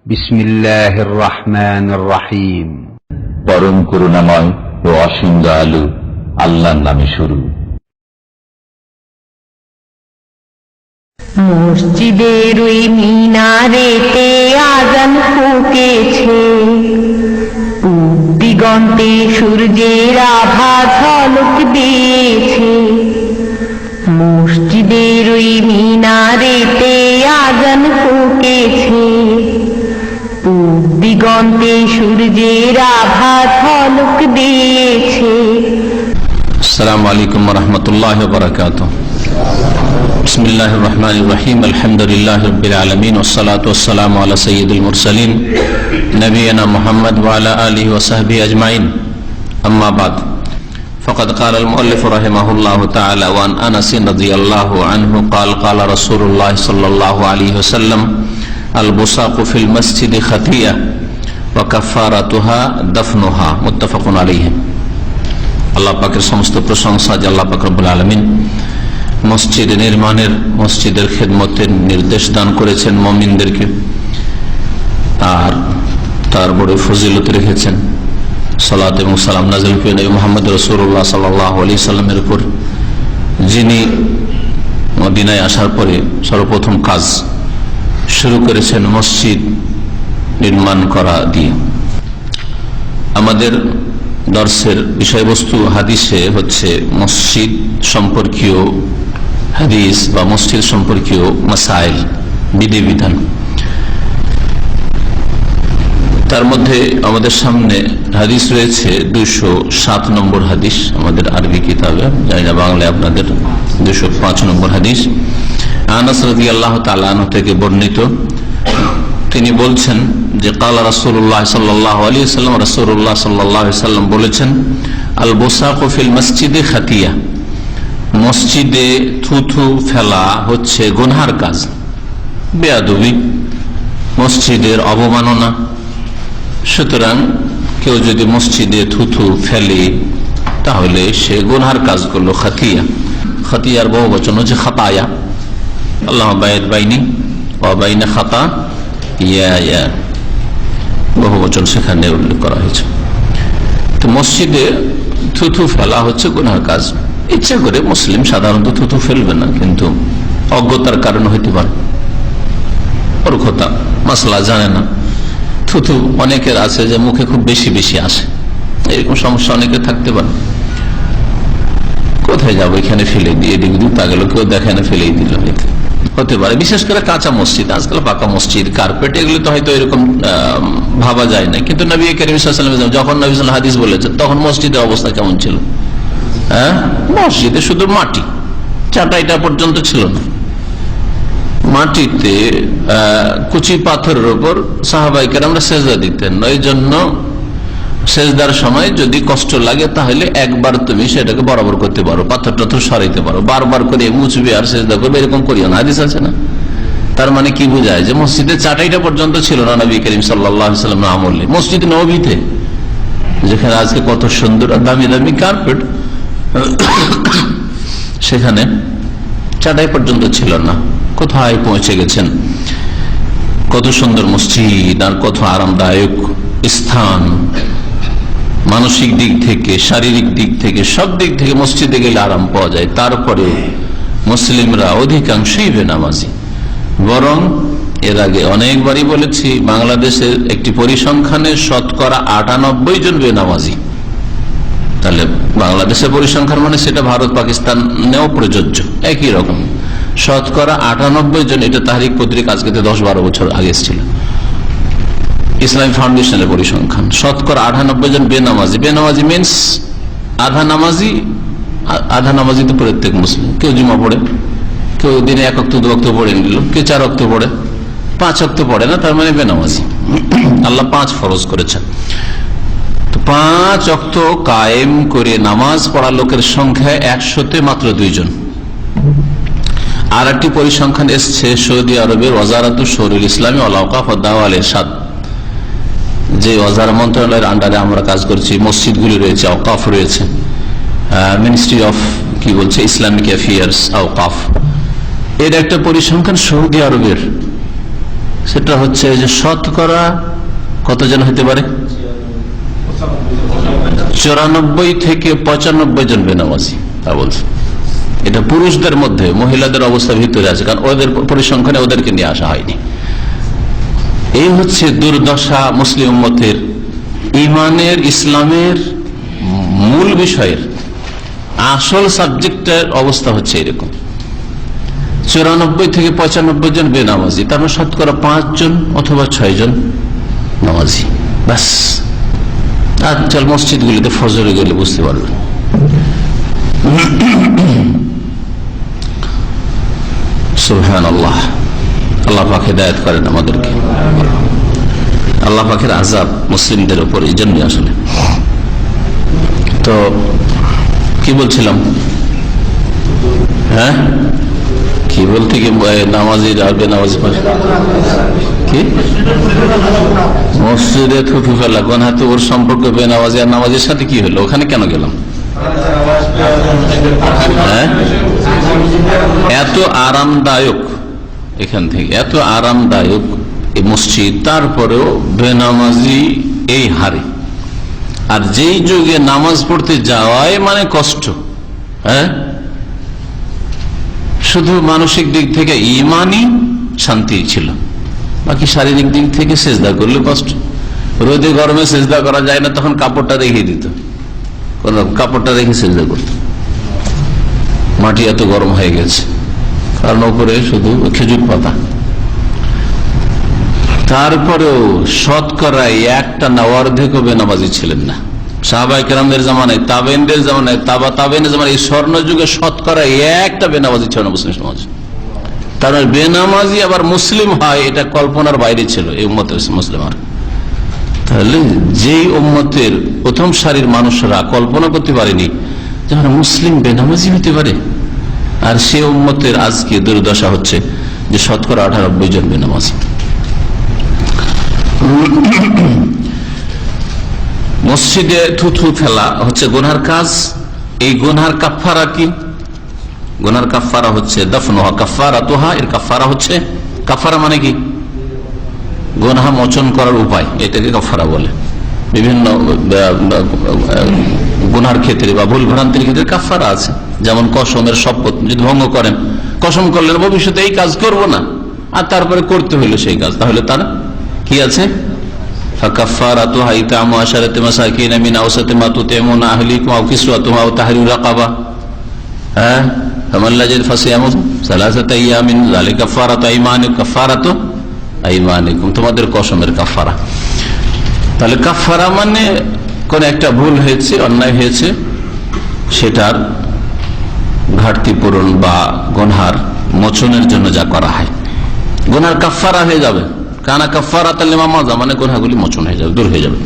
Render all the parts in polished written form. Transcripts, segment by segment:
বিসমিল্লাহির রহমানির রহিম। পরম করুণাময় ও অসীম দয়ালু আল্লাহর নামে শুরু। মসজিদের ওই মিনারেতে আজান ফুঁকেছে, দিগন্তে সূর্যের আভা ঝলক দিয়েছে। মসজিদের ওই মিনারেতে আজান ফুঁকেছে, দিগন্তে সূর্যের আভা ঝলক দিয়েছে। আসসালামু আলাইকুম ওয়া রাহমাতুল্লাহি ওয়া বারাকাতুহু। বিসমিল্লাহির রহমানির রহিম। আলহামদুলিল্লাহি রাব্বিল আলামিন ওয়াসসালাতু ওয়াসসালামু আলা সাইয়্যিদিল মুরসালিন নবিয়িনা মুহাম্মদ ওয়া আলা আলিহি ওয়া সাহবিহি আজমাইন। আম্মা বাদ। فقد قال المؤلف رحمه الله تعالى وعن انس رضي الله عنه قال قال رسول الله صلى الله عليه وسلم البصاق في المسجد خطيئة وكفارتها دفنها متفق عليه। আল্লাহ পাকের সমস্ত প্রশংসা যে আল্লাহ পাক রব্বুল আলামিন মসজিদ নির্মাণের, মসজিদের খেদমতের নির্দেশ দান করেছেন মুমিনদেরকে, আর তার বড় ফজিলত রেখেছেন। সালাত এবং সালাম নাযিল করে নবী মুহাম্মদ রাসূলুল্লাহ সাল্লাল্লাহু আলাইহি সাল্লামের উপর, যিনি মদিনায় আসার পরে সর্বপ্রথম কাজ শুরু করেছেন মসজিদ নির্মাণ করা দিয়ে। আমাদের দর্শের বিষয়বস্তু হাদিসে হচ্ছে মসজিদ সম্পর্কীয় হাদিস বা মসজিদ সম্পর্কীয় মাসাইল, বিধিবিধান। তার মধ্যে আমাদের সামনে হাদিস রয়েছে 207 নম্বর হাদিস আমাদের আরবি কিতাবে, জানি না বাংলায় আপনাদের 205 নম্বর হাদিস। আনাস রাদিয়াল্লাহু তাআলা আনহু থেকে বর্ণিত, তিনি বলছেন যে কালা রাসূলুল্লাহ সাল্লাল্লাহু আলাইহি ওয়াসাল্লাম, রাসূলুল্লাহ সাল্লাল্লাহু আলাইহি ওয়াসাল্লাম বলেছেন, আল বুসাকু ফিল মসজিদে খাতিয়া, মসজিদে থুথু ফেলা হচ্ছে গুনহার কাজ, বেয়াদবি, মসজিদের অবমাননা। সুতরাং কেউ যদি মসজিদে থুথু ফেলে তাহলে সে গুনহার কাজ করলো। খাতিয়া, খাতিয়ার বহু বচন হচ্ছে খাতায়া। আল্লাহ বাইদ বাইনি ওয়া বাইনা খাতা ইয়া, বহু বচন সেখানে উল্লেখ করা হয়েছে। তো মসজিদে থুথু ফেলা হচ্ছে গুনহার কাজ। ইচ্ছা করে মুসলিম সাধারণত থুথু ফেলবে না, কিন্তু অজ্ঞতার কারণে হইতে পারে, অর্ঘতা মাসলা জানে না। থুথু অনেকের আছে যে মুখে খুব বেশি বেশি আসে, এরকম সমস্যা অনেকের থাকতে পারে। কোথায় যাবো, এখানে ফেলে দিয়ে এদিক ওদিক পা গেল, কেউ দেখে না ফেলেই দিল, হতে পারে। বিশেষ করে কাঁচা মসজিদ, আজকাল পাকা মসজিদ, কার্পেট, এগুলো তো হয়তো এরকম ভাবা যায় না। কিন্তু নবী করিম সাল্লাল্লাহু আলাইহি ওয়াসাল্লাম যখন নবী সাল্লাল্লাহু হাদিস বলেছেন, তখন মসজিদের অবস্থা কেমন ছিল? মসজিদে শুধু মাটি, চাটাইটা পর্যন্ত ছিল না। মাটিতে কুচি পাথরের উপর সাহাবায়ে কেরামরা সেজদা দিতেন। এই জন্য সেজদার সময় যদি কষ্ট লাগে তাহলে একবার তুমি সেটাকে বরাবর করতে পারো, পাথর টাথর সরাইতে পারো। বারবার করে মুছবে আর সেজদা করবে, এরকম করিও না, হাদিস আছে না? তার মানে কি বোঝায়? যে মসজিদে চাটাইটা পর্যন্ত ছিল না নবী করিম সাল্লাল্লাহু আলাইহি ওয়াসাল্লাম আমলে। মসজিদ নববীতে, যেখানে আজকে কত সুন্দর দামি দামি কার্পেট, সেখানে চাটাই পর্যন্ত ছিল না। কোথায় পৌঁছে গেছেন! কত সুন্দর মসজিদ আর কত আরামদায়ক স্থান, মানসিক দিক থেকে, শারীরিক দিক থেকে, সব দিক থেকে মসজিদে গেলে আরাম পাওয়া যায়। তারপরে মুসলিমরা অধিকাংশই বেনামাজি। বরং এর আগে অনেকবারই বলেছি, বাংলাদেশের একটি পরিসংখ্যানে শতকরা 98 জন বেনামাজি। তাহলে বাংলাদেশের পরিসংখ্যান মানে সেটা ভারত পাকিস্তানেও প্রযোজ্য, একই রকম। শতকরা 98 জন, এটা তাহরিক পত্রিকা আজকে 10-12 বছর আগে ছিল, ইসলামী ফাউন্ডেশনের পরিসংখ্যান। শতকরা 98 জন বেনামাজি। বেনামাজি মিনস আধা নামাজি। আধা নামাজি তো প্রত্যেক মুসলিম, কেউ জুমা পড়ে, কেউ দিনে 1 ওয়াক্ত 2 ওয়াক্ত পড়ে নিল, কেউ 4 ওয়াক্ত পড়ে, 5 ওয়াক্ত পড়ে না, তার মানে বেনামাজি। আল্লাহ 5 ফরজ করেছেন। 5 ওয়াক্ত কায়েম করে নামাজ পড়া লোকের সংখ্যা 100-তে মাত্র 2 জন। আর একটি পরিসংখ্যান এসছে সৌদি আরবের ওয়াজারাতু শরুল ইসলামী ওয়াল আওকাফ ওয়াদ দাওয়া আল ইরশাদ, যে ওয়াজারা মন্ত্রণালয়ের আন্ডারে আমরা কাজ করছি। মসজিদগুলি রয়েছে, আওকাফ রয়েছে, মিনিস্ট্রি অফ কি বলছে ইসলামিক অ্যাফেয়ার্স, আওকাফ, এর একটা পরিসংখ্যান সৌদি আরবের সেটা হচ্ছে যে শতকরা কতজন হতে পারে? 94 থেকে 95 জন বেনামাজি, তা বলছে। এটা পুরুষদের মধ্যে, মহিলাদের অবস্থা ভিতরে আছে, কারণ ওদের পরিসংখ্যানে ওদেরকে নিয়ে আসা হয়নি। এই হচ্ছে দুর্দশা মুসলিম উম্মতের। ইমানের, ইসলামের মূল বিষয়ের আসল সাবজেক্টের অবস্থা হচ্ছে এরকম। 94 থেকে 95 জন বেনামাজি, তার মানে শতকরা 5 জন অথবা 6 জন নামাজি, ব্যাস। আর চল মসজিদগুলিতে ফজরে গেলে বুঝতে পারবেন। সুবহানাল্লাহ, আল্লাহ পাক হিদায়াত করেন আমাদেরকে। আল্লাহ পাকের আযাব মুসলিমদের উপর এই জন্য আসলে। তো কি বলছিলাম? হ্যাঁ, কি বলতে কি, নামাজি আর বেনামাজি কি মসজিদে থুতু ফেলা গোনা, তো ওর সম্পর্ক বেনামাজি আর নামাজের সাথে কি হলো? ওখানে কেন গেলাম? হ্যাঁ, এত আরামদায়ক, এখান থেকে এত আরামদায়ক এই মসজিদ, তারপরেও বেনামাজি এই হারে। আর যেই যুগে নামাজ পড়তে যাওয়াই মানে কষ্ট, হ্যাঁ, শুধু মানসিক দিক থেকে ইমানই শান্তি ছিল, বাকি শারীরিক দিক থেকে সেজদা করলে কষ্ট। রোদে গরমে সেজদা করা যায় না, তখন কাপড়টা রেখে দিত, কাপড়টা রেখে সেজদা করত। মাটি এত গরম হয়ে গেছে, কারণ উপরে শুধু খেজুর পাতা। তারপরেও শতকরা একটা না অর্ধেকও বেনামাজি ছিলেন না। সাহাবায়ে কেরামদের জামানায়, তাবেইনদের জামানায়, তাবেইনের জামানায়, এই স্বর্ণ যুগে শতকরা একটা বেনামাজি ছিল না মুসলিম সমাজ। তার মানে বেনামাজি আবার মুসলিম হয়, এটা কল্পনার বাইরে ছিল এই উম্মতের মুসলিম। আর তাহলে যেই উম্মতের প্রথম সারির মানুষরা কল্পনা করতে পারেনি যে মুসলিম বেনামাজি হতে পারে, আর সে উম্মতের আজকে দুর্দশা হচ্ছে যে শতকরা 98 জন বেনামাজি। মসজিদে থুথু ফেলা হচ্ছে গুনার কাজ। এই গুনার কাফারা কি? গুনার কাফারা হচ্ছে দফনুহা কাফারাতুহা। এর কাফারা হচ্ছে, কাফারা মানে কি? গুনাহ মোচন করার উপায়, এটাকে কাফারা বলে। বিভিন্ন গুনার ক্ষেত্রে বা ভুল ভ্রান্তির ক্ষেত্রে কাফারা আছে, যেমন কসমের শপথ যদি ভঙ্গ করেন, কসম করলেন ভবিষ্যতে এই কাজ করব না, আর তারপরে করতে হইলো সেই কাজ, তাহলে তার কি আছে? ফাকাফারাতুহা ইতআমু আশারাতি মাসাকিন মিন আওসাতি মা তুতিমুনা আহলিকুম আও কিসওয়াতুহুম আও তাহরিরু রাকাবা। হ্যাঁ, ফামান লা ইয়াজিদ ফাসিয়ামু সালাসাতা আইয়ামিন যালিকা কাফারাতু আইমানিকুম, কাফারাতু আইমানিকুম, তোমাদের কসমের কাফারা। তাহলে কাফারা মানে কোন একটা ভুল হয়েছে, অন্যায় হয়েছে, সেটার ঘাটতি পূরণ বা গুনার মোচনের জন্য যা করা হয়, গুনার কাফারা হয়ে যাবে। কানা কাফারাতাল লিমা মাজা, মানে গুনাহগুলি মোচন হয়ে যাবে, দূর হয়ে যাবে।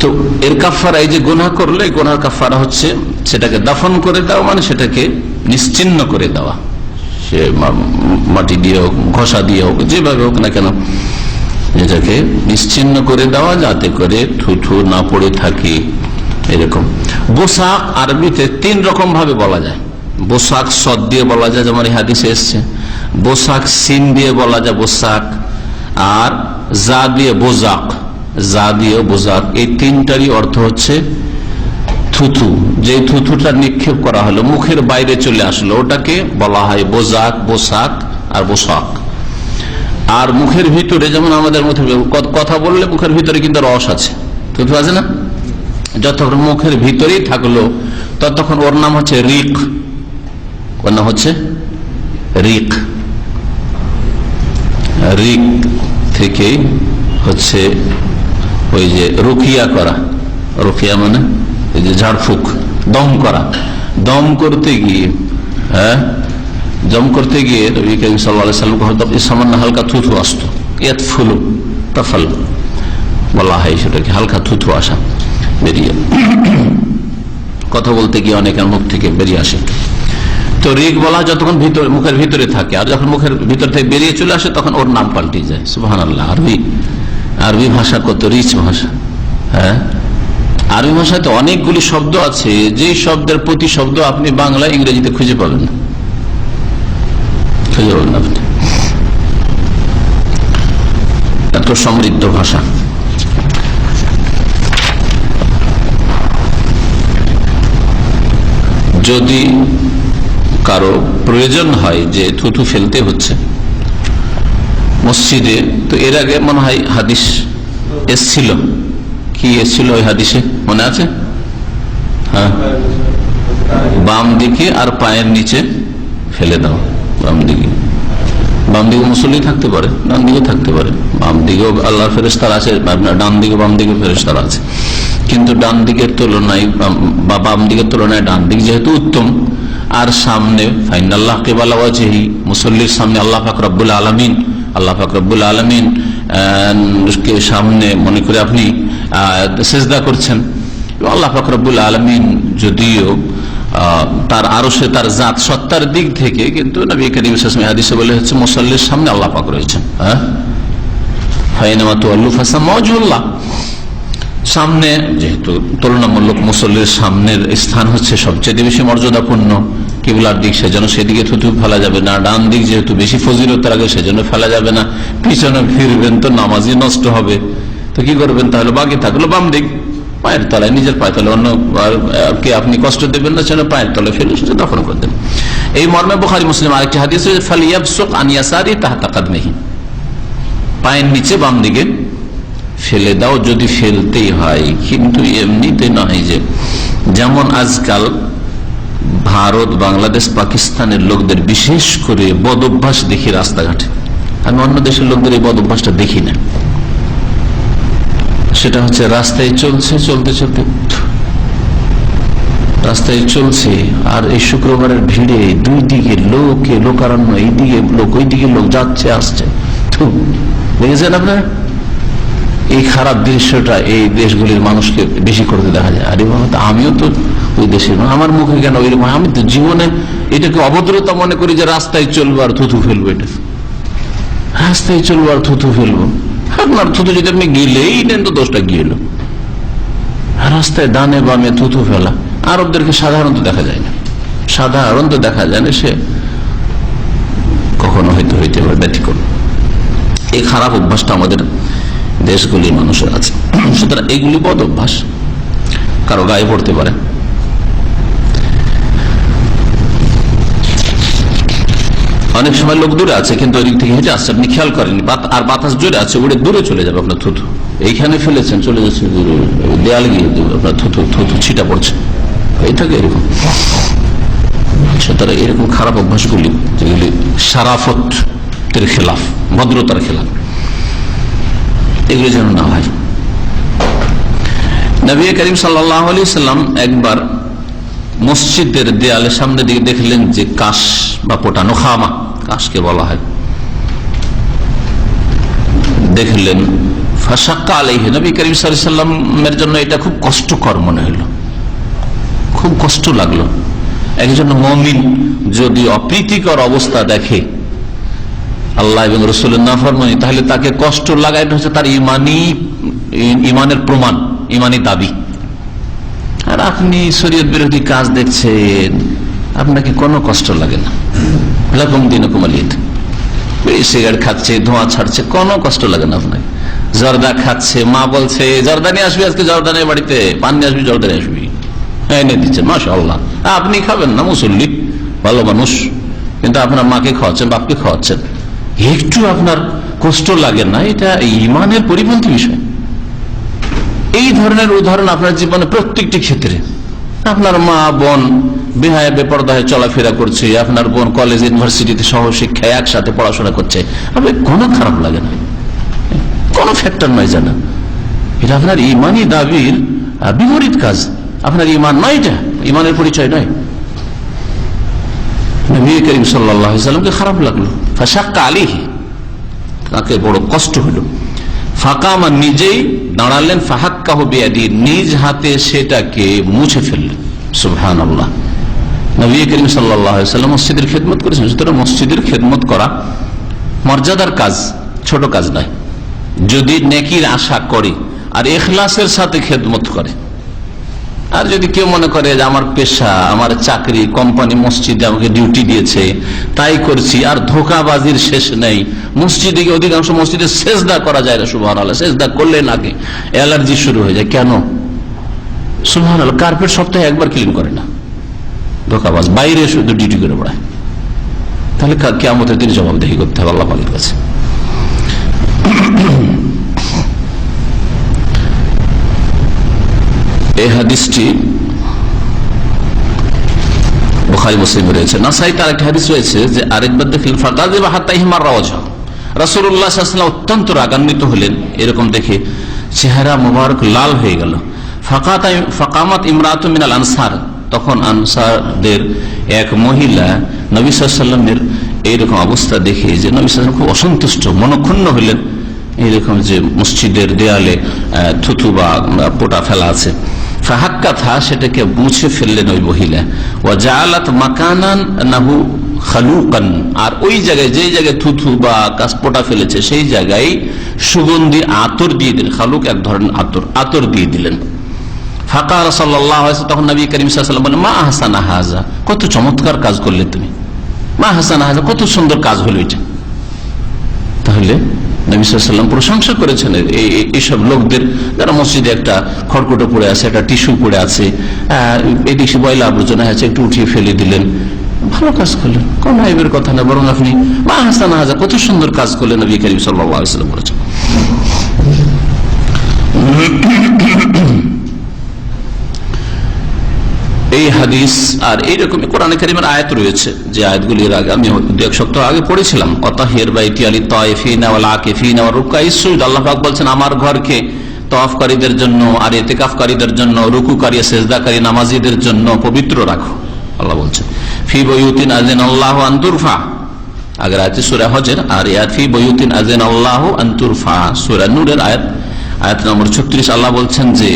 তো এর কাফারা, এই যে গুনাহ করলে গুনার কাফারা হচ্ছে সেটাকে দাফন করে দেওয়া, মানে সেটাকে নিশ্চিহ্ন করে দেওয়া, সে মাটি দিয়ে হোক, ঘষা দিয়ে হোক, যেভাবে হোক না কেন, এটাকে নিশ্চিহ্ন করে দেওয়া, যাতে করে থুথু না পড়ে থাকে। এরকম বোসাক আরবিতে 3 রকম ভাবে বলা যায়। বোসাক সদ দিয়ে বলা যায়, যেমন হাদিসে এসছে। বোসাক সিন দিয়ে বলা যায় বোসাক, আর জা দিয়ে বোজাক, জা দিয়ে বোজাক। এই 3টারই অর্থ হচ্ছে থুথু। যে থুথুটা নিক্ষেপ করা হলো, মুখের বাইরে চলে আসলো, ওটাকে বলা হয় বোজাক, বোসাক আর বোসাক। আর মুখের ভিতরে, যেমন আমাদের মধ্যে কথা বললে মুখের ভিতরে কিন্তু রস আছে, থুথু আছে না, যতক্ষণ মুখের ভিতরেই থাকলো ততক্ষণ ওর নাম হচ্ছে রিক। ওর নাম হচ্ছে রিক। রিক থেকে হচ্ছে ওই যে রুকিয়া করা, রুকিয়া মানে এই যে ঝাড়ফুঁক, দম করা। দম করতে গিয়ে, হ্যাঁ, দম করতে গিয়ে নবী করিম সাল্লাল্লাহু আলাইহি ওয়াসাল্লাম সামান্য হালকা থুথু আসতো, ইয়াতফুলু তাফাল বলা হয়, সেটাকে হালকা থুথু আসা বেরিয়ে, কথা বলতে গিয়ে অনেকের মুখ থেকে বেরিয়ে আসে। তো রিক বলা যতক্ষণ ভিতরে, মুখের ভিতরে থাকে, আর যখন মুখের ভিতর থেকে বেরিয়ে চলে আসে তখন ওর নাম পাল্টে যায়। সুবহানাল্লাহ। আরবি ভাষা কত রিচ ভাষা। হ্যাঁ, আরবি ভাষাতে অনেকগুলি শব্দ আছে, যে শব্দের প্রতি শব্দ আপনি বাংলা ইংরেজিতে খুঁজে পাবেন না, খুঁজে পাবেন আপনি। এত সমৃদ্ধ ভাষা। যদি কারো প্রয়োজন হয় যে থুতু ফেলতে হচ্ছে মসজিদে, তো এর আগে মনে হয় হাদিস এসছিল, কি এসছিল ওই হাদিসে মনে আছে? হ্যাঁ, বাম দিকে আর পায়ের নিচে ফেলে দাও। বাম দিকে মুসল্লি থাকতে পারে, ডান দিকে থাকতে পারে। বাম দিকেও আল্লাহর ফেরেশতারা আছে, ডান দিকে বাম দিকে ফেরেশতারা আছে, কিন্তু ডান দিকের তুলনায় বা বাম দিকের তুলনায় ডান দিক যেহেতু উত্তম, আর সামনে ফাইনাল্লাহ কিবালা ওয়াজহি, মুসল্লির সামনে আল্লাহ পাক রব্বুল আলামিন, আল্লাহ পাক রব্বুল আলামিন কে সামনে মনে করে আপনি সিজদা করছেন। আল্লাহ পাক রব্বুল আলামিন যদিও তার আরশে তার জাত সত্তার দিক থেকে, কিন্তু নবী করিম সাল্লাল্লাহু আলাইহি ওয়াসাল্লাম হাদিসে বলে হচ্ছে মুসল্লির সামনে আল্লাহ পাক রয়েছেন। হ্যাঁ, ফাইনামা তুওয়াল্লু ফাসাম্মা ওয়াজহুল্লাহ, সামনে যেহেতু তুলনামূলক মুসল্লির সামনের স্থান হচ্ছে সবচেয়ে বেশি মর্যাদাপূর্ণ কিবলার দিক, সেজন্য সেদিকে থুতু ফেলা যাবে না। ডান দিক যেহেতু বেশি ফজিলতের আগে, সেজন্য ফেলা যাবে না। পিছনে ফিরবেন তো নামাজই নষ্ট হবে, তো কি করবেন? তাহলে বাকি থাকলো বাম দিক, পায়ের তলায়, নিজের পায়ের তলায়। অন্য কে আপনি কষ্ট দেবেন না, সেটা পায়ের তলায় ফেলে সেটা দফন করে দেন। এই মর্মে বুখারী মুসলিম আরেকটি হাদিস রয়েছে, ফালিয়াবসুক আন ইয়াসারি তাহতা কাদমিহি, পায়ের নিচে বাম দিকে ফেলে দাও যদি ফেলতেই হয়। কিন্তু এমনিতে নয় যে, যেমন আজকাল ভারত, বাংলাদেশ, পাকিস্তানের লোকদের বিশেষ করে বদ অভ্যাস দেখি রাস্তাঘাটে। আমি অন্য দেশের লোকদের এই বদ অভ্যাসটা দেখি না। সেটা হচ্ছে রাস্তায় চলছে, চলতে চলতে রাস্তায় চলছে, আর এই শুক্রবারের ভিড়ে দুই দিকে লোকে লোকারণ্য, এইদিকে লোক ওইদিকে লোক যাচ্ছে আসছে। দেখেছেন আপনারা এই খারাপ দৃশ্যটা? এই দেশগুলির মানুষকে বেশি করতে দেখা যায়। আরে বাবা, আমিও তো ওই দেশের, আমার মুখে কেন ওইরকম? আমি তো জীবনে এটাকে অভদ্রতা মনে করি যে রাস্তায় চলবো আর থুতু ফেলবো। এটা রাস্তায় চলবো আর থুতু ফেলবো? আপনার থুতু যদি আপনি গিলেই নেন তো দোষটা গিয়েল। রাস্তায় ডানে বামে থুতু ফেলা আরবদেরকে সাধারণত দেখা যায় না, সাধারণত দেখা যায় না। সে কখনো হয়তো হইতে পারে ব্যতিক্রম। এই খারাপ অভ্যাসটা আমাদের দেশগুলির মানুষের আছে। সুতরাং এইগুলি বদ অভ্যাস, কারো গায়ে পড়তে পারে। অনেক সময় লোক দূরে আছে, কিন্তু ওই দিক থেকে হেঁটে আসছে, আপনি খেয়াল করেন, আর বাতাস জোরে আছে, উড়ে দূরে চলে যাবে আপনার থুতু। এইখানে ফেলেছেন, চলে যাচ্ছে দূরে, দেয়াল গিয়ে আপনার থুতু ছিটা পড়ছে। এই থাকে এরকম। সুতরাং এরকম খারাপ অভ্যাসগুলি, যেগুলি শারাফতের খেলাফ, ভদ্রতার খেলাফ, এগুলো যেন না হয়। নবী করিম সাল্লাল্লাহু আলাইহি সাল্লাম একবার মসজিদের দেয়ালের সামনে দিকে দেখলেন যে কাশ বা পোটানো খামা, কাশকে বলা হয়, দেখলেন। ফাশাক্কা আলাইহি, নবী করিম সাল্লাল্লাহু আলাইহি সাল্লামের জন্য এটা খুব কষ্টকর মনে হলো, খুব কষ্ট লাগলো। একজন মুমিন যদি অপ্রীতিকর অবস্থা দেখে, আল্লাহ এবং রাসূলের নাফরমানি, তাহলে তাকে কষ্ট লাগায়, এটা হচ্ছে তার ইমানের প্রমাণ, ইমানি দাবি। আর আপনি শরীয়ত বিরোধী কাজ দেখছেন, আপনাকে কোনো কষ্ট লাগে না। লাকুম দীনুকুম ওয়ালিয়া দিন। সিগারেট খাচ্ছে, ধোঁয়া ছাড়ছে, কোনো কষ্ট লাগে না আপনাকে। জর্দা খাচ্ছে, মা বলছে জর্দা নিয়ে আসবি আজকে, জর্দা নিয়ে বাড়িতে, পান নিয়ে আসবি, জর্দা নিয়ে আসবি, এনে দিচ্ছেন, মাশাআল্লাহ। আপনি খাবেন না, মুসল্লি, ভালো মানুষ, কিন্তু আপনার মাকে খাওয়াচ্ছেন, বাপকে খাওয়াচ্ছেন, একটু আপনার কষ্ট লাগে না? এটা ইমানের পরিপন্থী বিষয়। এই ধরনের উদাহরণ আপনার জীবনে প্রত্যেকটি ক্ষেত্রে। আপনার মা বোন বেহায়া বেপরদায় চলাফেরা করছে, আপনার বোন কলেজ ইউনিভার্সিটিতে সহশিক্ষায় একসাথে পড়াশোনা করছে, আপনার কোনো খারাপ লাগে না, কোনো ফ্যাক্টর নয় জানা। এটা আপনার ইমানি দাবির বিপরীত কাজ, আপনার ইমান নয়, এটা ইমানের পরিচয় নয়। নবী করিম সাল্লাল্লাহু আলাইহি সাল্লামকে খারাপ লাগলো, ফাশাক্কা আলাইহি, তাকে বড় কষ্ট হলো। ফাকামা, নিজেই দাঁড়ালেন, ফাহাক্কাহু বিয়াদি, নিজ হাতে সেটাকে মুছে ফেললেন। সুবহানাল্লাহ। নবী করিম সাল্লাল্লাহু আলাইহি সাল্লাম মসজিদের খেদমত করেছেন। সুতরাং মসজিদের খেদমত করা মর্যাদার কাজ, ছোট কাজ নয়। যদি নেকির আশা করে আর ইখলাসের সাথে খেদমত করে, আর যদি কেউ মনে করে যে আমার পেশা, আমার চাকরি, কোম্পানি মসজিদে আমাকে ডিউটি দিয়েছে তাই করছি, আর ধোঁকাবাজির শেষ নেই, মসজিদে গিয়ে অধিকাংশ মসজিদে সেজদা করা যায় না, সুবহানাল্লাহ, সেজদা করলে নাকি অ্যালার্জি শুরু হয়ে যায়। কেন? সুবহানাল্লাহ, কার্পেট সপ্তাহে একবার ক্লিন করে না, ধোঁকাবাজ, বাইরে শুধু ডিউটি করে বেড়ায়। তাহলে কিয়ামতের দিন জবাবদিহি করতে হবে আল্লাহ পাকের কাছে। এই হাদিসটি বুখারী মুসলিমে রয়েছে। নাসাইতে আরেকটি হাদিস রয়েছে যে আরেকবার দেখলেন ফাগাযিবা হাত্তা ইহমাররা ওয়াজহু, রাসূলুল্লাহ সাল্লাল্লাহু আলাইহি ওয়াসাল্লাম অত্যন্ত রাগান্বিত হলেন, এরকম দেখে চেহারা মোবারক লাল হয়ে গেল। ফাকামাত ইমরাতুম মিনাল আনসার, তখন আনসারদের এক মহিলা নবী সাল্লাল্লাহু আলাইহি ওয়াসাল্লামের এইরকম অবস্থা দেখে যে নবী সাল্লাল্লাহু আলাইহি ওয়াসাল্লাম খুব অসন্তুষ্ট, মনক্ষুণ্ণ হলেন, এইরকম যে মসজিদের দেয়ালে থুথু বা পোটা ফেলা আছে, ফাহাক্কাথা, সেটাকে মুছে ফেললেন ওই মহিলা, ওয়া জাআলাত মাকানান নাহু খালুকান, আর ওই জায়গায় যেই জায়গায় থুথু বা কাসপোটা ফেলেছে সেই জায়গায় সুগন্ধি আতর দিয়ে দিলেন। খালুক এক ধরনের আতর দিয়ে দিলেন। ফাকাল সাল্লাল্লাহু আলাইহি ওয়াসাল্লাম, তখন নবী করিম সাল্লাল্লাহু আলাইহি ওয়াসাল্লাম বলেন, মা আহসানা হাযা, কত চমৎকার কাজ করলে তুমি, মা আহসানা হাযা, কত সুন্দর কাজ হলো এটা। তাহলে নবী সাল্লাল্লাহু আলাইহি ওয়াসাল্লাম প্রশংসা করেছেন এইসব লোকদের, যারা মসজিদে একটা খড়কুটো পড়ে আছে, একটা টিস্যু পড়ে আছে, এদিকে ময়লা আবর্জনা আছে, একটু উঠিয়ে ফেলে দিলেন, ভালো কাজ করলেন, কোন আইবের কথা না, বরং আপনি মা আহসানা হাযা, কত সুন্দর কাজ করলেন, নবী করিম সাল্লাল্লাহু আলাইহি ওয়াসাল্লাম বলেছেন। এই হাদিস আর এইরকম কোরআনে কারীমের আয়াত রয়েছে, যে আয়াতগুলির আগে আমি এক সপ্তাহ আগে পড়েছিলাম, অতাহির বাইতি আলি তাইফিনা ওয়াল আকিফিনা ওয়া রুকাইস সুজুদ, আল্লাহ পাক বলছেন আমার ঘরকে তাওয়াফকারীদের জন্য আর ইতিকাফকারীদের জন্য, রুকুকারী সেজদাকারী নামাজীদের জন্য পবিত্র রাখো। আল্লাহ বলছেন ফি বুয়ুতিন আযিনাল্লাহু আন তুরফা, আগের আয়াতে সূরা হজের, আর আয়াত ফি বুয়ুতিন আযিনাল্লাহু আন তুরফা সূরা নূরের আয়াত নম্বর 36। আল্লাহ বলছেন যে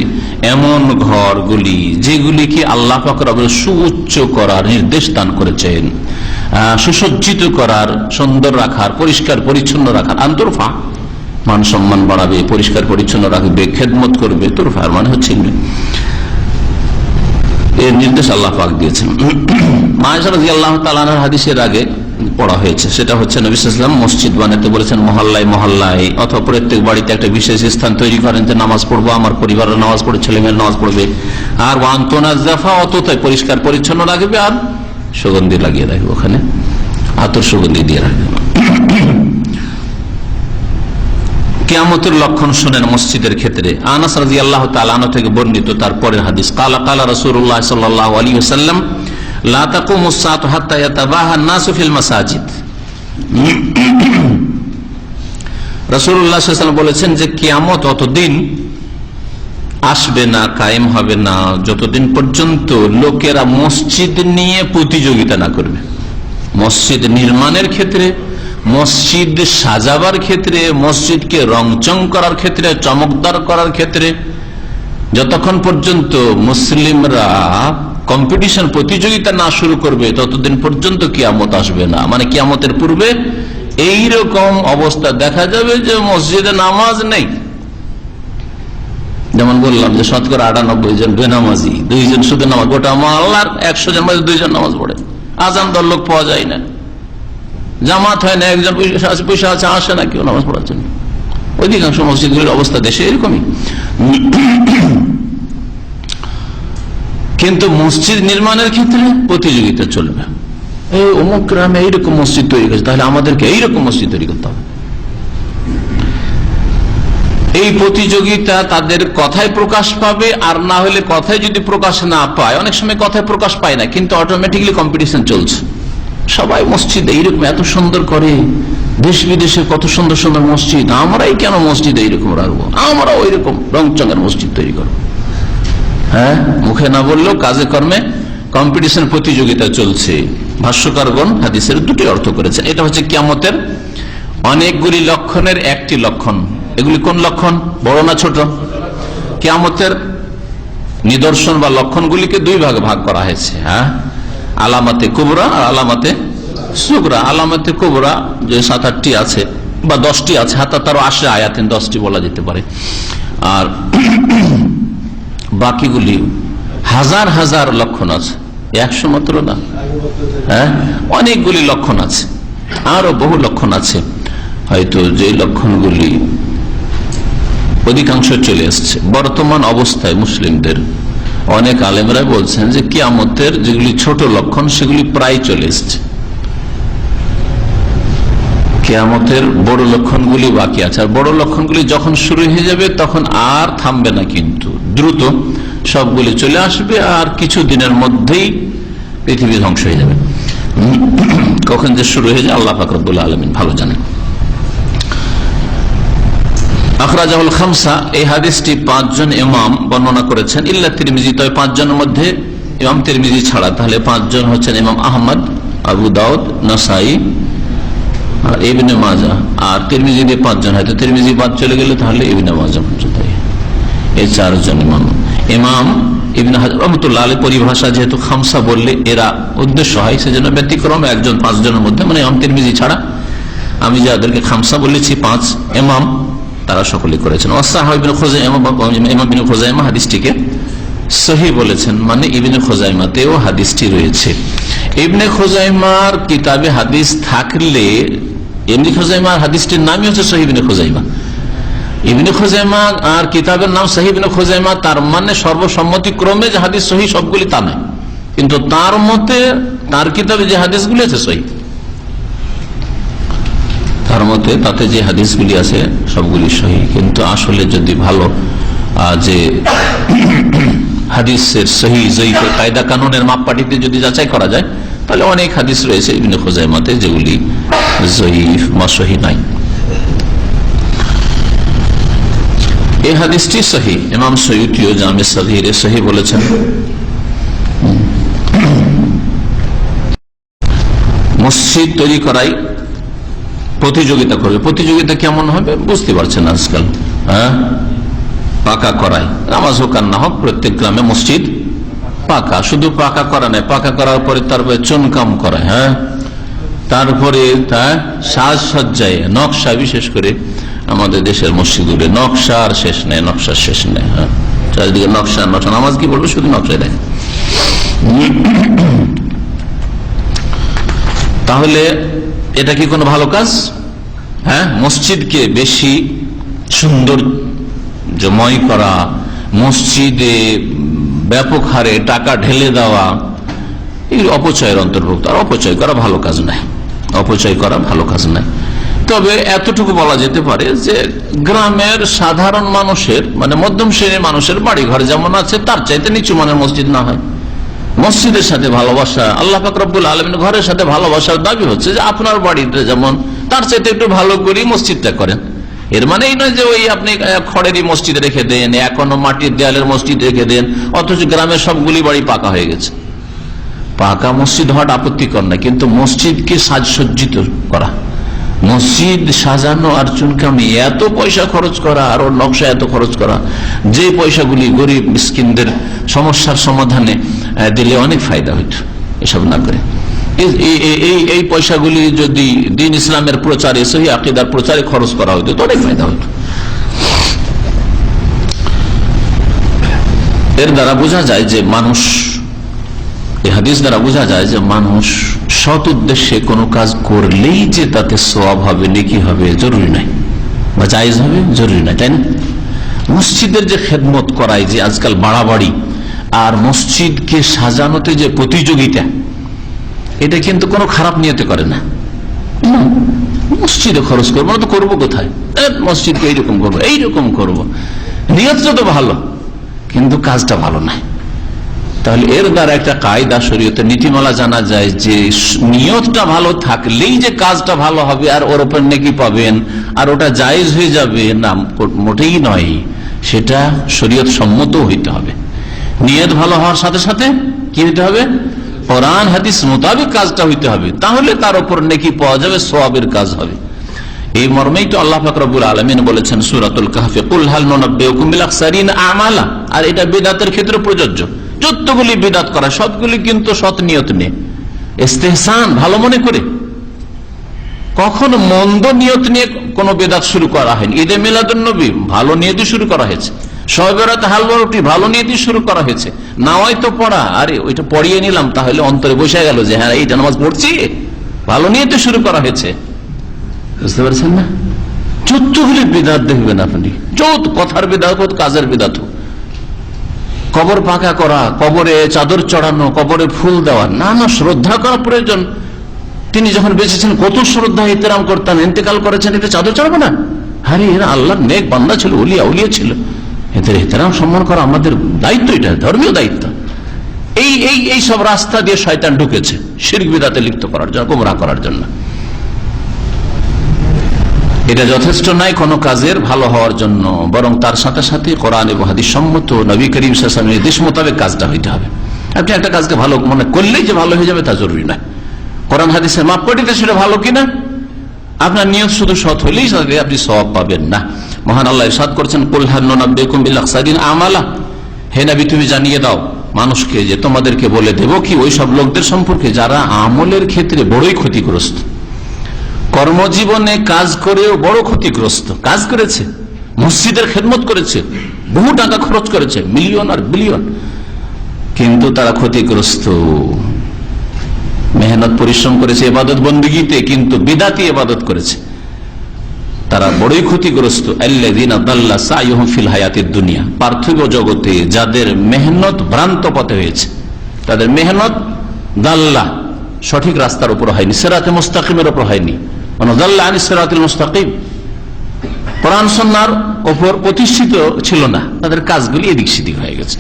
এমন ঘরগুলি যেগুলিকে আল্লাহ পাক রব্বুল সুউচ্চ করার নির্দেশ দান করেছেন, সুসজ্জিত করার, সুন্দর রাখার, পরিষ্কার পরিচ্ছন্ন রাখার, আন্তরফা মান সম্মান বাড়াবে, পরিষ্কার পরিচ্ছন্ন রাখবে, খেদমত করবে, তুরফা মানে হচ্ছে এর নির্দেশ আল্লাহ পাক দিয়েছেন। আয়েশা রাদিয়াল্লাহু তাআলা আনহার হাদিসের আগে পড়া হয়েছে, সেটা হচ্ছে নবী সাল্লাল্লাহু আলাইহি ওয়াসাল্লাম মসজিদ বানাতে বলেছেন মহল্লায় মহল্লায়, অথবা প্রত্যেক বাড়িতে একটা বিশেষ স্থান তৈরি করেন যে নামাজ পড়বো, আমার পরিবারের নামাজ পড়ে, ছেলে মেয়ের নামাজ পড়বে, আর ওয়ান তুনাজ্জাফা, অতটাই পরিষ্কার পরিচ্ছন্ন রাখবে, আর সুগন্ধি লাগিয়ে রাখবে, ওখানে আতর সুগন্ধি দিয়ে রাখবে। কিয়ামতের লক্ষণ শুনেন মসজিদের ক্ষেত্রে। আনাস রাদিয়াল্লাহু তাআলা আনহু থেকে বর্ণিত তার পরের হাদিস, কালা কালা রাসূলুল্লাহ সাল্লাল্লাহু আলাইহি ওয়াসাল্লাম লা তাকুমুস সাআতু হাত্তা ইয়াতাবাহা আন-নাসু ফিল মাসাজিদ। রাসূলুল্লাহ সাল্লাল্লাহু আলাইহি ওয়াসাল্লাম বলেছেন যে কিয়ামত অতদিন আসবে না, কায়েম হবে না, যতদিন পর্যন্ত লোকেরা মসজিদ নিয়ে প্রতিযোগিতা না করবে। মসজিদ নির্মাণের ক্ষেত্রে, মসজিদ সাজাবার ক্ষেত্রে, মসজিদকে রংচং করার ক্ষেত্রে, চমকদার করার ক্ষেত্রে যতক্ষণ পর্যন্ত মুসলিমরা কম্পিটিশন, প্রতিযোগিতা না শুরু করবে ততদিন পর্যন্ত কিয়ামত আসবে না। মানে কিয়ামতের পূর্বে এইরকম অবস্থা দেখা যাবে যে মসজিদে নামাজ নেই। যেমন বললাম যে শতকরা 98 জন বেনামাজি, 2 জন শুধু নামাজ, গোটা মহল্লার 100 জন মধ্যে 2 জন নামাজ পড়ে, আজান দল লোক পাওয়া যায় না, জামাত হয় না, একজন পয়সা আছে আসে না কেউ নামাজ পড়ার জন্য। অধিকাংশ মসজিদগুলির অবস্থা দেশে এরকমই। কিন্তু মসজিদ নির্মাণের ক্ষেত্রে প্রতিযোগিতা চলবে, এই অমুক গ্রামে এইরকম মসজিদ তৈরি করেছে, তাহলে আমাদেরকে এইরকম মসজিদ তৈরি করতে হবে। এই প্রতিযোগিতা তাদের কথায় প্রকাশ পাবে, আর না হলে কথায় যদি প্রকাশ না পায়, অনেক সময় কথায় প্রকাশ পায় না, কিন্তু অটোমেটিকলি কম্পিটিশন চলছে। সবাই মসজিদ এইরকম এত সুন্দর করে, দেশ বিদেশে কত সুন্দর সুন্দর মসজিদ, আমরাই কেন মসজিদ এইরকম রাখবো, আমরা ওই রকম রংচঙের মসজিদ তৈরি করবো। হ্যাঁ, মুখে না বললেও কাজে কর্মে কম্পিটিশন, প্রতিযোগিতা চলছে। ভাষ্যকারগণ হাদিসের দুটি অর্থ করেছেন। এটা হচ্ছে কিয়ামতের অনেকগুলি লক্ষণের একটি লক্ষণ। এগুলি কোন লক্ষণ, বড় না ছোট? কিয়ামতের নিদর্শন বা লক্ষণগুলিকে 2 ভাগে ভাগ করা হয়েছে। হ্যাঁ, আলামাতে কুবরা আর আলামাতে সুগরা। আলামাতে কুবরা যে 7-8টি আছে বা 10টি আছে, হাতে তারও 80 আয়াতেন 10টি বলা যেতে পারে, আর বাকিগুলি হাজার হাজার লক্ষণ আছে, 100 মাত্র না, হ্যাঁ, অনেকগুলি লক্ষণ আছে, আরো বহু লক্ষণ আছে, হয়তো যে লক্ষণগুলি অধিকাংশ চলে এসছে বর্তমান অবস্থায়। মুসলিমদের অনেক আলেমরা বলছেন যে কিয়ামতের যেগুলি ছোট লক্ষণ সেগুলি প্রায় চলে এসছে, কিয়ামতের বড় লক্ষণগুলি বাকি আছে। আর বড় লক্ষণগুলি যখন শুরু হয়ে যাবে তখন আর থামবে না, কিন্তু দ্রুত সবগুলি চলে আসবে, আর কিছু দিনের মধ্যেই পৃথিবী ধ্বংস হয়ে যাবে। কখন যে শুরু হয়ে যায় আল্লাহ পাক রব্বুল আলামিন ভালো জানেন। আখরাজাহুল খামসা, এই হাদিসটি 5 জন ইমাম বর্ণনা করেছেন, ইল্লা তিরমিজি, তবে 5 জনের মধ্যে ইমাম তিরমিজি ছাড়া। তাহলে 5 জন হচ্ছেন ইমাম আহমদ, আবু দাউদ, নাসাই আর ইবনে মাজাহ। আর তিরমিজি দিয়ে 5 জন, হয়তো তিরমিজি বাদ চলে গেলে তাহলে ইবনে মাজাহ পর্যন্ত। এই 4 জন ইমাম। ইমাম ইবনে হাজার রহমাতুল্লাহ আলাইহি পরিভাষা যেহেতু খামসা বললে এরা উদ্দেশ্য হয়, সেজন্য ব্যতিক্রম 1 জন 5 জনের মধ্যে, মানে ইমাম তিরমিজি ছাড়া আমি যাদেরকে খামসা বলেছি 5 ইমাম, তারা সকলে করেছেন। ইমাম ইবনে খুজাইমা হাদিসটিকে সহিহ বলেছেন, মানে ইবনে খুজাইমাতেও হাদিসটি রয়েছে। ইবনে খুজাইমার কিতাবে হাদিস থাকলে, ইবনে খুজাইমার হাদিসটির নামই হচ্ছে সহিহ ইবনে খুজাইমা। ইবনে খুজাইমা আর কিতাবের নাম সহিহ ইবনে খুজাইমা, তার মানে সর্বসম্মতিক্রমে যে হাদিস সহিহ সবগুলি তা নয়, কিন্তু তার মতে তার কিতাবে যে হাদিসগুলি আছে সহিহ, তার মতে তাতে যে হাদিসগুলি আছে সবগুলি সহিহ। কিন্তু আসলে যদি ভালো যে হাদিসের সহিহ জয়ীফের কায়দা কানুনের মাপকাঠিতে যদি যাচাই করা যায়, তাহলে অনেক হাদিস রয়েছে ইবনে খুজাইমাতে যেগুলি জয়ীফ বা সহিহ নাই। এই হাদিসটি সহিহ। ইমাম সয়ুতিও জামে সগীরে সহিহ বলেছেন। মসজিদ তৈরি করাই প্রতিযোগিতা করবে। প্রতিযোগিতা কেমন হবে বুঝতে পারছেন আজকাল, হ্যাঁ, পাকা করাই, নামাজ হোক আর না হোক প্রত্যেক গ্রামে মসজিদ পাকা। শুধু পাকা করা নয়, পাকা করার পরে তারপরে চুনকাম করা, হ্যাঁ, তারপরে তার সাজসজ্জায় নকশা, বিশেষ করে আমাদের দেশের মসজিদগুলো নকশার শেষ নেই, নকশার শেষ নেই, হ্যাঁ, চারিদিকে নকশা নকশা। নামাজ কি বলবো, শুধু নকশায় দেখে। তাহলে এটা কি কোনো ভালো কাজ? হ্যাঁ, মসজিদকে বেশি সৌন্দর্যময় করা, মসজিদে ব্যাপক হারে টাকা ঢেলে দেওয়া, এই অপচয়ের অন্তর্ভুক্ত। আর অপচয় করা ভালো কাজ নাই, অপচয় করা ভালো কাজ নাই। তবে এতটুকু বলা যেতে পারে যে গ্রামের সাধারণ মানুষের, মানে মধ্যম শ্রেণীর মানুষের বাড়ি ঘর যেমন আছে তার চাইতে নিচু মানের মসজিদ না হয়। মসজিদের সাথে ভালোবাসা, আল্লাহ পাক রব্বুল আলামিন ঘরের সাথে ভালোবাসার দাবি হচ্ছে যে আপনার বাড়িতে যেমন তার চাইতে একটু ভালো করে মসজিদটা করেন। এর মানে এই নয় যে ওই আপনি খড়েরই মসজিদ রেখে দেন, এখনো মাটির দেয়ালের মসজিদ রেখে দেন, অথচ গ্রামের সবগুলি বাড়ি পাকা হয়ে গেছে। পাকা মসজিদ হওয়াটা আপত্তিকর না, কিন্তু মসজিদকে সাজসজ্জিত করা, মসজিদ সাজানো আর চুনকামি, এত পয়সা খরচ করা আর ওর নকশা এত খরচ করা, যে পয়সাগুলি গরিব মিসকিনদের সমস্যার সমাধানে দিলে অনেক ফায়দা হইত, এসব না করে এই পয়সাগুলি যদি দ্বীন ইসলামের প্রচারে, সহি আকীদার প্রচারে খরচ করা হইতো তো অনেক ফায়দা হইত। এর দ্বারা বোঝা যায় যে মানুষ, এই হাদিস দ্বারা বোঝা যায় যে মানুষ সৎ উদ্দেশ্যে কোনো কাজ করলেই যে তাতে সওয়াব হবে, নেকি হবে জরুরি নাই, বা জায়েজ হবে জরুরি নাই, তাই না? মসজিদের যে খেদমত করায় যে আজকাল বাড়াবাড়ি, আর মসজিদকে সাজানোতে যে প্রতিযোগিতা, এটা কিন্তু কোনো খারাপ নিয়তে করে না। মসজিদে খরচ করবো না তো করবো কোথায়, মসজিদকে এইরকম করবো, এইরকম করবো, নিয়তটা তো ভালো কিন্তু কাজটা ভালো নাই। তাহলে এর দ্বারা একটা কায়দা, শরীয়তের নীতিমালা জানা যায় যে নিয়তটা ভালো থাকলেই যে কাজটা ভালো হবে আর ওর উপর নেকি পাবেন আর ওটা জায়েজ হয়ে যাবে, না, মোটেই নয়। সেটা শরীয়ত সম্মত হইতে হবে। নিয়ত ভালো হওয়ার সাথে সাথে কি হইতে হবে, কোরআন হাদিস মোতাবেক কাজটা হইতে হবে, তাহলে তার উপর নেকি পাওয়া যাবে, সওয়াবের কাজ হবে। এই মর্মেই তো আল্লাহ পাক রব্বুল আলামিন বলেছেন সূরাতুল কাহফে, কুল হাল নুনাব্বিউকুম বিল আখসারিনা আমালা। আর এটা বিদআতের ক্ষেত্রে প্রযোজ্য। যতগুলি বিদআত করা সবগুলি কিন্তু সৎ নিয়ত নিয়ে, ইস্তেহসান, ভালো মনে করে, কখনো মন্দ নিয়ত নিয়ে কোনো বিদআত শুরু করা হয়নি। ঈদে মিলাদুন নবী ভালো নিয়তে শুরু করা হয়েছে, শবে বরাত হালুয়া রুটি ভালো নিয়তে শুরু করা হয়েছে, নাওয়াই তো পড়া, আরে ওইটা পড়িয়ে নিলাম, তাহলে অন্তরে বসে গেল যে হ্যাঁ এইটা নামাজ পড়ছি, ভালো নিয়ে তো শুরু করা হয়েছে। বুঝতে পারছেন না? যতগুলি বিদাত দেখবেন আপনি, যত কথার বিদাত হোক, কাজের বিদাত হোক, কবর পাকা করা, কবরে চাদর চড়ানো, কবরে ফুল দেওয়া, নানা শ্রদ্ধা করা প্রয়োজন। তিনি যখন বেঁচেছেন কত শ্রদ্ধা ইহতেরাম করতেন, ইন্তেকাল করেছেন, এটা চাদর চড়াবো না? আরে এরা আল্লাহর নেক বান্দা ছিল, উলিয়া উলিয়া ছিল, এদের ইহতেরাম সম্মান করা আমাদের দায়িত্ব, এটা ধর্মীয় দায়িত্ব। এই সব রাস্তা দিয়ে শয়তান ঢুকেছে শিরক বিদআতে লিপ্ত করার জন্য, গোমরাহ করার জন্য। এটা যথেষ্ট নাই কোনো কাজের ভালো হওয়ার জন্য, বরং তার সাথে সাথে কোরআন এবং হাদিস সম্মত নবী করিম সাল্লাল্লাহু আলাইহি ওয়াসাল্লামের নির্দেশ মোতাবেক কাজটা হইতে হবে। আপনি একটা কাজকে ভালো মনে করলেই যে ভালো হয়ে যাবে তা জরুরি না। কোরআন হাদিসের মাপকাঠিতে সেটা ভালো কিনা, আপনার নিয়ত শুধু সৎ হলেই আপনি সওয়াব পাবেন না। মহান আল্লাহ ইরশাদ করছেন, কুল হাল নুনাব্বিউকুম বিল আখসারিন আমালা, হে নবী তুমি জানিয়ে দাও মানুষকে যে তোমাদেরকে বলে দেব কি ওই সব লোকদের সম্পর্কে যারা আমলের ক্ষেত্রে বড়ই ক্ষতিগ্রস্ত, কর্মজীবনে কাজ করেও বড় ক্ষতিগ্রস্ত। কাজ করেছে, মসজিদের খেদমত করেছে, বহু টাকা খরচ করেছে, মিলিয়ন আর বিলিয়ন, কিন্তু তারা ক্ষতিগ্রস্ত। মেহনত পরিশ্রম করেছে ইবাদত বন্দেগীতে, কিন্তু বিদাতি ইবাদত করেছে, তারা বড়ই ক্ষতিগ্রস্ত। আল্লাযীনা দাল্লা সাইয়ুহুম ফিল হায়াতিদ দুনিয়া, পার্থিব জগতে যাদের মেহনত ভ্রান্ত পথে হয়েছে, তাদের মেহনত দাল্লা সঠিক রাস্তার উপর হয়নি, সিরাতে মুস্তাকিমের উপর হয়নি, মানে দাল্লা আনিস সিরাতিল মুস্তাকিম, কোরআন সুন্নাহর উপর প্রতিষ্ঠিত ছিল না, তাদের কাজগুলি এদিক সেদিক হয়ে গেছে।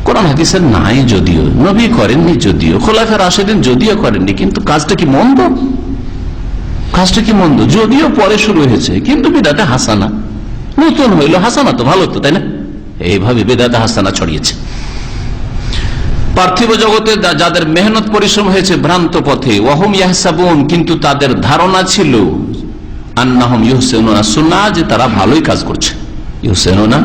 কোরআন হাদিসের নাই যদিও, নবী করেননি যদিও, খোলাফায়ে রাশিদিন যদিও করেননি, কিন্তু কাজটা কি মন্দ? কাজটা কি মন্দ? যদিও পরে শুরু হয়েছে, কিন্তু বিদআতে হাসানা, নতুন হইল হাসানা তো ভালো তো, তাই না? এইভাবে বিদআতে হাসানা ছড়িয়েছে। পার্থিব জগতে যাদের মেহনত পরিশ্রম হয়েছে ভ্রান্ত পথে, ওয়াহুম ইয়াহসাবুন, কিন্তু তাদের ধারণা ছিল আন্নাহুম ইউহসিনুনা সুন্নাহ, যে তারা ভালোই কাজ করছে, ইউহসিনুনা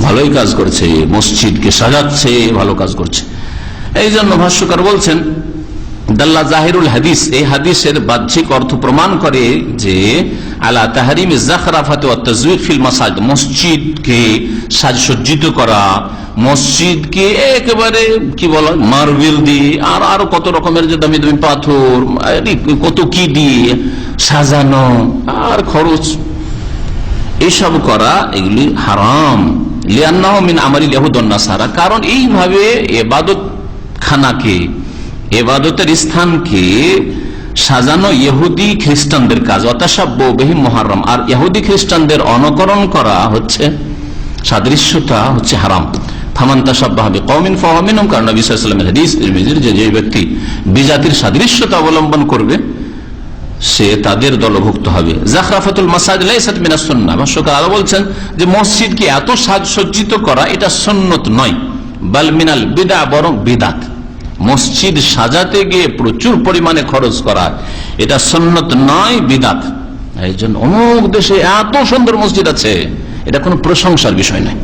ভালোই কাজ করছে, মসজিদকে সাজাচ্ছে, ভালো কাজ করছে। এই জন্য ভাষ্যকার বলছেন দাল্লা জাহিরুল হাদিস, এই হাদিসের বাহ্যিক অর্থ প্রমাণ করে যে আলা তাহরিমি যাখরাফাতি ওয়াত তাজওয়ীদ ফিল মাসাজিদ, মসজিদকে সাজসজ্জিত করা, মসজিদকে একেবারে কি বলা মার্বেল দিয়ে আর আরো কত রকমের যে দামি দামি পাথর, কত কি দিয়ে সাজানো আর খরচ, এইসব করা এগুলি হারাম। লিআন্নাহু মিন আমালিল ইয়াহুদ ওয়ান নাসারা, কারণ এইভাবে ইবাদত খানাকে, ইবাদতের স্থানকে সাজানো ইহুদি খ্রিস্টানদের কাজ, ওয়াতাশাব্বু বিহিম মুহাররাম, আর ইহুদি খ্রিস্টানদের অনুকরণ করা হচ্ছে, সাদৃশ্যতা হচ্ছে হারাম। ফামান তাশাব্বাহা বিকওমিন ফাহুয়া মিনহুম, কারণ নবী সাল্লাল্লাহু আলাইহি ওয়াসাল্লামের হাদিস তিরমিজির যে ব্যক্তি বিজাতির সাদৃশ্যতা অবলম্বন করবে সে তাদের দলভুক্ত হবে। যাখরাফাতুল মাসাজিদ লাইসাত মিনাস সুন্নাহ, ভাষ্যকার আরো বলছেন যে মসজিদকে এত সাজসজ্জিত করা এটা সুন্নত নয়, বাল মিনাল বিদআ, বরং বিদআত। মসজিদ সাজাতে গিয়ে প্রচুর পরিমাণে খরচ করা এটা সুন্নত নয়, বিদআত। এই জন্য অমুক দেশে এত সুন্দর মসজিদ আছে, এটা কোনো প্রশংসার বিষয় নয়।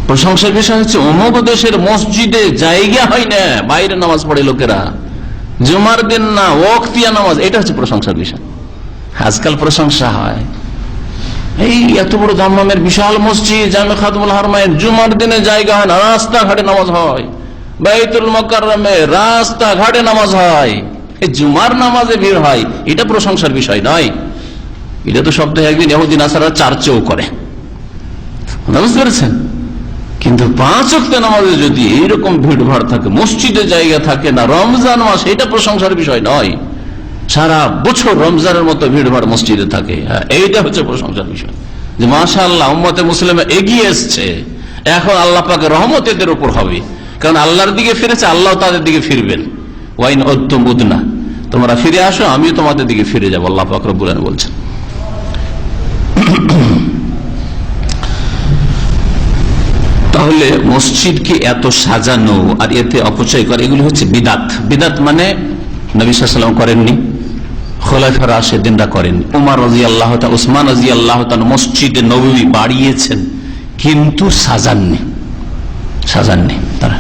প্রশংসার বিষয় হচ্ছে অমুক দেশের মসজিদে জায়গা হয় না, বাইরে নামাজ পড়ে লোকেরা, জুমার দিন না ওয়াক্তিয়া নামাজ, এটা হচ্ছে প্রশংসার বিষয়। আজকাল প্রশংসা হয় এই এত বড় দাম্মামের বিশাল মসজিদ জামে খাতুমুল হারমাইন, জুমার দিনে জায়গা হয় না, রাস্তাঘাটে নামাজ হয়, বাইতুল মুকাররমে রাস্তাঘাটে নামাজ হয়, এই জুমার নামাজে ভিড় হয়, এটা প্রশংসার বিষয় নয়। এটা তো সপ্তাহে একদিন ইহুদি নাসারা চার্চেও করে, বুঝতে পেরেছেন? কিন্তু 5 ওয়াক্ত নামাজে যদি এইরকম ভিড় ভাড় থাকে, মসজিদে জায়গা থাকে না, রমজান মাস, এটা প্রশংসার বিষয় নয়। সারা বছর রমজানের মতো ভিড় ভাড় মসজিদে থাকে, এইটা হচ্ছে প্রশংসার বিষয়, যে মাশাআল্লাহ উম্মতে মুসলিমে এগিয়ে এসছে, এখন আল্লাহ পাকের রহমত এদের উপর হবে, কারণ আল্লাহর দিকে ফিরেছে, আল্লাহ তাদের দিকে ফিরবেন। ওয়াইন উদ্তুম উদনা, তোমরা ফিরে আসো, আমিও তোমাদের দিকে ফিরে যাবো, আল্লাহ পাক রব্বুল আলামিন বলছেন। তাহলে মসজিদকে এত সাজানো আর এতে অপচয় করে, এগুলি হচ্ছে বিদাত। বিদাত মানে নবী সাল্লাল্লাহু আলাইহি ওয়াসাল্লাম করেননি, খোলাফায়ে রাশিদিনরা করেননি। উমর রাদিয়াল্লাহু তাআলা, উসমান রাদিয়াল্লাহু তাআলা মসজিদে নববী বাড়িয়েছেন, কিন্তু সাজাননি, তারা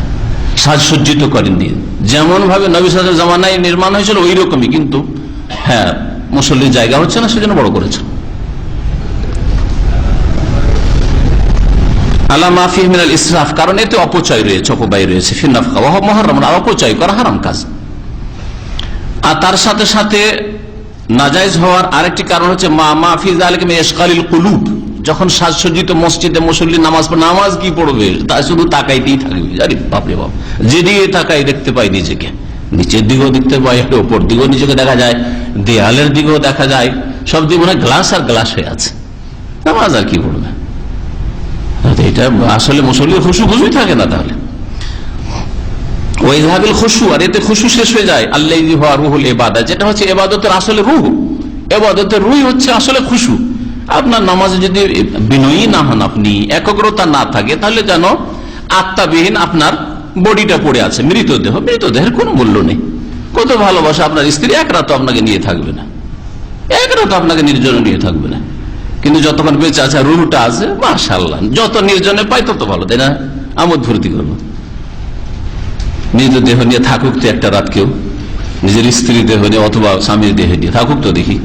সাজসজ্জিত করেননি। যেমন ভাবে নবী সাল্লাল্লাহু আলাইহি ওয়াসাল্লাম জামানায় নির্মাণ হয়েছিল ওই রকমই, কিন্তু হ্যাঁ মুসল্লির জায়গা হচ্ছে না, সেজন্য বড় করেছে। আলা মা ফিহি মিনাল ইসরাফ, কারণ এতে অপচয় রয়েছে, অপব্যয় রয়েছে। ফি নাফকা ওয়া হুয়া মুহাররাম, আর অপচয় করা হারাম কাজ। আর তার সাথে সাথে নাজায়েজ হওয়ার আরেকটি কারণ হচ্ছে মা ফি যালিকা মিন ইশগালিল কুলুব, যখন সাজসজ্জিত মসজিদে মুসল্লি নামাজ কি পড়বে, তা শুধু তাকাইতেই থাকবে। আরে বাপরে বাপ, যেদিকে তাকাই দেখতে পাই নিজেকে, নিচের দিকেও দেখতে পাই, ওপর দিকেও নিজেকে দেখা যায়, দেয়ালের দিকেও দেখা যায়, সব দিকে মনে হয় গ্লাস আর গ্লাস হয়ে আছে, নামাজ আর কি পড়বে। এটা আসলে মুসল্লির খুশুই থাকে না। তাহলে ওয়াইযহাবিল খুশু, আর এতে খুশু শেষ হয়ে যায়। আল্লাযী হুয়া রুহুল ইবাদা, যেটা হচ্ছে ইবাদতের আসলে রূহ, ইবাদতের রূহ হচ্ছে আসলে খুশু। আপনার নামাজে যদি বিনয়ী না হন, আপনি একাগ্রতা না থাকে, তাহলে যেন আত্মাবিহীন আপনার বডিটা পড়ে আছে, মৃতদেহ, মৃতদেহের কোনো মূল্য নেই। কত ভালোবাসা আপনার স্ত্রী, এক রাত আপনাকে নিয়ে থাকবে না, এক রাত আপনাকে নির্জনে নিয়ে থাকবে না, কিন্তু যতক্ষণ বেঁচে আছে রুহটা আছে, মাশাআল্লাহ, যত নির্জনে পাই তত ভালো, তাই না? আমোদ ফুর্তি করবো। নিজ দেহ নিয়ে থাকুক তো একটা রাত, কেউ নিজের স্ত্রী দেহ নিয়ে অথবা স্বামীর দেহ নিয়ে থাকুক তো দেখি,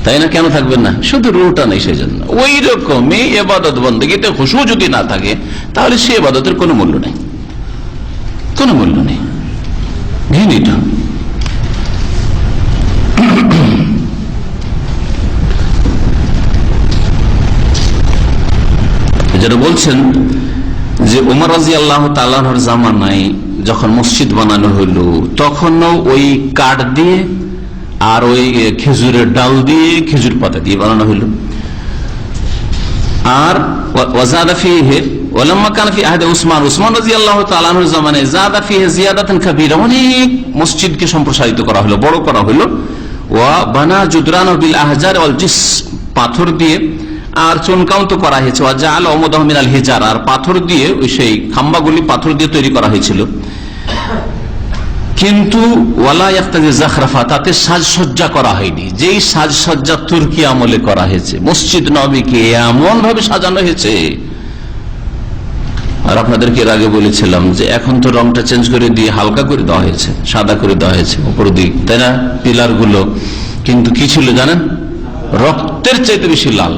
তাই না? কেন থাকবেন না? শুধু রুহটা নেই সেই জন্য। ওই রকমই ইবাদত বন্দেগীতে খুশু যদি না থাকে, তাহলে সে ইবাদতের কোনো মূল্য নেই, কোনো মূল্য নেই, ঘৃণিত। যেটা বলছেন যে উমর রাদিয়াল্লাহু তাআলা আনহুর জামানায় যখন মসজিদ বানানো হইল, তখনও ওই কাঠ দিয়ে আর ওই খেজুরের ডাল দিয়ে, খেজুর পাতা দিয়ে বানানো হইল। আর ওয়াজাদা ফিহি ওয়ালাম্মা কানা ফি আহদি উসমান রাদিয়াল্লাহু তাআলা আনহুর জামানায় যাদা ফিহি জিয়াদাতান কাবীরা, অনেক মসজিদকে সম্প্রসারিত করা হলো, বড় করা হলো। ওয়া বানা জুদরান বিল আহজার ওয়াল জিস, পাথর দিয়ে আর চুনকান্ত করা হয়েছে। ওয়া জাআল উমুদাহু মিনাল হিজার, আর পাথর দিয়ে, ওই সেই খাম্বাগুলি পাথর দিয়ে তৈরি করা হয়েছিল। কিন্তু ওয়ালা ইয়াক্তাজি যাখরাফা, তাতে সাজসজ্জা করা হয়নি। যেই সাজসজ্জা তুর্কি আমলে করা হয়েছে, মসজিদ নববীকে এমন ভাবে সাজানো হয়েছে। আর আপনাদেরকে এর আগে বলেছিলাম যে এখন তো রংটা চেঞ্জ করে দিয়ে হালকা করে দেওয়া হয়েছে, সাদা করে দেওয়া হয়েছে উপর দিক, তাই না, পিলার গুলো। কিন্তু কি ছিল জানেন? রক্তের চাইতে বেশি লাল।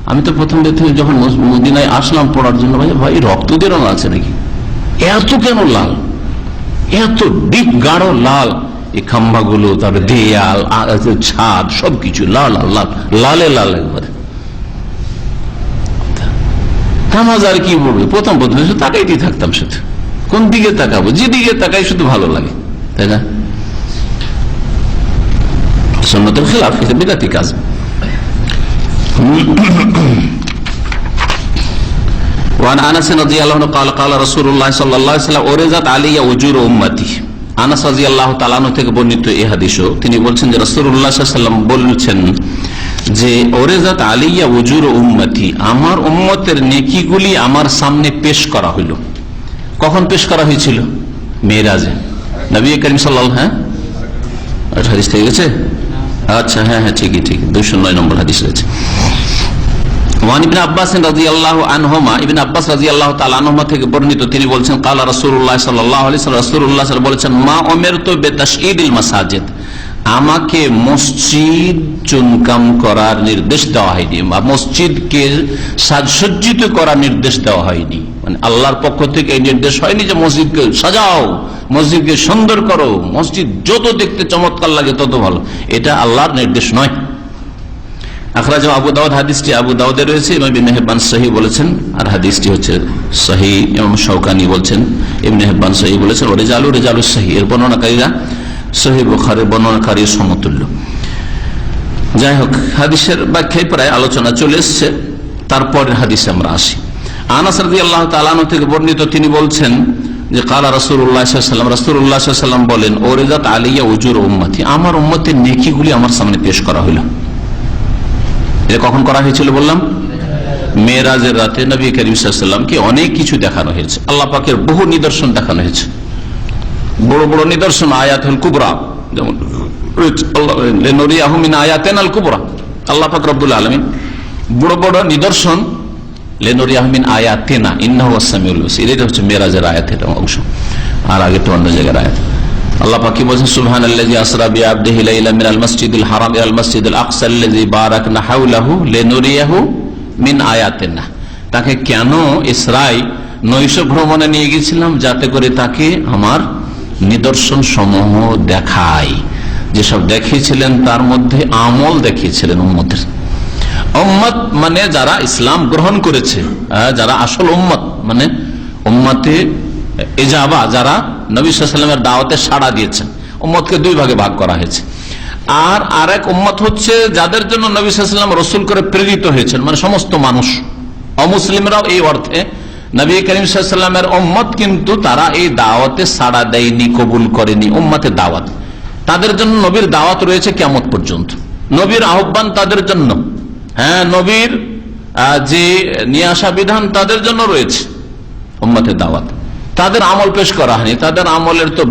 আমি তো প্রথম যখন মদিনায় আসলাম পড়ার জন্য, ভাই রক্ত দিয়ে রং আছে নাকি, এত কেন লাল, এত ডিপ গাঢ় লাল, এই খাম্বা গুলো, তারপরে দেয়াল, ছাদ, সবকিছু লাল লাল, লালে লাল একবারে। নামাজ আর কি বলবে, প্রথম তাকাইতেই থাকতাম, শুধু কোন দিকে তাকাবো, যেদিকে তাকাই শুধু ভালো লাগে, তাই না? সুন্নতের খেলাফ, এটা বিদাতি কাজ। وعن انس رضي الله عنه قال قال رسول الله صلى الله عليه وسلم اورزت علي اجور امتي। আনাস রাদিয়াল্লাহু তাআলা আনহু থেকে বর্ণিত এই হাদিসও তিনি বলছেন যে রাসূলুল্লাহ সাল্লাল্লাহু আলাইহি ওয়াসাল্লাম বলেছেন যে ওরেজাত আলাইয়া উজুর উম্মতি, আমার উম্মতের নেকিগুলি আমার সামনে পেশ করা হইল। কখন পেশ করা হয়েছিল? মেরাজে। নবী করিম সাল্লাল্লাহু, হ্যাঁ হাদিস থেকে গেছে, আচ্ছা হ্যাঁ ঠিকই 209 নম্বর হাদিস রয়েছে। ওয়ান ইবনে আব্বাস রাদিয়াল্লাহু আনহুমা, ইবনে আব্বাস রাদিয়াল্লাহু তাআলা আনহুমা থেকে বর্ণিত তিনি বলেছেন ক্বালা রাসূলুল্লাহ সাল্লাল্লাহু আলাইহি ওয়াসাল্লাম, রাসূলুল্লাহ সাল্লাল্লাহু আলাইহি ওয়াসাল্লাম বলেছেন মা উমিরতু বিতাশয়ীদিল মাসাজিদ, আমাকে মসজিদ চুনকাম করার নির্দেশ দেওয়া হয়নি, বা মসজিদকে সাজসজ্জিত করার নির্দেশ দেওয়া হয়নি। মানে আল্লাহর পক্ষ থেকে এই নির্দেশ হয়নি যে মসজিদকে সাজাও, মসজিদকে সুন্দর করো, মসজিদ যত দেখতে চমৎকার লাগে তত ভালো, এটা আল্লাহর নির্দেশ নয়। আখরাজ আবু দাউদ, হাদিসটি আবু দাউদে রয়েছে, ইমাম ইবনে হিব্বান সহিহ বলেছেন, আর হাদিসটি হচ্ছে সহিহ। ইমাম শাওকানি বলছেন, ইবনে হিব্বান সহিহ বলেছেন, ও রিজালুস সহিহ, এর বর্ণনাকারীরা সহিহ বুখারীর বর্ণনাকারীর সমতুল্য। যাই হোক, হাদিসের ব্যাখ্যায় প্রায় আলোচনা চলে এসছে, তারপরের হাদিসে আমরা আসি। আনাস রাদিয়াল্লাহু তাআলা আনহু থেকে বর্ণিত তিনি বলছেন যে ক্বালা রাসূলুল্লাহ সাল্লাল্লাহু আলাইহি ওয়াসাল্লাম, রাসূলুল্লাহ সাল্লাল্লাহু আলাইহি ওয়াসাল্লাম বলেন ওরিজাত আলাইয়া উজুর উম্মতি, আমার উম্মতের নেকিগুলি আমার সামনে পেশ করা হলো। এটা কখন করা হয়েছিল বললাম? মেরাজের রাতে নবী করিম সাল্লাল্লাহু আলাইহি ওয়াসাল্লামকে অনেক কিছু দেখানো হয়েছে, আল্লাহ পাকের বহু নিদর্শন দেখানো হয়েছে, বড় বড় নিদর্শন, আয়াতুল কুবরা, যেমন লিনুরিয়াহু মিন আয়াতিনাল কুবরা, আল্লাহ পাক রব্বুল আলামিন বড় বড় নিদর্শন, লিনুরিয়াহু মিন আয়াতিনা ইন্নাহু আস-সামিউল বাসীর, এটা হচ্ছে মেরাজের আয়াতের অংশ। আর আগে তো অন্য জায়গার আয়াত। আল্লাহ পাক কি বলেন? সুবহানাল্লাযী আসরা বিআবদিহি লাইলাম মিনাল মাসজিদিল হারাম ইলাল মাসজিদিল আকসা আল্লাযী বারাকনা হাওলাহু লিনুরিয়াহু মিন আয়াতিনা। তাকে কেন ইসরাই নৈশ ভ্রমণে নিয়ে গেছিলাম? যাতে করে তাকে আমার নিদর্শন সমূহ দেখায়। যেসব দেখিয়েছিলেন তার মধ্যে আমল দেখিয়েছিলেন উম্মতের। উম্মত মানে যারা ইসলাম গ্রহণ করেছে, যারা আসল উম্মত, মানে উম্মতে ইজাবা, যারা নবী সাল্লাল্লাহু আলাইহি ওয়াসাল্লামের দাওয়াতে সাড়া দিয়েছেন। উম্মতকে দুই ভাগে ভাগ করা হয়েছে। আর আরেক উম্মত হচ্ছে যাদের জন্য নবী সাল্লাল্লাহু আলাইহি ওয়াসাল্লাম রাসূল করে প্রেরিত হয়েছেন, মানে সমস্ত মানুষ। অমুসলিমরাও এই অর্থে নবী করিম সাল্লাল্লাহু আলাইহি ওয়াসাল্লামের উম্মত, কিন্তু তারা এই দাওয়াতে সাড়া দেয়নি, কবুল করেনি। উম্মতের দাওয়াত, তাদের জন্য নবীর দাওয়াত রয়েছে কিয়ামত পর্যন্ত। নবীর আহ্বান তাদের জন্য, হ্যাঁ, নবীর যে নিয়ে আসা বিধান তাদের জন্য রয়েছে। উম্মতের দাওয়াত, তাদের আমল পেশ করা হয়নি। তাদের আমলের তো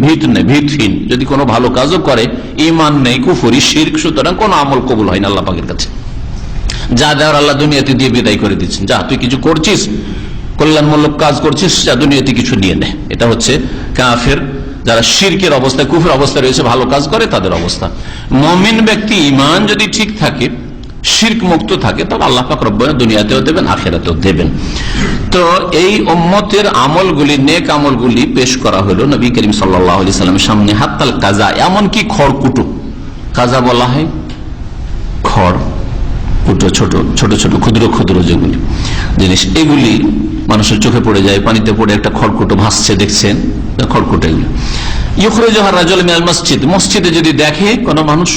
ভিত নেই, ভিতহীন। যদি কোনো ভালো কাজও করে, ঈমান নেই, কুফরি, শিরক, সুতরাং কোনো আমল কবুল হয় না আল্লাহ পাকের কাছে। যা দেওয়ার আল্লাহ দুনিয়াতে দিয়ে বিদায় করে দিচ্ছেন। যা তুই কিছু করছিস, কল্যাণমূলক কাজ করছিস, যা দুনিয়াতে কিছু নিয়ে নে। এটা হচ্ছে কাফের, যারা শিরকের অবস্থায়, কুফর অবস্থায় রয়েছে, ভালো কাজ করে তাদের অবস্থা। মুমিন ব্যক্তি ঈমান যদি ঠিক থাকে, শিরক মুক্ত থাকে, তবে আল্লাহ পাক রব্বুল দুনিয়াতেও দেবেন, আখিরাতেও দেবেন। তো এই উম্মতের আমলগুলি, নেক আমলগুলি পেশ করা হলো নবী করিম সাল্লাল্লাহু আলাইহি সাল্লামের সামনে। হাত্তাল কাজা, এমনকি খড়কুটো, কাজা বলা হয় খড় কুটো, ছোট ছোট ছোট ক্ষুদ্র ক্ষুদ্র যেগুলি জিনিস, এগুলি মানুষের চোখে পড়ে যায়, পানিতে পড়ে একটা খড়কুটো ভাসছে, দেখছেন খড়কুটো। এগুলি ইউখরিজুহা রাজুল মিনাল মসজিদ, মসজিদে যদি দেখে কোনো মানুষ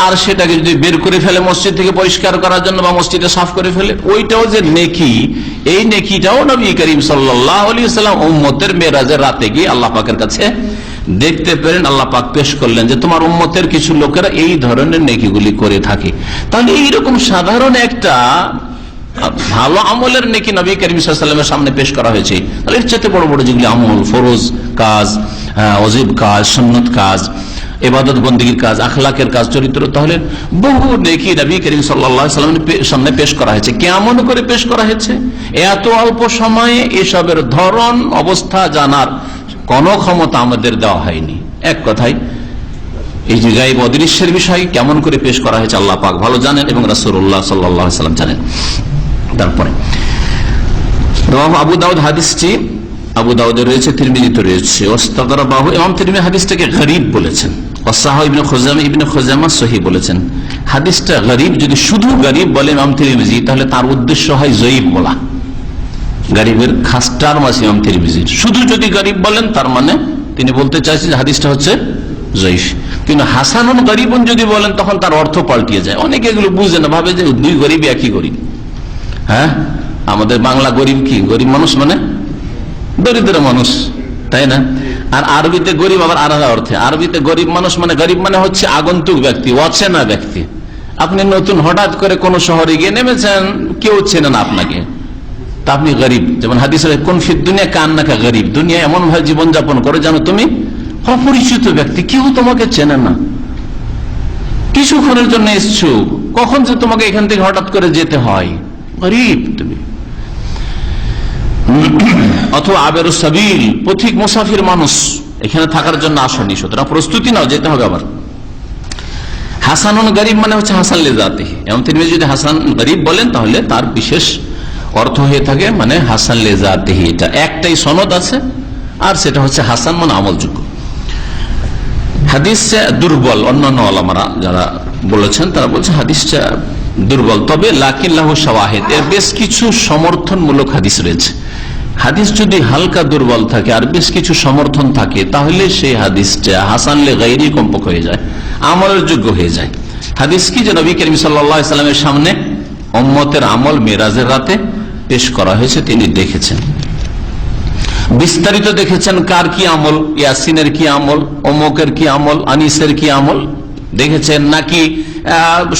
আর সেটাকে যদি বের করে ফেলে মসজিদ থেকে পরিষ্কার করার জন্য, বা মসজিদে সাফ করে ফেলে, ওইটাও যে নেকি, এই নেকিটাও নবী করিম সাল্লাল্লাহু আলাইহি ওয়াসাল্লাম উম্মতের মেরাজের রাতে গিয়ে আল্লাহ পাকের কাছে দেখতে পেলেন। আল্লাহ পাক পেশ করলেন যে তোমার উম্মতের কিছু লোকেরা এই ধরনের নেকিগুলি করে থাকে। তাহলে এইরকম সাধারণ একটা ভালো আমলের নেকি নবী করিম সাল্লাল্লাহু আলাইহি ওয়াসাল্লামের সামনে পেশ করা হয়েছে। তাহলে এর চেয়ে বড় বড় যেগুলি আমল, ফরজ কাজ, ওয়াজিব কাজ, সুন্নত কাজ, ইবাদত বন্দেগীর কাজ, আখলাকের কাজ, চরিত্র, তাহলে বহু নেকি নবী করিম সাল্লাল্লাহু আলাইহি ওয়াসাল্লামের সামনে পেশ করা হয়েছে। কেমন করে পেশ করা হয়েছে? এত অল্প সময়ে এসবের ধরন, অবস্থা জানার কোনো ক্ষমতা আমাদের দেওয়া হয়নি। এক কথায় এই যে গায়েব অদৃশ্যের বিষয় কেমন করে পেশ করা হয়েছে আল্লাহ পাক ভালো জানেন, এবং রাসূলুল্লাহ সাল্লাল্লাহু আলাইহি ওয়াসাল্লাম জানেন। তারপরে আবু দাউদ, হাদিসটি আবু দাউদে রয়েছে, তিরমিজিতে রয়েছে। ওয়াস্তাগরাবাহু, ইমাম তিরমিজি হাদিসটাকে গরীব বলেছেন। ওয়াসাহ ইবনে খুজাইমা সহিহ বলেছেন। হাদিসটা গরীব, যদি শুধু গরীব বলে ইমাম তিরমিজি, তাহলে তার উদ্দেশ্য হয় যঈফ বলা। গরীবের খাস টার্ম আছে ইমাম তিরমিজির। শুধু যদি গরীব বলেন, তার মানে তিনি বলতে চাইছেন যে হাদিসটা হচ্ছে যঈফ। কিন্তু হাসানুন গরীবুন যদি বলেন, তখন তার অর্থ পাল্টিয়ে যায়। অনেকে এগুলো বুঝে না, ভাবে যে দুই গরীব একই গরীব। হ্যাঁ, আমাদের বাংলা গরীব কি, গরীব মানুষ মানে দরিদ্র মানুষ, তাই না? আর আরবিতে গরীব আবার আলাদা অর্থে। আরবিতে গরীব মানুষ মানে, গরীব মানে হচ্ছে আগন্তুক ব্যক্তি, অচেনা ব্যক্তি। আপনি নতুন হঠাৎ করে কোন শহরে গিয়ে নেমেছেন, কেউ চেনে না আপনাকে, তা আপনি গরীব। যেমন হাদিসে কোন ফিদ দুনিয়া কান্নাকা গরীব, দুনিয়া এমন ভাবে জীবনযাপন করে যেন তুমি অপরিচিত ব্যক্তি, কেউ তোমাকে চেনে না, কিছুক্ষণের জন্য এসছো, কখন যে তোমাকে এখান থেকে হঠাৎ করে যেতে হয়, গরীব তুমি। অথবা আবেরু সাবিল, পথিক মুসাফির মানুষ, এখানে থাকার জন্য আসনি, সুতরাং প্রস্তুতি নাও, যেতে হবে আবার। হাসানুন গরীব মানে হচ্ছে হাসান লিজাতিহি। এমন তিনি যদি হাসান গরীব বলেন, তাহলে তার বিশেষ অর্থ হয়ে থাকে মানে হাসান লিজাতিহি। এটা একটাই সনদ আছে, আর সেটা হচ্ছে হাসান মানে আমলযোগ্য। হাদিসটা দুর্বল, অন্যান্য ওলামারা যারা বলেছেন তারা বলছেন হাদিসটা দুর্বল, তবে লাকিন লাহু শাওয়াহিদ, এর বেশ কিছু সমর্থনমূলক হাদিস রয়েছে। হাদিস যদি হালকা দুর্বল থাকে আর বেশ কিছু সমর্থন থাকে, তাহলে সেই হাদিসটা হাসান লে গায়রি কমপক্ষ হয়ে যায়, আমলের যোগ্য হয়ে যায়। হাদিস কি, যে নবী করিম সাল্লাল্লাহু আলাইহি সাল্লামের সামনে উম্মতের আমল মেরাজের রাতে পেশ করা হয়েছে, তিনি দেখেছেন, বিস্তারিত দেখেছেন। কার কি আমল, ইয়াসিনের কি আমল, অমুকের কি আমল, আনিসের কি আমল দেখেছেন, নাকি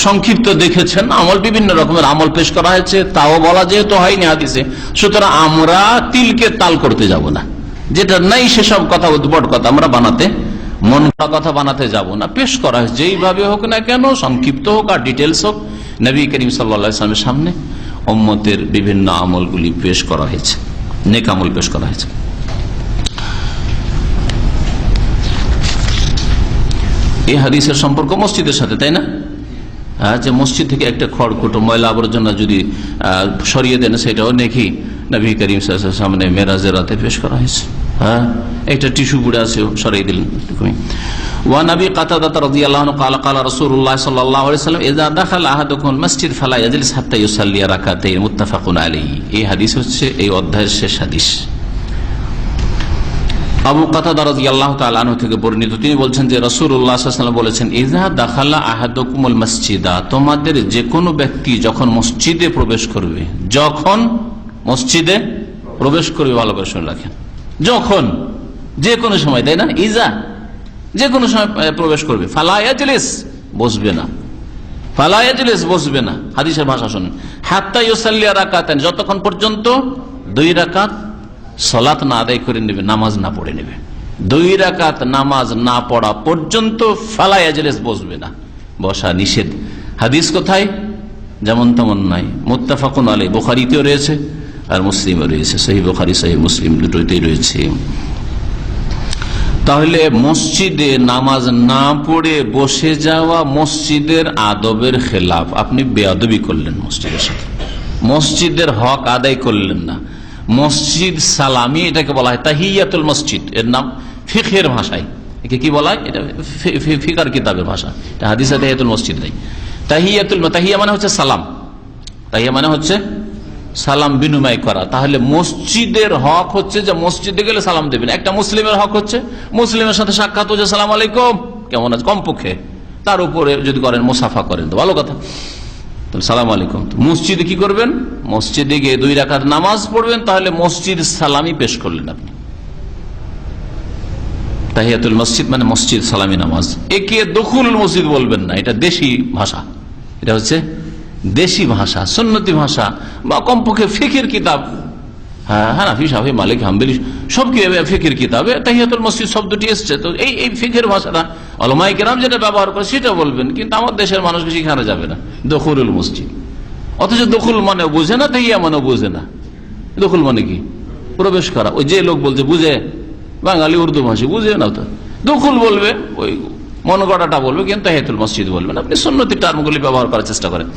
সংক্ষিপ্ত দেখেছেন। আমল, বিভিন্ন রকমের আমল পেশ করা হয়েছে, তাও বলা যেহেতু হয়নি হাদিসে, সুতরাং আমরা তিলকে তাল করতে যাব না, যেটা নাই সেসব কথা, উদ্ভট কথা আমরা বানাতে, মন গড়া কথা বানাতে যাব না। পেশ করা হয়েছে যেইভাবে হোক না কেন, সংক্ষিপ্ত হোক আর ডিটেলস হোক, নবী করিম সাল্লাল্লাহু আলাইহি ওয়াসাল্লামের সামনে উম্মতের বিভিন্ন আমলগুলি পেশ করা হয়েছে, নেক আমল পেশ করা হয়েছে। এই হাদিসের সম্পর্ক মসজিদের সাথে, তাই না? যে মসজিদ থেকে একটা খড়কুটো ময়লা আবর্জনা যদি সরিয়ে দেন সেটাও নেকি নবী করিম সাল্লাল্লাহু আলাইহি ওয়াসাল্লামের সামনে মেরাজের রাতে পেশ করা হয়েছে। একটা টিস্যু পড়ে আছে সরিয়ে দিলেন। ওয়া নবী কাতাদা রাদিয়াল্লাহু আনহু قال قال رسول الله صلى الله عليه وسلم اذا دخل احدكم المسجد فلا يجلس حتى يصلي ركعتين متفق عليه। এই হাদিস হচ্ছে এই অধ্যায়ের শেষ হাদিস। আবু কাতাদা রাদিয়াল্লাহু তাআলা আনহু থেকে বর্ণিত, তিনি বলছেন যে রাসূলুল্লাহ সাল্লাল্লাহু আলাইহি ওয়াসাল্লাম বলেছেন, ইযা দাখালা আহাদুকুমুল মাসজিদা, তোমাদের যে কোনো ব্যক্তি যখন মসজিদে প্রবেশ করবে, যখন মসজিদে প্রবেশ করবে, ভালো করে শুনে রাখেন, যখন যে কোনো সময়, তাই না, ইজা যে কোনো সময় প্রবেশ করবে, ফালা ইয়াজলিস, বসবে না, ফালা ইয়াজলিস, বসবে না, হাদিসের ভাষা শুনেন, হাত্তা ইউসাল্লি রাকাতান, যতক্ষণ পর্যন্ত 2 রাকাত সালাত না আদায় করে নেবে, নামাজ না পড়ে নেবে, 2 রাকাত নামাজ না পড়া পর্যন্ত ফালা ইয়াজলিস, বসবে না, বসা নিষেধ। হাদিস কোথায়? যেমন তেমন নাই, মুত্তাফাকুন আলাইহি, বুখারীতেও রয়েছে আর মুসলিমও রয়েছে, সহিহ বুখারী সহিহ মুসলিম দুটোতেই রয়েছে। তাহলে মসজিদে নামাজ না পড়ে বসে যাওয়া মসজিদের আদবের খেলাফ, আপনি বেয়াদবি করলেন মসজিদের সাথে, মসজিদের হক আদায় করলেন না। মসজিদ সালামি, এটাকে বলা হয় তাহিয়াতুল মসজিদ, এর নাম ফিকহের ভাষায়, একে কি বলা হয়, এটা ফিকার কিতাবের ভাষা, এটা হাদিসে তাহিয়াতুল মসজিদ নাই। তাহিয়া মানে হচ্ছে সালাম, তাহিয়া মানে হচ্ছে সালাম বিনিময় করা। তাহলে মসজিদের হক হচ্ছে যে মসজিদে গেলে সালাম দেবেন। একটা মুসলিমের হক হচ্ছে মুসলিমের সাথে সাক্ষাৎ হচ্ছে সালাম আলাইকুম, কেমন আছে, কমপক্ষে তার উপরে যদি করেন মুসাফা করেন তো ভালো কথা, সালাম আলাইকুম। মসজিদে কি করবেন? মসজিদে গিয়ে 2 রাকাত নামাজ পড়বেন, তাহলে মসজিদ সালামি পেশ করলেন আপনি। তাহিয়াতুল মসজিদ মানে মসজিদ সালামি নামাজ। একে দখুল মসজিদ বলবেন না, এটা দেশি ভাষা, এটা হচ্ছে দেশি ভাষা, সুন্নতি ভাষা, বা কমপক্ষে ফিকির কিতাব, হানাফি, শাফি, মালিক, হাম্বলি সব কি ফিকির কিতাবে তাহিয়াতুল মসজিদ শব্দটি এসছে। তো এই ফিকির ভাষাটা উলামায়ে কেরাম যেটা ব্যবহার করে সেটা বলবেন, কিন্তু আমার দেশের মানুষকে শিখানো যাবে না দখুলুল মসজিদ। অথচ দখুল মানে বুঝে না, তাহিয়া মানে বুঝে না। দখুল মানে কি? প্রবেশ করা। ওই যে লোক বলছে বুঝে, বাঙালি উর্দু ভাষী বুঝে না, তো দখুল বলবে, ওই মন গড়াটা বলবে, কিন্তু তাহিয়াতুল মসজিদ বলবেন। আপনি সুন্নতি টার্মগুলি ব্যবহার করার চেষ্টা করেন।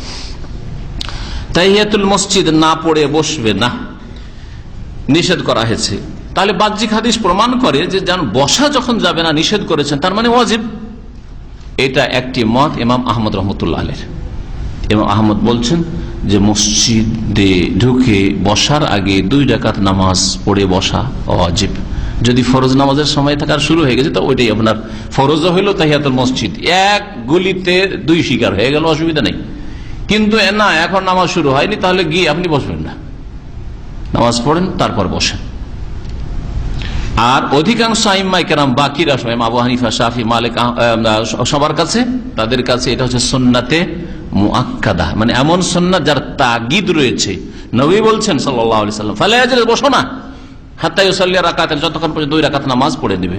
তাহিয়াতুল মসজিদ না পড়ে বসবে না, নিষেধ করা হয়েছে। তাহলে বাহ্যিক হাদিস প্রমাণ করে যে বসা যখন যাবে না নিষেধ করেছেন, তার মানে ওয়াজিব। এটা একটি মত ইমাম আহমদ রহমতুল্লাহ আলাইহি। ইমাম আহমদ বলছেন যে মসজিদে ঢুকে বসার আগে 2 রাকাত নামাজ পড়ে বসা ওয়াজিব। যদি ফরজ নামাজের সময় থাকার শুরু হয়ে গেছে তো ওইটাই আপনার ফরজ হইল তাহিয়াতুল মসজিদ, এক গুলিতে 2 শিকার হয়ে গেল, অসুবিধা নেই। কিন্তু না, এখন নামাজ শুরু হয়নি, তাহলে গিয়ে আপনি বসবেন না, নামাজ পড়েন তারপর বসেন। আর অধিকাংশ আইম্মায়ে কেরাম, বাকিরা সবাই, আবু হানিফা, শাফি, মালিক, সবার কাছে, তাদের কাছে এটা হচ্ছে সুন্নাতে মুআক্কাদা, মানে এমন সুন্নাত যার তাগিদ রয়েছে। নবী বলছেন সাল্লাল্লাহু আলাইহি ওয়াসাল্লাম, ফালা ইয়াজলিস, বসো না, হাত্তা ইউসাল্লি রাকাতান, যতক্ষণ পর্যন্ত 2 রাকাত নামাজ পড়ে নেবে।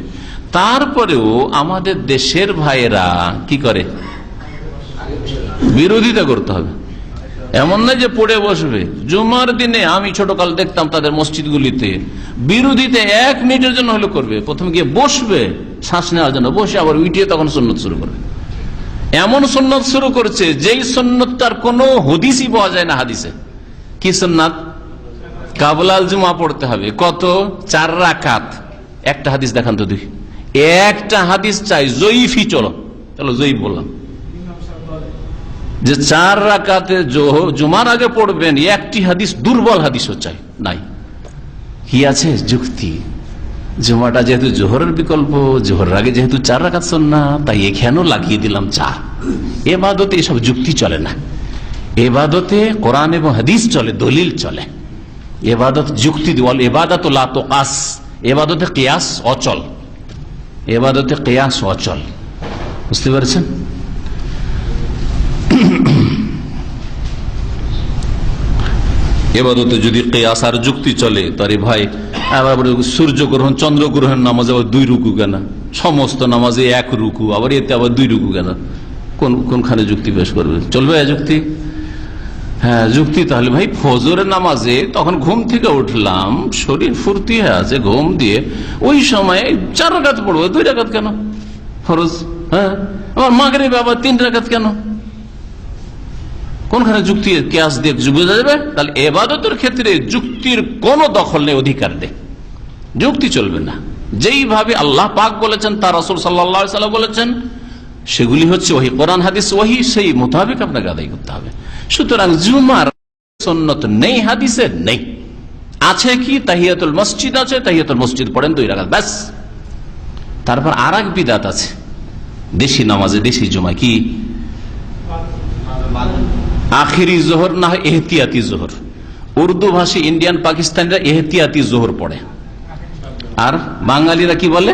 তারপরেও আমাদের দেশের ভাইয়েরা কি করে? বিরোধিতা করতে হবে। এমন না যে পড়ে বসবে। জুমার দিনে আমি ছোটকাল দেখতাম তাদের মসজিদগুলিতে বিরোধিতা 1 মিনিটের জন্য হলে করবে, প্রথমে গিয়ে বসবে শ্বাস নেওয়ার জন্য, বসে আবার উঠিয়ে তখন সুন্নত শুরু করবে। এমন সুন্নত শুরু করছে যেই সুন্নতটার কোনো হদিসই পাওয়া যায় না হাদিসে। কি সুন্নাত? কাবলাল জুমা পড়তে হবে। কত? 4 রাকাত। একটা হাদিস দেখান তো দেখি, একটা হাদিস চাই জয়ীফি। চলো জয়ীফ বললাম যে 4 রাকাতে জুমার আগে পড়বেন, একটি হাদিস, দুর্বল হাদিসও চাই, নাই। কি আছে? যুক্তি। জুমাটা যেহেতু জোহরের বিকল্প, জোহরের আগে যেহেতু 4 রাকাত সুন্নাত, তাই এখানেও লাগিয়ে দিলাম 4। এবাদতে এসব যুক্তি চলে না, এবাদতে কোরআন এবং হাদিস চলে, দলিল চলে। এবাদত যুক্তি বল, এবাদত লা তুকাস, এবাদতে কিয়াস অচল, এবাদতে কিয়াস অচল। বুঝতে পারছেন? এবাদতে যদি কিয়াস আর যুক্তি চলে, তারে ভাই আবার সূর্যগ্রহণ, চন্দ্রগ্রহণ নামাজ আবার 2 রুকু কেন? সমস্ত নামাজে 1 রুকু, আবার এতে আবার 2 রুকু কেন? কোনখানে যুক্তি পেশ করবে? চলবে যুক্তি? হ্যাঁ, যুক্তি। তাহলে ভাই ফজরের নামাজে তখন ঘুম থেকে উঠলাম, শরীর ফুর্তি হয়ে আছে, ঘুম দিয়ে ওই সময় 4 রাকাত পড়বো, 2 রাকাত কেন ফরজ? হ্যাঁ, আমার মাগরিবে আবার 3 রাকাত কেন? কোনখানে যুক্তি কিয়াস দিয়ে বোঝা যাবে? তাহলে ইবাদতের ক্ষেত্রে যুক্তির কোনো দখল নেই, অধিকার নেই, যুক্তি চলবে না। যেইভাবে আল্লাহ পাক বলেছেন, তার রাসূল সাল্লাল্লাহু আলাইহি ওয়াসাল্লাম বলেছেন, সেগুলি হচ্ছে ওহী, কোরআন হাদিস ওহী, সেই মোতাবেক আপনাকে আদায় করতে হবে। সুতরাং জুমার সুন্নত নেই, হাদিসে নেই। আছে কি? তাহিয়াতুল মসজিদ আছে, তাহিয়াতুল মসজিদ পড়েন 2 রাকাত ব্যাস। তারপর আরেক বিদআত আছে দেশি নামাজে, দেশি জুমা, কি আখিরি জোহর না হয় এহতিয়াতি জোহর। উর্দু ভাষী ইন্ডিয়ান পাকিস্তানিরা এহতিয়াতি জোহর পড়ে, আর বাঙালিরা কি বলে?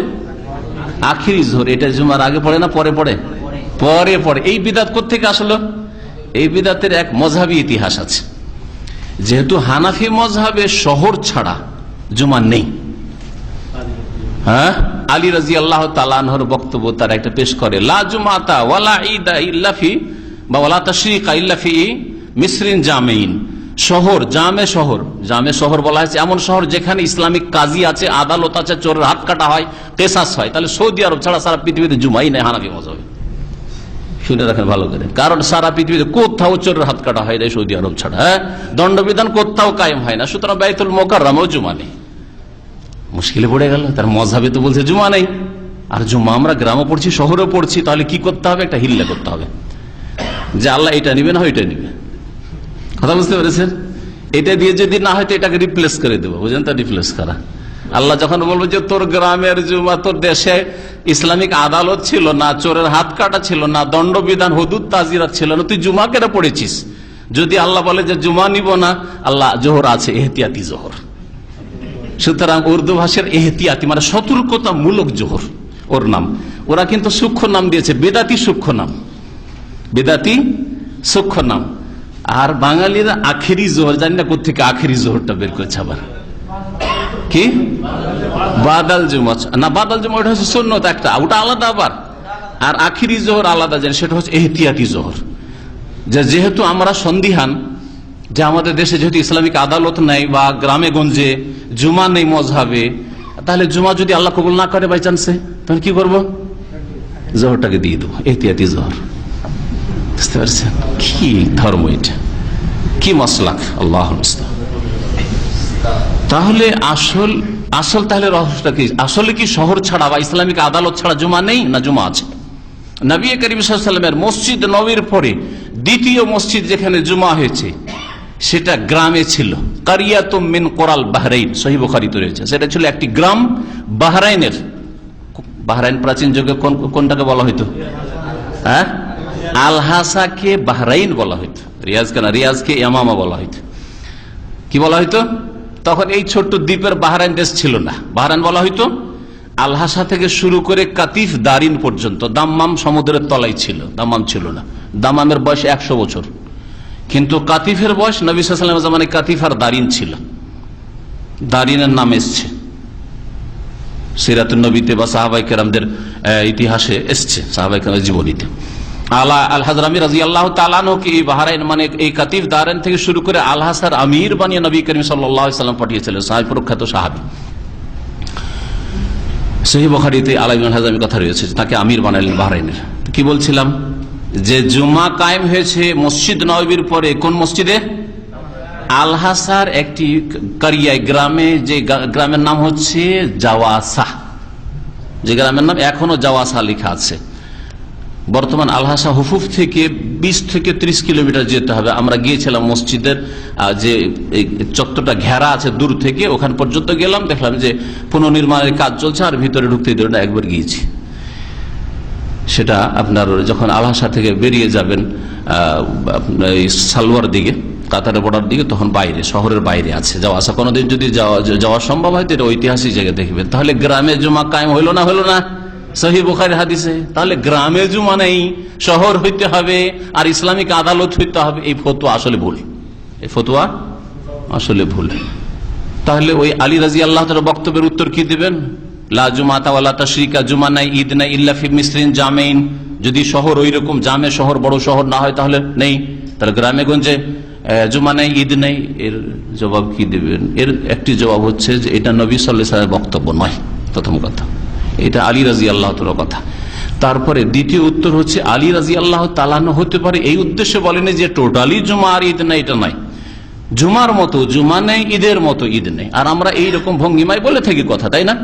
আখিরি জোহর। এটা জুমার আগে পড়ে না পরে পড়ে? পরে পড়ে। এই বিদআত কোত্থেকে আসলো? এই বিদআতের এক মযহাবী ইতিহাস আছে। যেহেতু হানাফি মযহাবে শহর ছাড়া জুমা নেই, হ্যাঁ, আলী রাদিয়াল্লাহু তাআলা আনহুর বক্তব্য তার একটা পেশ করে, লা জুমাতা ওয়ালা ঈদা ইল্লা ফি বা ওয়ালা তাশরিকা ইল্লা ফি মিসরিন জামিন। শহর, জামে শহর, জামে শহর বলা হয়েছে এমন শহর যেখানে ইসলামিক কাজী আছে, আদালত আছে, চোরের হাত কাটা হয়, কেসাস হয়। তাহলে সৌদি আরব ছাড়া সারা পৃথিবীতে জুমাই নেই হানাফি মযহাবে। শুনে রাখেন ভালো করে, কারণ সারা পৃথিবীতে কোথাও চোরের হাত কাটা হয় না সৌদি আরব ছাড়া। হ্যাঁ, দণ্ডবিধান কোথাও কায়েম হয় না। সুতরাং বাইতুল মুকাররমেও জুমা নেই। মুশকিলে পড়ে গেল, তার মযহাবে তো বলছে জুমা নেই, আর জুমা আমরা গ্রামে পড়ছি, শহরে পড়ছি। তাহলে কি করতে হবে? একটা হিল্লা করতে হবে যে আল্লাহ এটা নিবে না ওইটা নিবে। কথা বুঝতে পেরেছেন? এটা দিয়ে যদি না হয় তো এটাকে রিপ্লেস করে দেবো, বুঝলেন তো? রিপ্লেস করা। আল্লাহ যখন বলবো যে তোর গ্রামের জুমা, তোর দেশে ইসলামিক আদালত ছিল না, চোরের হাত কাটা ছিল না, দণ্ডবিধান হুদুদ তাজিরাত ছিল না, তুই জুমা কেন পড়েছিস? যদি আল্লাহ বলে যে জুমা নিব না, আল্লাহ জোহর আছে, এহতিয়াতি জোহর। সুতরাং উর্দু ভাষার এহতিয়াতি মানে সতর্কতামূলক জোহর ওর নাম। ওরা কিন্তু সূক্ষ্ম নাম দিয়েছে, বেদাতি সূক্ষ্ম নাম, বেদাতি সূক্ষ্ম নাম। আর বাঙালিরা আখেরি জোহর, জানি না কোথেকে আখেরি জোহরটা বের করেছে। আবার কি বাদাল জুমা না, বাদাল জুমা ওটা হচ্ছে সুন্নত একটা, ওটা আলাদা আবার। আর আখিরি জোহর আলাদা, যেন সেটা হচ্ছে এহতিয়াতি জোহর। যেহেতু আমরা সন্দিহান যে আমাদের দেশে যেহেতু ইসলামিক আদালত নাই বা গ্রামে গঞ্জে জুমা নেই মযহাবে, তাহলে জুমা যদি আল্লাহ কবুল না করে বাই চান্সে, তাহলে কি করবো? জোহরটাকে দিয়ে দেবো, এহতিয়াতি জোহর। বুঝতে পারছেন কি ধর্ম এটা, কি মাসলাক? আল্লাহু মুস্তাআন। তাহলে আসল তাহলে রহস্যটা কি? আসলে কি শহর ছাড়া বা ইসলামিক আদালত ছাড়া জুমা নেই, না জুমা আছে? নবী করিম সাল্লাল্লাহু আলাইহি ওয়াসাল্লামের মসজিদ নববীর পরে দ্বিতীয় মসজিদ যেখানে জুমা হয়েছে সেটা গ্রামে ছিল। কারিয়াতুম মিন কোরাল বাহরাইন, সহিহ বুখারীতে রয়েছে। সেটা ছিল একটি গ্রাম বাহরাইনের। বাহরাইন প্রাচীন যুগে কোনটাকে বলা হইতো? হ্যাঁ, আল-হাসাকে বাহরাইন বলা হইতো, রিয়াজকে না, রিয়াজকে ইয়ামামা বলা হইতো। কি বলা হইতো? তখন এই ছোট্ট দ্বীপের বাহরাইন দেশ ছিল না, বাহরাইন বলা হইতো। আল-হাসা থেকে শুরু করে কাতিফ দারিন পর্যন্ত, দাম্মাম সমুদ্রের তলায় ছিল, দাম্মাম ছিল না। দাম্মামের বয়স 100 বছর, কিন্তু কাতিফের বয়স নবী সাল্লাল্লাহু আলাইহি ওয়াসাল্লামের জামানায় কাতিফ আর দারিন ছিল। দারিনের নাম এসছে সিরাতুন নবীতে বা সাহাবায়ে কেরামদের ইতিহাসে এসছে, সাহাবায়ে কেরামদের জীবনীতে। আল হাজরামি রাদিয়াল্লাহু তাআলা আনহু কি বাহরাইন মানে এই কাতিফ দারিন থেকে শুরু করে আল-হাসার আমির বানিয়ে নবী করিম সাল্লাল্লাহু আলাইহি ওয়াসাল্লাম পাঠিয়েছিলেন, সাহাবী প্রখ্যাত সাহাবী। সহিহ বুখারীতে আলা ইবনে হাজরামের কথা রয়েছে, তাকে আমির বানালেন বাহরাইনের। কি বলছিলাম? যে জুমা কায়েম হয়েছে মসজিদ নববীর পরে। কোন মসজিদে? আল-হাসার একটি কারিয়ায় গ্রামে, যে গ্রামের নাম হচ্ছে জাওয়াসা, যে গ্রামের নাম এখনো জাওয়াসা লেখা আছে। বর্তমান আল-হাসা হুফুফ থেকে 20 থেকে 30 কিলোমিটার যেতে হবে। আমরা গিয়েছিলাম মসজিদের যে চত্বরটা ঘেরা আছে দূর থেকে, ওখান পর্যন্ত গেলাম, দেখলাম যে পুনর্নির্মাণের কাজ চলছে, আর ভিতরে ঢুকতে দিল না, একবার গিয়েছি। সেটা আপনার যখন আল-হাসা থেকে বেরিয়ে যাবেন সালোয়ার দিকে, কাতারের বর্ডার দিকে, তখন বাইরে, শহরের বাইরে আছে জাওয়াসা। কোনোদিন যদি যাওয়া সম্ভব হয় তো এটা ঐতিহাসিক জায়গা দেখবেন। তাহলে গ্রামে জুমা কায়েম হইল না? হইল না? সহিহ বুখারীর হাদিসে। তাহলে গ্রামে জুমা নেই, শহর হইতে হবে আর ইসলামিক আদালত হইতে হবে, এই ফতোয়া আসলে ভুল। এই ফতোয়া আসলে ভুল। তাহলে ওই আলী রাদিয়াল্লাহু তাআলার বক্তব্যের উত্তর কি দিবেন? লা জুমাতা ওয়ালা তাশরিকা, জুমা নাই, ঈদ নাই, ইল্লা ফি মিসরিন জামিন। যদি শহর ওই রকম জামে শহর, বড় শহর না হয় তাহলে নেই। তাহলে গ্রামে গঞ্জে জুমা নেই, ঈদ নেই, এর জবাব কি দিবেন? এর একটি জবাব হচ্ছে যে এটা নবী সাল্লাল্লাহু আলাইহি ওয়াসাল্লামের বক্তব্য নয়। প্রথম কথা, এটা আলী রাদিয়াল্লাহু তাআলার কথা। তারপরে দ্বিতীয় উত্তর হচ্ছে আলী রাদিয়াল্লাহু তাআলা আনহু হতে পারে এই উদ্দেশ্যে বলেনি যে টোটালি জুমা আর ঈদ না, এটা নাই। জুমার মতো জুমা নেই, ঈদের মতো ঈদ নেই। আর আমরা এইরকম ভঙ্গিমায় বলে থাকি কথা, তাই না?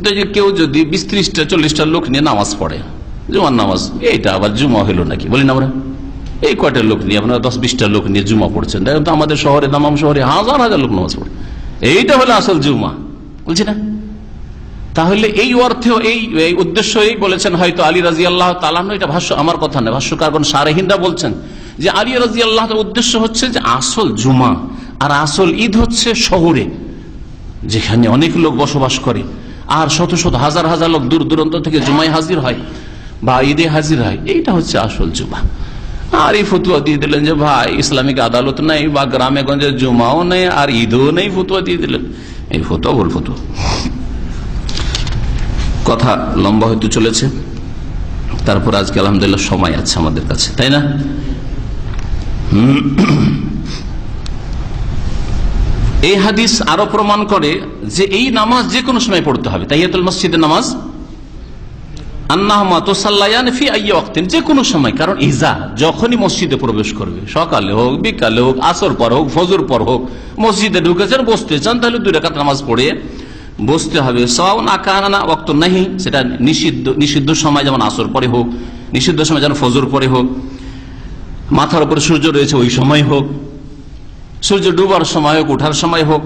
যে কেউ যদি 20-30টা 40টা লোক নিয়ে নামাজ পড়ে, জুমার নামাজ, এইটা আবার জুমা হলো নাকি বলি না আমরা? এই কয়টা লোক নিয়ে আপনারা 10-20টা লোক নিয়ে জুমা পড়ছেন, দেখেন তো আমাদের শহরে, দামাম শহরে হাজার হাজার লোক নামাজ পড়ে, এইটা হলো আসল জুমা, বলছি না? তাহলে এই অর্থেও এই উদ্দেশ্যই বলেছেন হয়তো আলী রাদিয়াল্লাহু তাআলা আনহু। এটা ভাষ্য, আমার কথা নয়, ভাষ্যকারগণ শারহিনরা বলছেন যে আলী রাদিয়াল্লাহু তাআলার উদ্দেশ্য হচ্ছে যে আসল জুমা আর আসল ঈদ হচ্ছে শহরে, যেখানে অনেক লোক বসবাস করে, আর শত শত হাজার হাজার লোক দূর দূরান্ত থেকে জুমায় হাজির হয় বা ঈদে হাজির হয়, এইটা হচ্ছে আসল জুমা। আর এই ফতুয়া দিয়ে দিলেন যে ভাই ইসলামিক আদালত নেই বা গ্রামে গঞ্জে জুমাও নেই আর ঈদও নেই, ফতুয়া দিয়ে দিলেন। এই ফতুয়া ভুল ফতুয়া। কথা লম্বা হইতে চলেছে, তারপর আজকে আলহামদুলিল্লাহ সময় আছে আমাদের কাছে, তাই না? এই হাদিস আরো প্রমাণ করে যে এই নামাজ যে কোনো সময় পড়তে হবে, তাহিয়াতুল মসজিদের নামাজ, আন্নাহুমা তুসাল্লায়ান ফি আইয়ি ওয়াক্তিন, যে কোনো সময়। কারণ ইজা যখনই মসজিদে প্রবেশ করবে, সকালে হোক, বিকালে হোক, আসর পর হোক, ফজর পর হোক, মসজিদে ঢুকেছেন, বসতে চান, তাহলে 2 রাকাত নামাজ পড়ে বসতে হবে। সাওয়াউন আকানা ওয়াক্তুন নাহি, সেটা নিষিদ্ধ সময় যেমন আসর পরে হোক, নিষিদ্ধ সময় যেমন ফজর পরে হোক, মাথার উপরে সূর্য রয়েছে ওই সময় হোক, সূর্য ডুবার সময় হোক, ওঠার সময় হোক,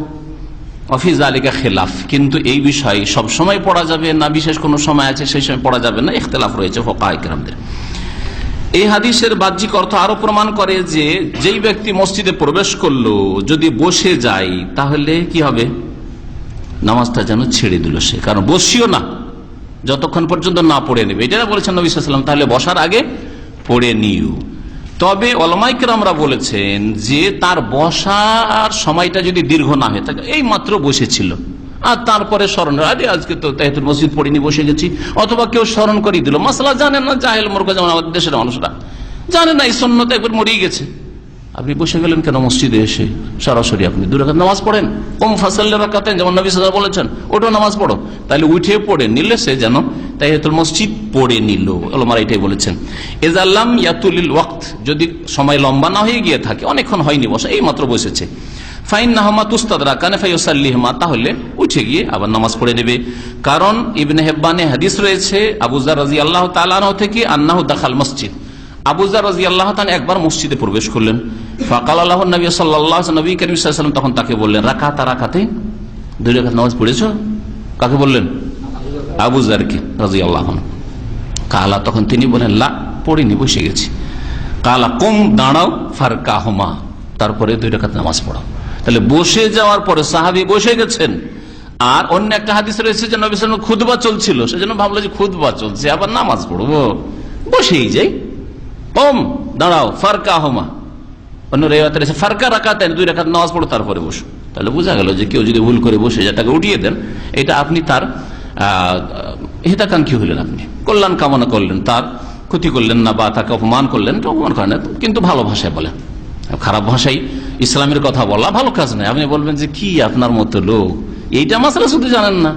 অফিস আলিকা খেলাফ। কিন্তু এই বিষয়ে সব সময় পড়া যাবে না, বিশেষ কোনো সময় আছে সেই সময় পড়া যাবে না, ইখতিলাফ রয়েছে ফুকাহায়ে কেরামদের। এই হাদিসের বাহ্যিক অর্থ আরো প্রমাণ করে যে যেই ব্যক্তি মসজিদে প্রবেশ করলো যদি বসে যায় তাহলে কি হবে, নামাজটা যেন ছেড়ে দিল সে, কারণ বসিও না যতক্ষণ পর্যন্ত না পড়ে নেবে, এটা বলেছেন নবী সাল্লাল্লাহু আলাইহি ওয়াসাল্লাম। তাহলে বসার আগে পড়ে নিও। তবে উলামায়ে কেরামরা বলেছেন যে তার বসার সময়টা যদি দীর্ঘ না হয়ে থাকে, এই মাত্র বসেছিল আর তারপরে স্মরণ, আরে আজকে তো তাহিয়াতুল মসজিদ পড়িনি, বসে গেছি, অথবা কেউ স্মরণ করিয়ে দিল, মাসলা জানেন না, জাহেল মূর্খ, যেমন আমাদের দেশের মানুষরা জানে না এই সুন্নাত, একবার মরেই গেছে, আপনি বসে গেলেন কেন মসজিদে এসে? সরাসরি আপনি 2 রাকাত নামাজ পড়েন, কম ফাসাল্লি রাকাতান, যেমন নবী সাল্লাল্লাহু আলাইহি ওয়াসাল্লাম বলেছেন, ওটা নামাজ পড়ো। তাহলে উঠে পড়ে নিলে সে যেন তাহিয়াতুল মসজিদ পড়ে নিল, ওলামারা এটাই বলেছেন। ইযা লাম ইয়াতুলিল ওয়াক্ত, যদি সময় লম্বা না হয়ে গিয়ে থাকে, অনেকক্ষণ হয়নি বসা, এই মাত্র বসেছে, ফাইন্নাহুমা তুস্তাদরাকান ফায়ুসাল্লিহুমা, তাহলে উঠে গিয়ে আবার নামাজ পড়ে নেবে। কারণ ইবনে হিব্বানে হাদিস রয়েছে আবু যার রাদিয়াল্লাহু তাআলা আনহু থেকে, আন্নাহু দাখাল মসজিদ, আবু যার রাদিয়াল্লাহু তাআলা একবার মসজিদে প্রবেশ করলেন, ফাকাল আল্লাহু নবী সাল্লাল্লাহু আলাইহি ওয়াসাল্লাম, নবী করিম সাল্লাল্লাহু আলাইহি ওয়াসাল্লাম তখন তাকে বললেন, রাকাত রাকাতে, 2 রাকাত নামাজ পড়েছো? কাকে বললেন? আবু যারকে রাদিয়াল্লাহু আনহু। কালা, তখন তিনি বলেন, লা, পড়িনি, বসে গেছি। কালা, কুম, দাঁড়াও, ফারকাহুমা, তারপরে 2 রাকাত নামাজ পড়ো। তাহলে বসে যাওয়ার পরে সাহাবী বসে গেছেন। আর অন্য একটা হাদিস রয়েছে যে নবী সাল্লাল্লাহু আলাইহি ওয়াসাল্লাম খুতবা চলছিল, সেজন্য ভাবলো যে খুতবা চলছে, আবার নামাজ পড়বো, বসেই যাই, কম, দাঁড়াও, ফারকাহুমা। অন্য রিওয়ায়াতে রয়েছে ফারকা রাকাতাইন, 2 রাকাত নামাজ পড়ো তারপরে বসো। তাহলে বোঝা গেল যে কেউ যদি ভুল করে বসে যায়, তাকে উঠিয়ে দেন, এটা আপনি তার হিতাকাঙ্ক্ষী হলেন, আপনি কল্যাণ কামনা করলেন, তার ক্ষতি করলেন না, বা তাকে অপমান করলেন, অপমান করেন না, কিন্তু ভালো ভাষায় বলেন। খারাপ ভাষায় ইসলামের কথা বলা ভালো কাজ নয়। আপনি বলবেন যে কি আপনার মতো লোক, এইটা মাসলা শুধু জানেন না,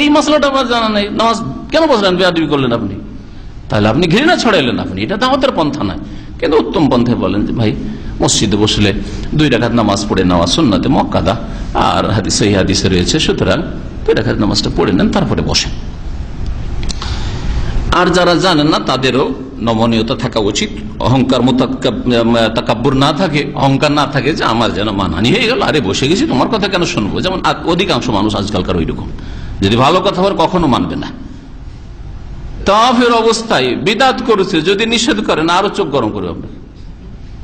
এই মাসলাটা আবার জানা নেই, নামাজ কেন বসলেন, বেয়াদবি করলেন আপনি, তাহলে আপনি ঘৃণা ছড়াইলেন, আপনি এটা দাওয়াতের পন্থা নয়। কিন্তু উত্তম পন্থায় বলেন যে ভাই মসজিদে বসলে 2 রাকাত নামাজ পড়ে নেওয়া সুন্নাতে মুআক্কাদা, আর সহিহ হাদিসে রয়েছে, সুতরাং 2 রাকাত নামাজটা পড়ে নেন, তারপরে বসেন। আর যারা জানেন না তাদেরও নমনীয়তা থাকা উচিত, অহংকার তাকাব্বুর না থাকে, অহংকার না থাকে যে আমার যেন মানহানি হয়ে গেল, আরে বসে গেছি, তোমার কথা কেন শুনবো। যেমন অধিকাংশ মানুষ আজকালকার ওইরকম, যদি ভালো কথা বলে কখনো মানবে না। তাওয়াফের অবস্থায় বিদাত করেছে, যদি নিষেধ করেন আরো চোখ গরম করবে আপনার,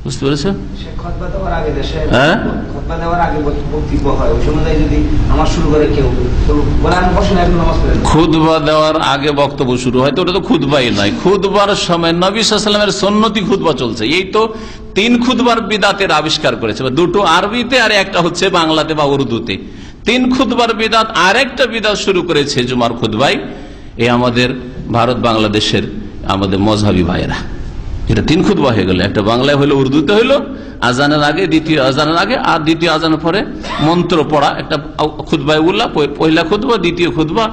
বুঝতে পেরেছেন? খুতবা দেওয়ার আগে বক্তব্য শুরু হয় তো ওটা তো খুতবাই নয়। খুতবার সময় নবী সাল্লাল্লাহু আলাইহি ওয়াসাল্লামের সুন্নতি খুতবা চলছে, এই তো 3 খুতবার বিদাতের আবিষ্কার করেছে, 2টো আরবিতে আর একটা হচ্ছে বাংলাতে বা উর্দুতে। 3 খুতবার বিদাত, আর একটা বিদাত শুরু করেছে জুমার খুতবায় এই আমাদের ভারত বাংলাদেশের আমাদের মজহাবি ভাইয়েরা। এটা 3 খুতবা হয়ে গেল, একটা বাংলায় হলো, উর্দুতে হলো, আজানের আগে, দ্বিতীয় আজানের আগে, আর দ্বিতীয় আজানের পরে মন্ত্র পড়া, একটা খুতবায় উল্লাহ, পয়লা খুতবা, দ্বিতীয় খুতবা,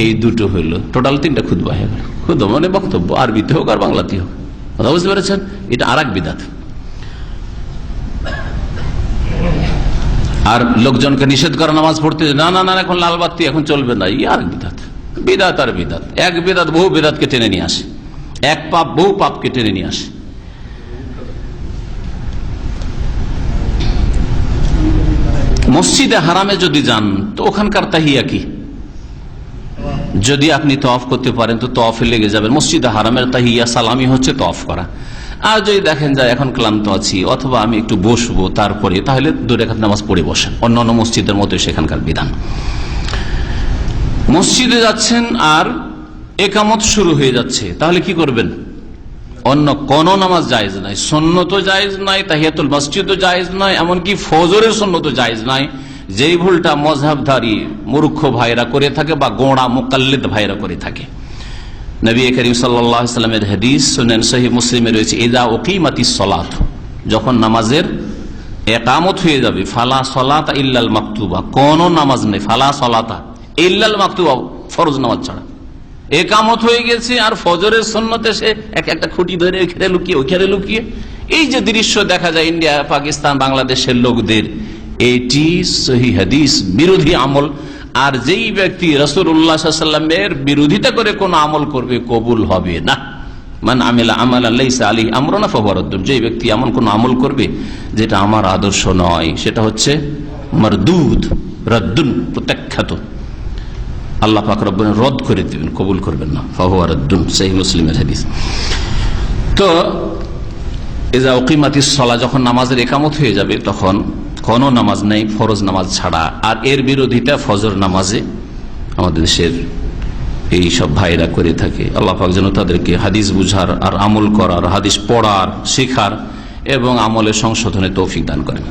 এই দুটো হইল, টোটাল 3টা খুতবা হয়ে গেল। খুতবা মানে বক্তব্য, আরবিতে হোক আর বাংলাতে হোক, কথা বুঝতে পেরেছেন? এটা আর এক বিদাত। আর লোকজনকে নিষেধ করা নামাজ পড়তে, না না না এখন লাল বাতি এখন চলবে না, আর বিদাত। বিদাত আর বিদাত, এক বিদাত বহু বিদাতকে টেনে নিয়ে আসে, এক পাপ বহু পাপকে টেনে নিয়ে আসে। মসজিদে হারামে যদি যান তো ওখানকার তাহিয়া কি? যদি আপনি তওয়াফ করতে পারেন তো তওয়াফে লেগে যাবেন। মসজিদে হারামের তাহিয়া সালামি হচ্ছে তওয়াফ করা। আর যদি দেখেন যে এখন ক্লান্ত আছি অথবা আমি একটু বসবো তারপরে, তাহলে 2 রাকাত নামাজ পড়ে বসেন, অন্যান্য মসজিদের মতো সেখানকার বিধান। মসজিদে যাচ্ছেন আর একামত শুরু হয়ে যাচ্ছে, তাহলে কি করবেন? অন্য কোন নামাজ জায়েজ নাই, সুন্নত জায়েজ নাই, তাহিয়াতুল মসজিদও জায়েজ নাই, এমনকি ফজরের সুন্নত জায়েজ নাই। যেই ভুলটা মযহাবধারী মূর্খ ভাইরা করে থাকে বা গোঁড়া মুকাল্লিদ ভাইরা করে থাকে। নবী করিম সাল্লাল্লাহু আলাইহি ওয়াসাল্লামের হাদিস সুনান সহিহ মুসলিমে রয়েছে, ইযা উকিমাতিস সালাত, যখন নামাজের ইকামত হয়ে যাবে, ফালা সালাতা ইল্লাল মাকতুবা, কোন নামাজ নেই, ফালা সালাতা ইল্লাল মাকতুবা, ফরজ নামাজ ছাড়া। একামত হয়ে গেছে আর ফজরের সুন্নতে সে একটা খুঁটি ধরে এখানে লুকিয়ে ওইখানে লুকিয়ে, এই যে দৃশ্য দেখা যায় ইন্ডিয়া, পাকিস্তান, বাংলাদেশের লোকদের, এটি সহিহ হাদিস বিরোধী আমল। আর যেই ব্যক্তি রাসূলুল্লাহ সাল্লাল্লাহু আলাইহি ওয়াসাল্লামের বিরোধিতা করে কোন আমল করবে, কবুল হবে না। মান আমিলা আমালান লাইসা আলাইহি আমরুনা ফাহুয়া রাদ্দুন, যে ব্যক্তি এমন কোন আমল করবে যেটা আমার আদর্শ নয়, সেটা হচ্ছে মারদুদ, রাদ্দুন, প্রত্যাখ্যাত। আল্লাহ পাক রব্বুল রদ করে দিবেন, কবুল করবেন না। ফাহুয়া রাদ্দুন, সহিহ মুসলিমের হাদিস। তো ইযা উকিমাতিস সালাহ, যখন নামাজের ইকামত হয়ে যাবে তখন কোন নামাজ নেই ফরজ নামাজ ছাড়া। আর এর বিরোধিতা ফজর নামাজে আমাদের দেশের এই সব ভাইরা করে থাকে। আল্লাহ পাক যেন তাদেরকে হাদিস বুঝার আর আমল করার, হাদিস পড়ার, শেখার এবং আমলের সংশোধনে তৌফিক দান করেন।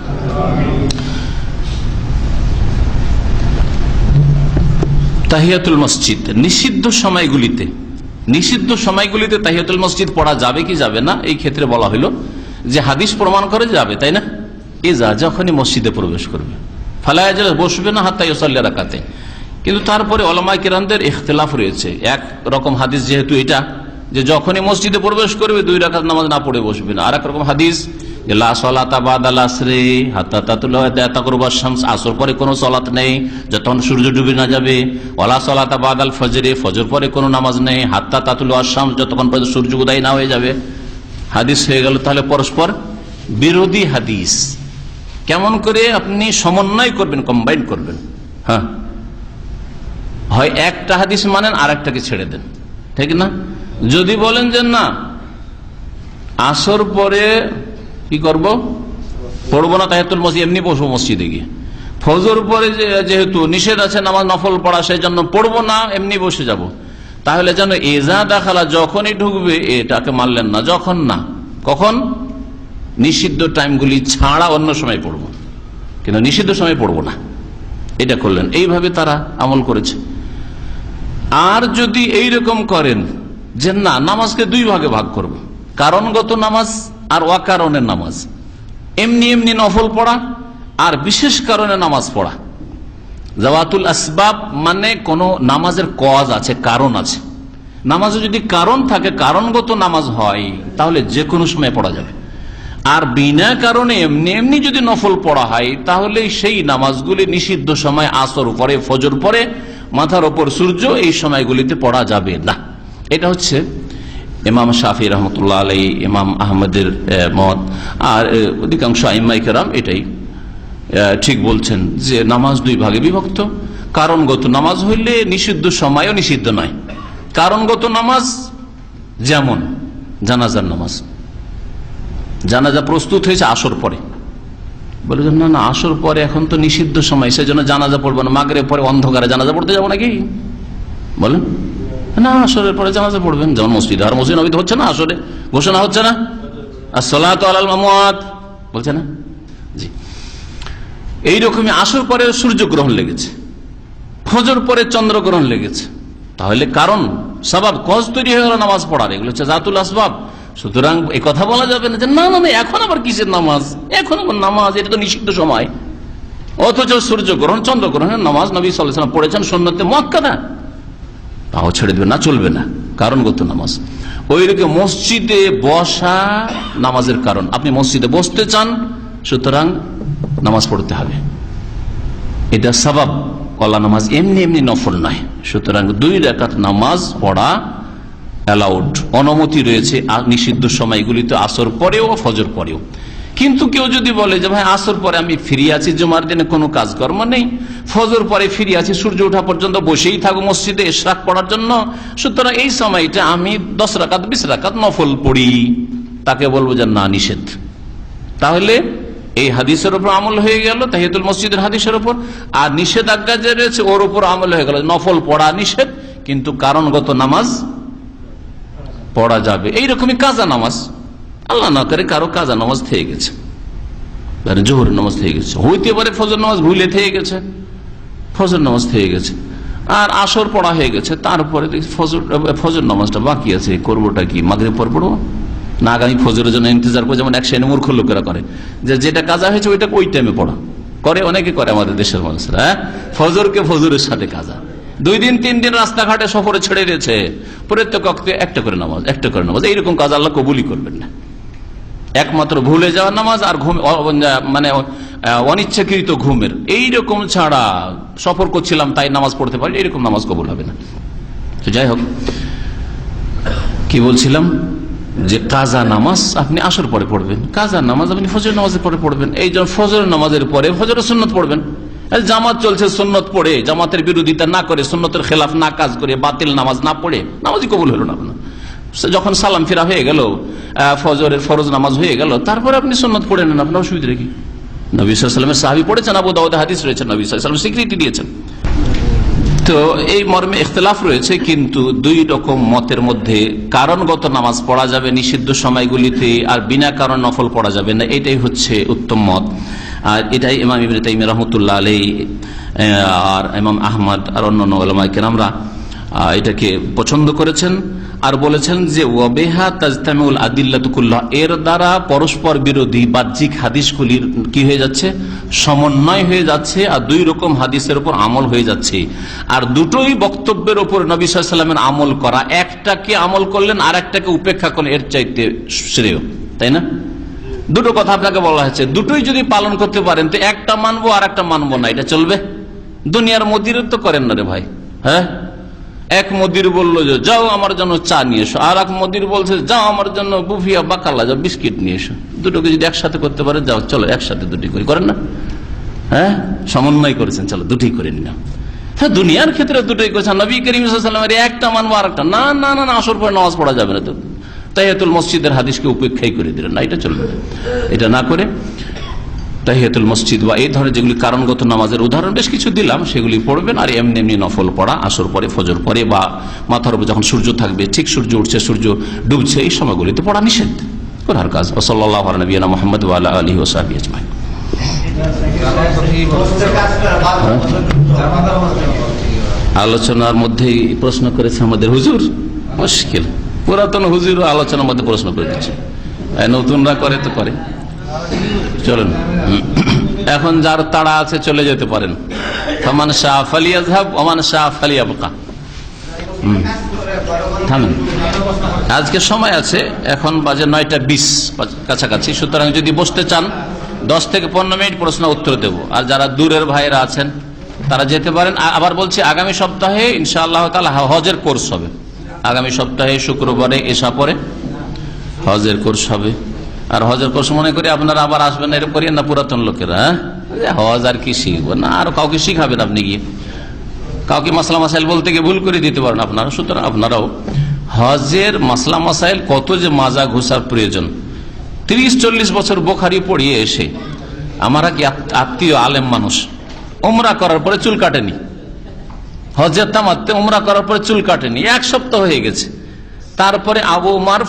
তাহিয়াতুল মসজিদ, নিষিদ্ধ সময়গুলিতে তাহিয়াতুল মসজিদ পড়া যাবে কি যাবে না, এই ক্ষেত্রে বলা হলো যে হাদিস প্রমাণ করে যাবে, তাই না? ইজা, যখনই মসজিদে প্রবেশ করবে, ফালা ইয়াজলিস, বসবে না, হাত্তা ইউসাল্লি রাকাতে। কিন্তু তারপরে উলামায়ে কেরামদের ইখতিলাফ রয়েছে। এক রকম হাদিস যেহেতু এটা, যে যখনই মসজিদে প্রবেশ করবে 2 রাকাত নামাজ না পড়ে বসবে না। আর এক রকম হাদিস, যে লা সালাতা বাদাল আসরি হাত্তা তাতলুয়া শামস, আসর পরে কোনো সালাত নেই যতক্ষণ সূর্য ডুবে না যাবে। ওয়ালা সালাতা বাদাল ফজরে, ফজর পরে কোনো নামাজ নেই হাত্তা তাতলুয়া শামস, যতক্ষণ পর্যন্ত সূর্য উদয় না হয়ে যাবে। হাদিস হয়ে গেল তাহলে পরস্পর বিরোধী হাদিস। কেমন করে আপনি সমন্বয় করবেন, কম্বাইন করবেন? হ্যাঁ, হয় একটা হাদিস মানেন আর একটাকে ছেড়ে দেন, ঠিক না? যদি বলেন যে না আসর পরে কি করব, পড়বো না তাহিয়াতুল মসজিদ, এমনি বসবো মসজিদে গিয়ে। ফজর পরে যেহেতু নিষেধ আছে নামাজ নফল পড়া, সেই জন্য পড়বো না, এমনি বসে যাব। তাহলে যেন এজা দাখালা, যখনই ঢুকবে এটাকে মানলেন না, যখন না, কখন? নিষিদ্ধ টাইমগুলি ছাড়া অন্য সময় পড়বো, কিন্তু নিষিদ্ধ সময় পড়বো না, এটা করলেন। এইভাবে তারা আমল করেছে। আর যদি এইরকম করেন যে না, নামাজকে 2 ভাগে ভাগ করব, কারণগত নামাজ আর অকারণের নামাজ, এমনি এমনি নফল পড়া আর বিশেষ কারণে নামাজ পড়া। জাওয়াতুল আসবাব মানে কোন নামাজের কজ আছে, কারণ আছে। নামাজে যদি কারণ থাকে, কারণগত নামাজ হয়, তাহলে যে কোনো সময় পড়া যাবে। আর বিনা কারণে এমনি এমনি যদি নফল পড়া হয়, তাহলে সেই নামাজগুলি নিষিদ্ধ সময়, আসর পরে, ফজর পরে, মাথার ওপর সূর্য, এই সময়গুলিতে পড়া যাবে না। এটা হচ্ছে ইমাম শাফি রহমতুল্লাহ আলাইহি, ইমাম আহমদের মত, আর অধিকাংশ আইম্মায়ে কেরাম এটাই ঠিক বলছেন যে নামাজ 2 ভাগে বিভক্ত। কারণগত নামাজ হইলে নিষিদ্ধ সময়ও নিষিদ্ধ নয়। কারণগত নামাজ যেমন জানাজার নামাজ, জানাজা প্রস্তুত হয়েছে আসর পরে, বলে না না আসর পরে এখন তো নিষিদ্ধ সময়, সেজন্য জানাজা পড়বো না, মাগরিব পরে অন্ধকারে জানাজা পড়তে যাবো নাকি? বলেন না, আসরের পরে জানাজা পড়বেন। যেমন মসজিদ, আর মসজিদ নবীতে হচ্ছে না, আসরে ঘোষণা হচ্ছে না, আসসালাতু আলাল আমওয়াত বলছে না? জি, এইরকমই আসর পরে সূর্যগ্রহণ লেগেছে, ফজর পরে চন্দ্রগ্রহণ লেগেছে, তাহলে কারণ সবাব কজ তৈরি হয়ে গেল নামাজ পড়ার। এগুলো হচ্ছে জাতুল আসবাব। সুতরাং এই কথা বলা যাবে না যে না না এখন আবার কিসের নামাজ, এখন আবার নামাজ, এটা তো নিষিদ্ধ সময়। অথচ সূর্যগ্রহণ, চন্দ্রগ্রহণের নামাজ নবী সাল্লাল্লাহু আলাইহি ওয়াসাল্লাম পড়েছেন সুন্নতে মুআক্কাদা, পাও ছেড়ে দেবে না, চলবে না, কারণগত নামাজ। ওইরকম মসজিদে বসা নামাজের কারণ, আপনি মসজিদে বসতে চান, সুতরাং নামাজ পড়তে হবে, এটা সাবাব। কলা নামাজ এমনি এমনি নফল নয়, সুতরাং 2 রাকাত নামাজ পড়া অ্যালাউড, অনুমতি রয়েছে নিষিদ্ধ সময়গুলিতে, আসর পরেও ফজর পরেও। কিন্তু কেউ যদি বলে যে ভাই আসর পরে আমি ফ্রি আছি, জুমার দিনে কোনো কাজকর্ম নেই, ফজর পরে ফ্রি আছি, সূর্য ওঠা পর্যন্ত বসেই থাকবো মসজিদে ইশরাক পড়ার জন্য, সুতরাং এই সময়টা আমি 10 রাকাত 20 রাকাত নফল পড়ি, তাকে বলবো যে না, নিষেধ। তাহলে এই হাদিসের উপর আমল হয়ে গেল, তাহিয়াতুল মসজিদের হাদিসের উপর, আর নিষেধাজ্ঞা যে রয়েছে ওর উপর আমল হয়ে গেল। নফল পড়া নিষেধ, কিন্তু কারণগত নামাজ পড়া যাবে। এইরকমই কাজা নামাজ, আল্লাহ না করে কারো কাজা নামাজ থেকে গেছে, জোহর নামাজ থেকে গেছে, হইতে পারে ফজর নামাজ ভুলে থেকে গেছে, ফজর নামাজ থেকে গেছে, আর আসর পড়া হয়ে গেছে, তারপরে ফজর নামাজটা বাকি আছে, করবোটা কি, মাগরিব পর পড়বো না আগামী ফজরের জন্য ইন্তজার করে, যেমন এক শ্রেণী মূর্খ লোকেরা করে, যে যেটা কাজা হয়েছে ওইটা ওই টাইমে পড়া করে, অনেকে করে আমাদের দেশের মানুষরা। হ্যাঁ, ফজরকে ফজরের সাথে কাজা, 2 দিন 3 দিন রাস্তাঘাটে সফরে ছেড়ে দিয়েছে, প্রত্যেক ওয়াক্তে একটা করে নামাজ, এইরকম কাজ আল্লাহ কবুলই করবেন না। একমাত্র ভুলে যাওয়া নামাজ আর ঘুম, মানে অনিচ্ছাকৃত ঘুমের, এইরকম ছাড়া সফর করছিলাম তাই নামাজ পড়তে পারি, এইরকম নামাজ কবুল হবে না। তো যাই হোক, কি বলছিলাম, যে কাজা নামাজ আপনি আসর পরে পড়বেন, কাজা নামাজ আপনি ফজর নামাজের পরে পড়বেন। এই জন্য ফজর নামাজের পরে ফজরের সুন্নত পড়বেন। জামাত চলছে, সুন্নত পড়ে, জামাতের বিরোধিতা না করে, সুন্নতের খেলাফ না কাজ করে, বাতিল নামাজ না পড়ে নামাজই কবুল হলো না আপনার। যখন সালাম ফিরা হয়ে গেল, ফজরের ফরজ নামাজ হয়ে গেল, তারপরে আপনি সুন্নত পড়ে নেন, আপনার অসুবিধা কি? নবী সাল্লাল্লাহু আলাইহি ওয়াসাল্লামের সাহাবী পড়েছেন, আবু দাউদে হাদিস রয়েছে, নবী সাল্লাল্লাহু আলাইহি ওয়াসাল্লাম স্বীকৃতি দিয়েছেন। তো এই মর্মে ইখতিলাফ রয়েছে, কিন্তু 2 রকম মতের মধ্যে কারণগত নামাজ পড়া যাবে নিষিদ্ধ সময়গুলিতে, আর বিনা কারণ নফল পড়া যাবে না, এটাই হচ্ছে উত্তম মত। আর এটাই ইমাম ইবনে তাইমিয়া রাহমাতুল্লাহ আলাইহি আর ইমাম আহমদ আর অন্যান্য উলামায়ে কেরামরা এটাকে পছন্দ করেছেন, আর বলেছেন যে ওয়াবিহা তাজতামিউল আদিল্লাতু কুল্লাহ, এর দ্বারা পরস্পর বিরোধী বাহ্যিক হাদিসগুলির কি হয়ে যাচ্ছে, সমন্বয় হয়ে যাচ্ছে, আর 2 রকম হাদিসের উপর আমল হয়ে যাচ্ছে। আর দুটোই বক্তব্যের উপর নবী সাল্লাল্লাহু আলাইহি ওয়াসাল্লামের আমল করা, একটাকে আমল করলেন আর একটাকে উপেক্ষা করলেন, এর চাইতে শ্রেয়, তাই না? 2টো কথা আপনাকে বলা হয়েছে, দুটোই যদি পালন করতে পারেন তো একটা মানবো আর একটা মানবো না, এটা চলবে? দুনিয়ার মদির তো করেন না রে ভাই। হ্যাঁ, এক মদির বললো যে যাও আমার জন্য চা নিয়ে এসো, আর এক মদির বলছে যাও আমার জন্য বুফিয়া বাকালা, যাও বিস্কিট নিয়ে এসো। দুটোকে যদি একসাথে করতে পারেন, যাও চলো একসাথে দুটি করেন না? হ্যাঁ, সমন্বয় করেছেন, চলো দুটি করে নিলাম। হ্যাঁ, দুনিয়ার ক্ষেত্রে দুটোই করেছেন। নবী করিম সাল্লাল্লাহু আলাইহি ওয়াসাল্লামের একটা মানবো আর একটা না, না না না, আসর পরে নামাজ পড়া যাবে না, তো তাহিয়াতুল মসজিদের হাদিসকে উপেক্ষাই করে দিলেন না, এটা চলবে না। এটা না করে তাহিয়াতুল মসজিদ বা এই ধরনের যেগুলি কারণগত নামাজের উদাহরণ বেশ কিছু দিলাম, সেগুলি পড়বেন। আর এমনি এমনি নফল পড়া আসর পরে, ফজর পরে, বা মাথার উপর যখন সূর্য থাকবে, ঠিক সূর্য উঠছে সূর্য ডুবছে, এই সময়গুলিতে পড়া নিষেধ করার কাজ। সাল্লাল্লাহু আলা নবিয়িনা মুহাম্মদ ওয়া আলা আলিহি ওয়া সাহবিহি আজমাইন। আলোচনার মধ্যেই প্রশ্ন করেছে আমাদের হুজুর, মুশকিল, পুরাতন হুজুর আলোচনার মধ্যে প্রশ্ন করে দিচ্ছে, নতুনরা করে তো করে। চলেন, এখন যার তাড়া আছে চলে যেতে পারেন। ফামান শাআ ফালিয়াযহাব ওয়া মান শাআ ফালিয়াবকা। থামেন, আজকে সময় আছে, এখন বাজে 9:20 কাছাকাছি, সুতরাং যদি বসতে চান 10 থেকে 15 মিনিট প্রশ্ন উত্তর দেব। আর যারা দূরের ভাইরা আছেন তারা যেতে পারেন। আবার বলছি, আগামী সপ্তাহে ইনশাআল্লাহ তাআলা হজের কোর্স হবে। আগামী সপ্তাহে শুক্রবারে এশা পরে হজের কোর্স হবে। আর হজের কোর্স মনে করি আপনারা আবার আসবেন, এরকম করি না পুরাতন লোকেরা, হজ আর কি শিখবো না, আর কাউকে শিখাবেন আপনি গিয়ে, কাউকে মাসলা মাসাইল বলতে গিয়ে ভুল করে দিতে পারেন আপনারা। সুতরাং আপনারাও হজের মাসলা মাসাইল কত যে মাজা ঘুষার প্রয়োজন। 30-40 বছর বোখারি পড়িয়ে এসে আমরা কি আত্মীয় আলেম মানুষ, উমরা করার পরে চুল কাটেনি, হজের তামাতে উমরা করার পরে চুল কাটেনি, 1 সপ্তাহ হয়ে গেছে। তারপরে আবু উমার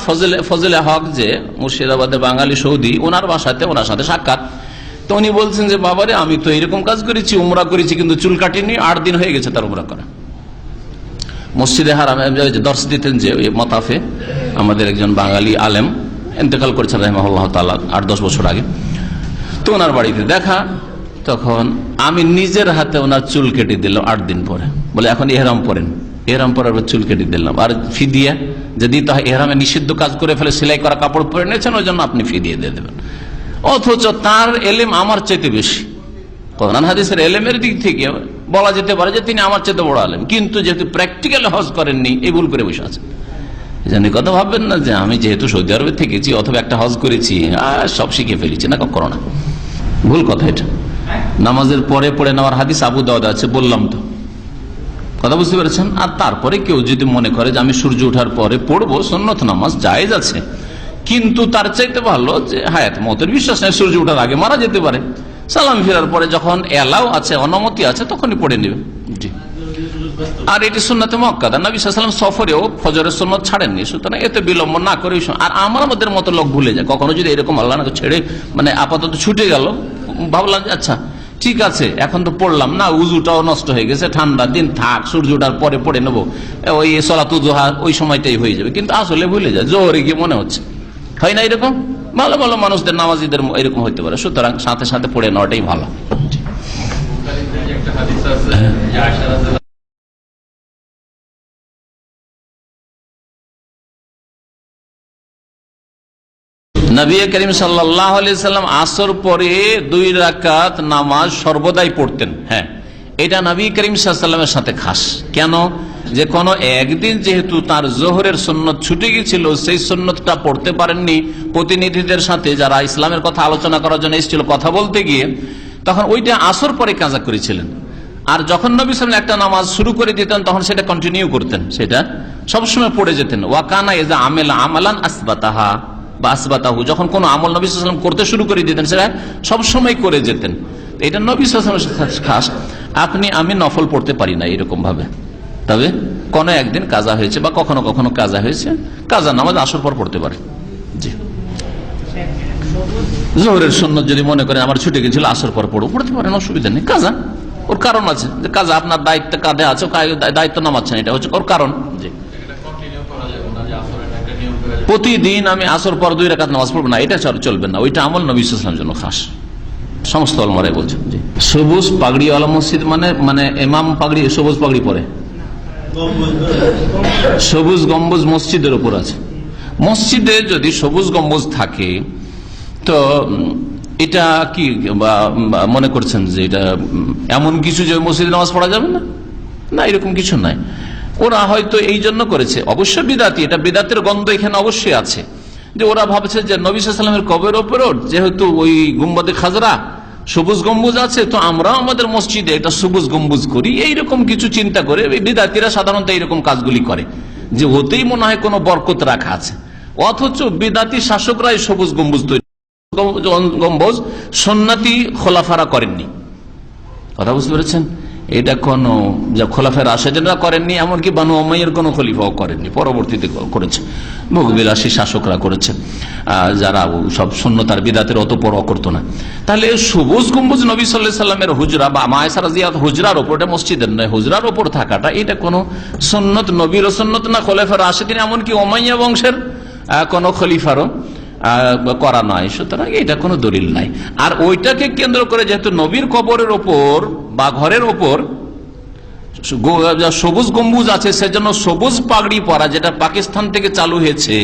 ফজলে হক, যে মুর্শিদাবাদের বাঙালি সৌদি, ওনার বাসাতে ওনার সাথে সাক্ষাৎ, তো উনি বলছেন যে বাবারে আমি তো এরকম কাজ করেছি, উমরা করেছি, কিন্তু চুল কাটিনি, 8 দিন হয়ে গেছে তার উমরা করা। মসজিদে হারামে দর্শ দিতেন যে মতাফে, আমাদের একজন বাঙালি আলেম ইন্তেকাল করেছেন রাহিমাহুল্লাহ তাআলা 8-10 বছর আগে। তো ওনার বাড়িতে দেখা, তখন আমি নিজের হাতে ওনার চুল কেটে দিলাম 8 দিন পরে। বলে এখন ইহরাম পরেন, এহরাম পরার পর চুল কেটে দিলাম। আর ফিদিয়া যদি এহরামে নিষিদ্ধ কাজ করে ফেলে, সেলাই করা কাপড় পরে নিয়েছেন, ওই জন্য আপনি ফিদিয়া দিয়ে দেবেন। অথচ তার এলেম আমার চাইতে বেশি, কোরআন হাদিসের এলেমের দিক থেকে বলা যেতে পারে যে তিনি আমার চাইতে বড় আলেম, কিন্তু যেহেতু প্র্যাকটিক্যাল হজ করেননি, এই ভুল করে বসে আছেন। জানি কথা ভাববেন না যে আমি যেহেতু সৌদি আরবে থেকেছি অথবা একটা হজ করেছি সব শিখে ফেলেছি, না, করো না, ভুল কথা এটা। নামাজের পরে পড়ে নেওয়ার হাদিস আবু দাউদ আছে, বললাম তো, কথা বুঝতে পেরেছেন। আর তারপরে কেউ যদি মনে করে যে আমি সূর্য ওঠার পরে পড়বো, সুন্নত নামাজ জায়েজ আছে, কিন্তু তার চাইতে ভালো যে হায়াত মতের বিশ্বাস নেই, সূর্য ওঠার আগে মারা যেতে পারে, সালাম ফেরার পরে যখন এলাও আছে, অনুমতি আছে, তখনই পড়ে নেবে। জি। আর এটি সুন্নতে মুআক্কাদা, নবী সাল্লাল্লাহু আলাইহি ওয়াসাল্লাম সফরেও ফজরের সুন্নত ছাড়েননি, সুতরাং এতে বিলম্ব না করে। আর আমাদের মতো লোক ভুলে যায়, কখনো যদি এরকম আল্লাহ না ছেড়ে মানে আপাতত ছুটে গেল, ভাবলাম যে আচ্ছা ঠিক আছে এখন তো পড়লাম না, উজুটাও নষ্ট হয়ে গেছে, ঠান্ডা দিন থাক, সূর্য ওঠার পরে পড়ে নেবো, ওই সালাতুল দুহা ওই সময়টাই হয়ে যাবে, কিন্তু আসলে ভুলে যায়, জোহরে গিয়ে মনে হচ্ছে, হয় না এরকম? ভালো ভালো মানুষদের, নামাজিদের এরকম হইতে পারে, সুতরাং সাথে সাথে পড়ে নেওয়াটাই ভালো। নবী করিম সাল্লাল্লাহু আলাইহি সাল্লাম আসর পরে 2 রাকাত নামাজ সর্বদাই পড়তেন। হ্যাঁ, এটা নবী করিম সাল্লাল্লাহু আলাইহি সাল্লামের সাথে খাস। কেন? যে কোনো একদিন যেহেতু তার জোহরের সুন্নত ছুটে গিয়েছিল, সেই সুন্নতটা পড়তে পারেননি, প্রতিনিধিদের সাথে যারা ইসলামের কথা আলোচনা করার জন্য এসেছিল কথা বলতে গিয়ে, তখন ওইটা আসর পরে কাজা করেছিলেন। আর যখন নবী সাল্লাল্লাহু আলাইহি ওয়াসাল্লাম একটা নামাজ শুরু করে দিতেন, তখন সেটা কন্টিনিউ করতেন, সেটা সবসময় পড়ে যেতেন। ওয়াকানা ইযা আমিলা আমালান আসবাতাহা বা আসবাতাহু, যখন কোন আমল নবী সাল্লাল্লাহু আলাইহি ওয়াসাল্লাম করতে শুরু করে দিতেন, সেটা সবসময় করে যেতেন। এটা নবী সাল্লাল্লাহু আলাইহি ওয়াসাল্লামের খাস। আমি নফল পড়তে পারি না এরকম ভাবে, তবে কোনো একদিন কাজা হয়েছে বা কখনো কখনো কাজা হয়েছে, কাজা নামাজ আসর পর পড়তে পারে। জি। জোহরের সুন্নত যদি মনে করেন আমার ছুটে গেছিল, আসর পর পড়তে পারেন, অসুবিধা নেই। কাজা ওর কারণ আছে, যে কাজা আপনার দায়িত্ব কাঁধে আছে, দায়িত্ব নামাচ্ছেন, এটা হচ্ছে ওর কারণ। জি। প্রতিদিন আমি আসর পর 2 রাকাত নামাজ পড়বো না, এটা চলবে না, ওইটা আমল নবী সাল্লাল্লাহু আলাইহি ওয়াসাল্লামের জন্য খাস, সমস্ত ওলামারাই বলছেন। জি। সবুজ পাগড়িওয়ালা মসজিদ মানে ইমাম পাগড়ি, সবুজ পাগড়ি পরে, সবুজ গম্বুজ মসজিদের উপর আছে। মসজিদে যদি সবুজ গম্বুজ থাকে, তো এটা কি মনে করছেন যে এটা এমন কিছু যে মসজিদে নামাজ পড়া যাবে না? না, এরকম কিছু নাই। ওরা হয়তো এই জন্য করেছে, অবশ্য বিদাতি, এটা বিদাতের গন্ধ এখানে অবশ্যই আছে, যে ওরা ভাবছে যে নবী সাল্লাল্লাহু আলাইহি ওয়াসাল্লামের কবরের উপরও যেহেতু ওই গুম্বাদে খাজরা সবুজ গম্বুজ আছে, তো আমরাও আমাদের মসজিদে এটা সবুজ গম্বুজ করি, এইরকম কিছু চিন্তা করে বিদাতিরা সাধারণত এইরকম কাজগুলি করে, যে ওতেই মনে হয় কোনো বরকত রাখা আছে। অথচ বিদাতি শাসকরাই সবুজ গম্বুজ তৈরি, গম্বুজ সুন্নতি খোলাফারা করেননি, কথা বুঝতে পেরেছেন? এটা কোন খোলাফায়ে রাশেদিনরা করেননি, এমনকি বানু উমাইয়ার কোন খলিফাও করেননি, পরবর্তীতে করেছে ভোগবিলাসী শাসকরা করেছে, যারা সব সুন্নত আর বিদাতের অত পরোয়া করতো না। তাহলে সবুজ গম্বুজ নবী সাল্লাল্লাহু আলাইহি ওয়াসাল্লামের হুজরা বা মা আয়েশা রাদিয়াল্লাহু আনহা হুজরার উপর, এটা মসজিদের নয়, হুজরার উপর থাকাটা এটা কোন সুন্নত নবীর সুন্নত না, খোলাফায়ে রাশেদিন এমনকি উমাইয়া বংশের কোন খলিফারও করা নয়, সুতরাং এটা কোনো দলিল নাই। আর ওইটাকে কেন্দ্র করে যেহেতু নবীর কবরের ওপর বা ঘরের ওপর সবুজ গম্বুজ আছে, সেজন্য সবুজ পাগড়ি পরা, যেটা পাকিস্তান থেকে চালু হয়েছে,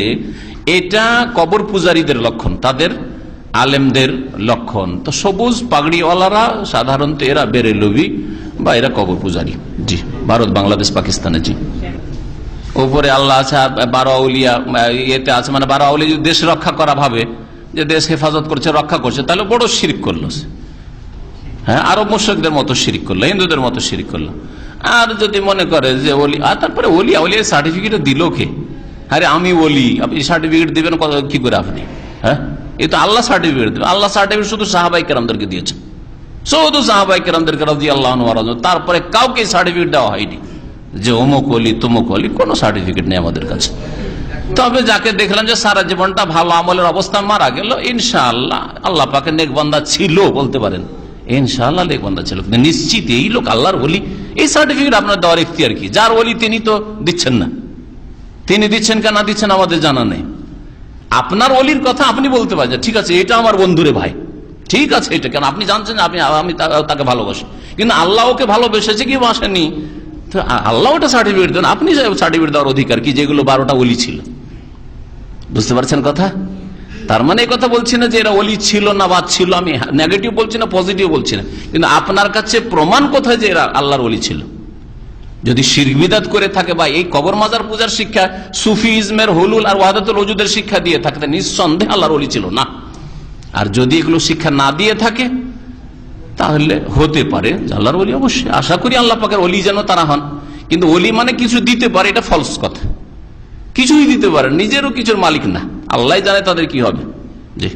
এটা কবর পূজারীদের লক্ষণ, তাদের আলেমদের লক্ষণ। তো সবুজ পাগড়িওয়ালারা সাধারণত এরা বেরেলভি বা এরা কবর পূজারী। জি, ভারত, বাংলাদেশ, পাকিস্তানে। জি। উপরে আল্লাহ আছে, 12 আউলিয়া ইয়েতে আছে, মানে 12 আউলিয়া যদি দেশ রক্ষা করা ভাবে, যে দেশ হেফাজত করছে, রক্ষা করছে, তাহলে বড় শিরক করলো। হ্যাঁ, আরব মুশরিকদের মতো শিরক করলো, হিন্দুদের মতো শিরক করলো। আর যদি মনে করে যে ওলি, আর তারপরে ওলি আউলিয়া সার্টিফিকেট দিল কে? আরে আমি ওলি, আপনি সার্টিফিকেট দিবেন কি করে আপনি? হ্যাঁ, এই তো আল্লাহ সার্টিফিকেট দেবেন। আল্লাহ সার্টিফিকেট শুধু সাহাবায়ে কেরামদেরকে দিয়েছেন, শুধু সাহাবায়ে কেরামদেরকে রাদিয়াল্লাহু আনহুম, তারপরে কাউকে সার্টিফিকেট দেওয়া হয়নি যে অমুক অলি তমুক অলি, কোনো সার্টিফিকেট নেই আমাদের কাছে। তবে যাকে দেখলাম যে সারা জীবনটা ভালো আমলের অবস্থা, মারা গেল, ইনশাআল্লাহ আল্লাহ পাকের নেক বান্দা ছিল, বলতে পারেন ইনশাআল্লাহ নেক বান্দা ছিল, কিন্তু নিশ্চিত এই লোক আল্লাহর ওলি, এই সার্টিফিকেট আপনার দেওয়ার ইখতিয়ার কি? যার ওলি তিনি তো দিচ্ছেন না, তিনি দিচ্ছেন কেন না দিচ্ছেন আমাদের জানা নেই। আপনার ওলির কথা আপনি বলতে পারেন, ঠিক আছে এটা আমার বন্ধুরে ভাই, ঠিক আছে এটা, কেন আপনি জানছেন আমি তাকে ভালোবাসি, কিন্তু আল্লাহ ওকে ভালোবেসেছে কি বাসেনি, তো আল্লাহ ওটা সার্টিফিকেট দেন, আপনি সার্টিফিকেট দেওয়ার অধিকার কি যেগুলো 12টা ওলি ছিল? বুঝতে পারছেন কথা? তার মানে এই কথা বলছি না যে এরা ওলি ছিল না বা ছিল, আমি নেগেটিভ বলছি না পজিটিভ বলছি না, কিন্তু আপনার কাছে প্রমাণ কোথায় যে এরা আল্লাহর ওলি ছিল? যদি শিরক বিদআত করে থাকে বা এই কবর মাজার পূজার শিক্ষা, সুফিজমের হুলুল আর ওয়াহাদাতুল ওজুদের শিক্ষা দিয়ে থাকে, নিঃসন্দেহে আল্লাহর ওলি ছিল না। আর যদি এগুলো শিক্ষা না দিয়ে থাকে তাহলে হতে পারে আল্লাহর ওলি। অবশ্যই আশা করি আল্লাহ পাকের ওলি যেন তারা হন, কিন্তু ওলি মানে কিছু দিতে পারে, এটা ফলস কথা। কিছুই দিতে পারে, নিজেরও কিছুর মালিক না, আল্লাহ জানে তাদের কি হবে। জি,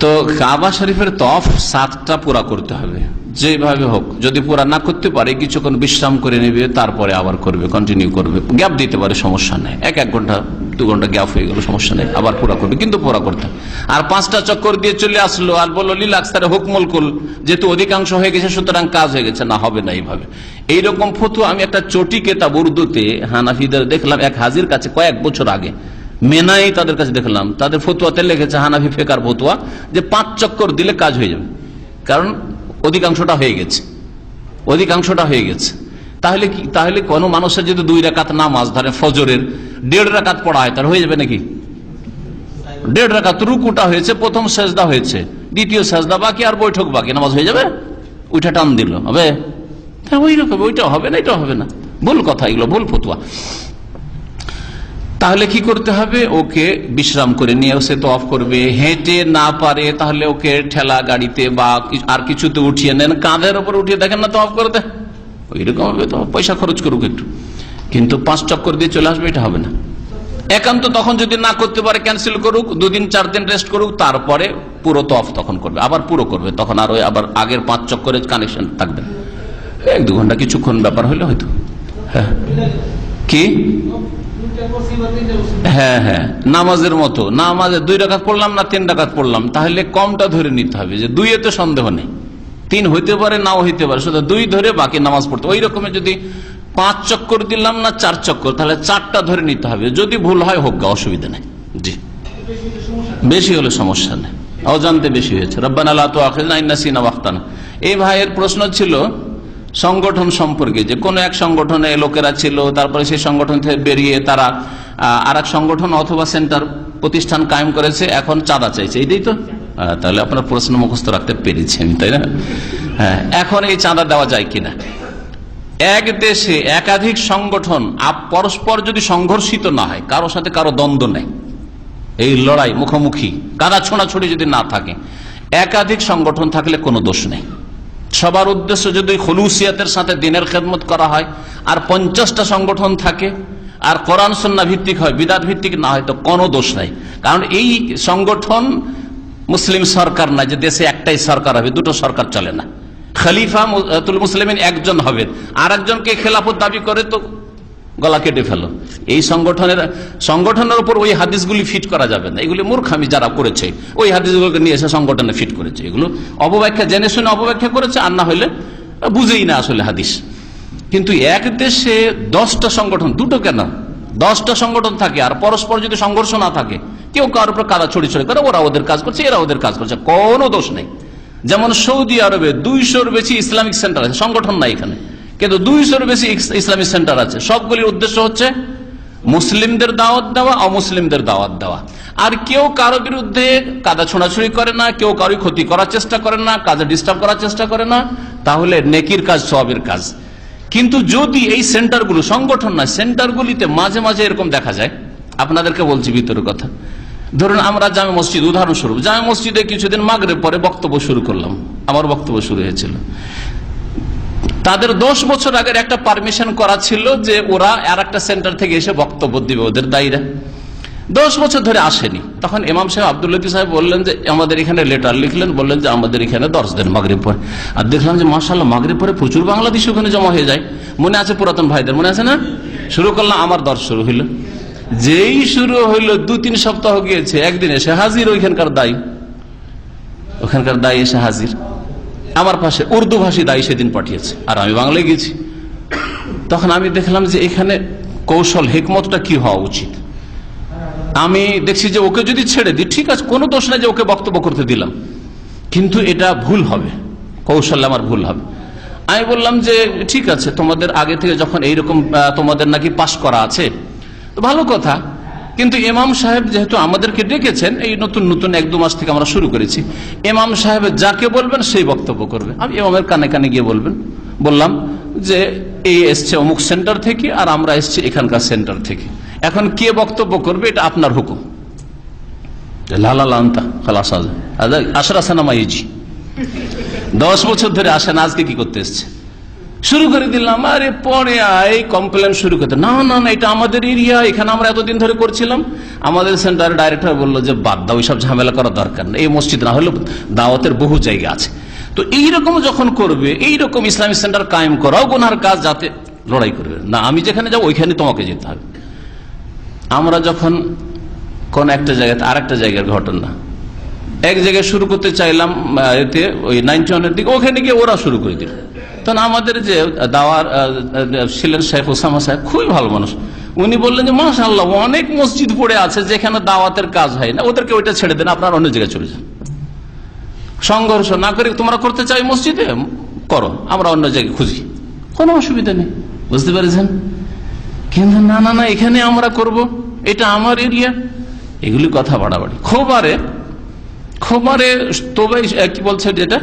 তো কাবা শরীফের তওয়াফ 7টা পুরা করতে হবে যেভাবে হোক। যদি পুরা না করতে পারে কিছুক্ষণ বিশ্রাম করে নেবে, তারপরে আবার করবে, কন্টিনিউ করবে, গ্যাপ দিতে পারে, সমস্যা নেই। 1 ঘন্টা 2 ঘন্টা গ্যাপ হয়ে গেল, সমস্যা নেই, আবার পুরা করবে, কিন্তু পুরা করতে হবে। আর 5টা চক্কর দিয়ে চলে আসলো আর বললো লিলাক্স, তারা হুকমুল কুল, যেহেতু অধিকাংশ হয়ে গেছে সুতরাং কাজ হয়ে গেছে, না, হবে না এইভাবে। এইরকম ফতোয়া আমি একটা চটি কেতাব উর্দুতে হানাফিদের দেখলাম, এক হাজির কাছে কয়েক বছর আগে, মেনাই তাদের কাছে দেখলাম, তাদের ফতোয়াতে লিখেছে, হানাফি ফেকার ফতোয়া, যে 5 চক্কর দিলে কাজ হয়ে যাবে, কারণ অধিকাংশটা হয়ে গেছে, অধিকাংশটা হয়ে গেছে। তাহলে কি, তাহলে কোন মানুষের যদি 2 রাকাত নামাজ ধরে ফজরের 1.5 রাকাত পড়া হয়, তার হয়ে যাবে নাকি? 1.5 রাকাত, রুকুটা হয়েছে, প্রথম সেজদা হয়েছে, দ্বিতীয় সেজদা বাকি, আর বৈঠক বাকি, নামাজ হয়ে যাবে। ওইটা টান দিল হবে, ওই রকম, ওইটা হবে না, এটা হবে না, ভুল কথা, এগুলো ভুল ফতোয়া। তাহলে কি করতে হবে? ওকে বিশ্রাম করে নিয়ে সে তওয়াফ করবে। হেঁটে না পারে তাহলে ওকে ঠেলা গাড়িতে বা আর কিছুতে উঠিয়ে নেন, কাঁধের উপর উঠিয়ে দেখেন না তওয়াফ করতে, ওইরকম হবে, তো পয়সা খরচ করুক একটু, কিন্তু 5 চক্কর দিয়ে চলে আসবে, এটা হবে না। একান্ত তখন যদি না করতে পারে ক্যান্সেল করুক, 2 দিন 4 দিন রেস্ট করুক, তারপরে পুরো তওয়াফ তখন করবে, আবার পুরো করবে, তখন আর ওই আবার আগের 5 চক্করের কানেকশন থাকবে। 1-2 ঘন্টা কিছুক্ষণ ব্যাপার হলে হয়তো। হ্যাঁ, কি? হ্যাঁ হ্যাঁ, নামাজের মতো, নামাজে 2 রাকাত পড়লাম না 3 রাকাত পড়লাম, তাহলে কমটা ধরে নিতে হবে, যে 2-এ সন্দেহ নেই, 3 হইতে পারে নাও হইতে পারে, শুধু 2 ধরে বাকি নামাজ পড়তে। ওই রকমের যদি 5 চক্কর দিলাম না 4 চক্কর, তাহলে 4টা ধরে নিতে হবে, যদি ভুল হয় হোক, অসুবিধা নেই। জি, বেশি হলে সমস্যা নেই, অজান্তে বেশি হয়েছে। রব্বানা লা তুআখিযনা ইন নাসিনা ওয়া আখতানা। এই ভাইয়ের প্রশ্ন ছিল সংগঠন সম্পর্কে, যে কোন এক সংগঠনে লোকেরা ছিল, তারপরে সেই সংগঠন থেকে বেরিয়ে তারা আর এক সংগঠন অথবা সেন্টার প্রতিষ্ঠান কায়েম করেছে, এখন চাঁদা চাইছে, এইটাই তো? তাহলে আপনার প্রশ্ন মুখস্থ রাখতে পেরেছি আমি, তাই না? হ্যাঁ, এখন এই চাঁদা দেওয়া যায় কিনা? এক দেশে একাধিক সংগঠন পরস্পর যদি সংঘর্ষিত না হয়, কারোর সাথে কারো দ্বন্দ্ব নেই, এই লড়াই মুখোমুখি কাদা ছোঁড়াছুড়ি যদি না থাকে, একাধিক সংগঠন থাকলে কোনো দোষ নেই। সবার উদ্দেশ্য যদি খুলুসিয়াতের সাথে দিনের খেদমত করা হয়, আর 50টা সংগঠন থাকে, আর কোরআন সুন্নাহ ভিত্তিক হয়, বিদআত ভিত্তিক না হয়, তো কোনো দোষ নাই। কারণ এই সংগঠন মুসলিম সরকার না যে দেশে একটাই সরকার হবে, 2টো সরকার চলে না। খলিফাতুল মুসলিমিন একজন হবেন, আর একজনকে খেলাফত দাবি করে তো গলা কেটে ফেলো। এই সংগঠনের উপর ওই হাদিসগুলি ফিট করা যাবে না, এগুলি মূর্খামি যারা করেছে, ওই হাদিসগুলোকে নিয়ে এসে সংগঠনে ফিট করেছে, এগুলো অপব্যাখ্যা, জেনে শুনে অপব্যাখ্যা করেছে, আর না হলে বুঝেই না আসলে হাদিস। কিন্তু এক দেশে 10টা সংগঠন, 2টো কেন, 10টা সংগঠন থাকে, আর পরস্পর যদি সংঘর্ষ না থাকে, কেউ কারোর উপর কাদা ছড়ি করে, ওরা ওদের কাজ করছে, এরা ওদের কাজ করছে, কোনো দোষ নেই। যেমন সৌদি আরবে 200-র বেশি ইসলামিক সেন্টার আছে, সংগঠন নাই এখানে, কিন্তু 200-র বেশি ইসলামিক সেন্টার আছে, সবগুলির উদ্দেশ্য হচ্ছে মুসলিমদের দাওয়াত দেওয়া, অমুসলিমদের দাওয়াত দেওয়া। আর কেউ কারো বিরুদ্ধে কাদা ছোঁড়াছুড়ি করে না, কেউ কারোর ক্ষতি করার চেষ্টা করে না, কাজে ডিস্টার্ব করার চেষ্টা করে না, তাহলে নেকির কাজ, সওয়াবের কাজ। কিন্তু যদি এই সেন্টারগুলো, সংগঠন না, সেন্টারগুলিতে মাঝে মাঝে এরকম দেখা যায়, আপনাদেরকে বলছি ভিতরের কথা, ধরুন আমরা জামে মসজিদ, উদাহরণস্বরূপ জামে মসজিদে কিছুদিন মাগরিব পরে বক্তব্য শুরু করলাম, আমার বক্তব্য শুরু হয়েছিল, তাদের 10 বছর আগের একটা পারমিশন করা ছিল যে ওরা আর একটা সেন্টার থেকে এসে বক্তব্য দিবে, ওদের দায়ীরা 10 বছর ধরে আসেনি। তখন ইমাম সাহেব আব্দুল লতিফ সাহেব বললেন যে আমাদের এখানে লেটার লিখলেন, বললেন যে আমাদের এখানে দর্শ দেন মাগরিব পরে। আর দেখলাম যে মাশাআল্লাহ মাগরিব পরে প্রচুর বাংলাদেশি ওখানে জমা হয়ে যায়, মনে আছে পুরাতন ভাইদের, মনে আছে না? শুরু করলাম, আমার দর্শ শুরু হইল, যেই শুরু হইল 2-3 সপ্তাহ গিয়েছে, একদিন এসে হাজির ওখানকার দায়ী এসে হাজির, আমার পাশে উর্দু ভাষী দায়ী সেদিন পাঠিয়েছে, আর আমি বাংলায় গেছি। তখন আমি দেখলাম যে এখানে কৌশল, হিকমতটা কি হওয়া উচিত। আমি দেখছি যে ওকে যদি ছেড়ে দিই, ঠিক আছে, কোনো দোষ নাই যে ওকে বক্তব্য করতে দিলাম, কিন্তু এটা ভুল হবে, কৌশল আমার ভুল হবে। আমি বললাম যে ঠিক আছে, তোমাদের আগে থেকে যখন এইরকম তোমাদের নাকি পাশ করা আছে, তো ভালো কথা, কিন্তু ইমাম সাহেব যেহেতু আমাদেরকে ডেকেছেন, এই নতুন নতুন 1-2 মাস থেকে আমরা শুরু করেছি, ইমাম সাহেব যাকে বলবেন সেই বক্তব্য করবে। আমি ইমামের কানে কানে গিয়ে বললাম যে এই এসছে অমুক সেন্টার থেকে আর আমরা এসছি এখানকার সেন্টার থেকে, এখন কে বক্তব্য করবে এটা আপনার হুকুম। লালালান্তা খালাস আশরাসানামাইজি 10 বছর ধরে আসেন, আজকে কি করতে এসছে শুরু করে দিলাম। আরে পরে এই কমপ্লেন শুরু করতে, না না না এটা আমাদের এরিয়া, এখানে আমরা এতদিন ধরে করছিলাম। আমাদের সেন্টার ডাইরেক্টর বললো যে বাদ দাও, ওইসব ঝামেলা করার দরকার নেই, এই মসজিদ না হলে দাওয়াতের বহু জায়গা আছে। তো এইরকম যখন করবে, এইরকম ইসলামিক সেন্টার কায়েম করাও গুনার কাজ, যাতে লড়াই করবে না, আমি যেখানে যাবো ওইখানে তোমাকে যেতে হবে। আমরা যখন কোন একটা জায়গাতে আর একটা জায়গার ঘটনা, এক জায়গায় শুরু করতে চাইলাম এতে ওই 91-এর দিকে, ওখানে গিয়ে ওরা শুরু করে দিল। তখন আমাদের যে দাওয়ার ছিলেন শেখ ওসামা সাহেব, খুবই ভালো মানুষ, উনি বললেন যে মাশাআল্লাহ অনেক মসজিদ পড়ে আছে যেখানে দাওয়াতের কাজ হয় না, ওদেরকে ওইটা ছেড়ে দেন, আপনারা অন্য জায়গায় চলে যান, সংঘর্ষ না করে তোমরা করতে চাই মসজিদে করো, আমরা অন্য জায়গায় খুঁজি, কোনো অসুবিধা নেই, বুঝতে পেরেছেন? কিন্তু না না না এখানে আমরা করব, এটা আমার এরিয়া, এগুলি কথা বাড়াবাড়ি। খোবারে তবে কি বলছে যেটা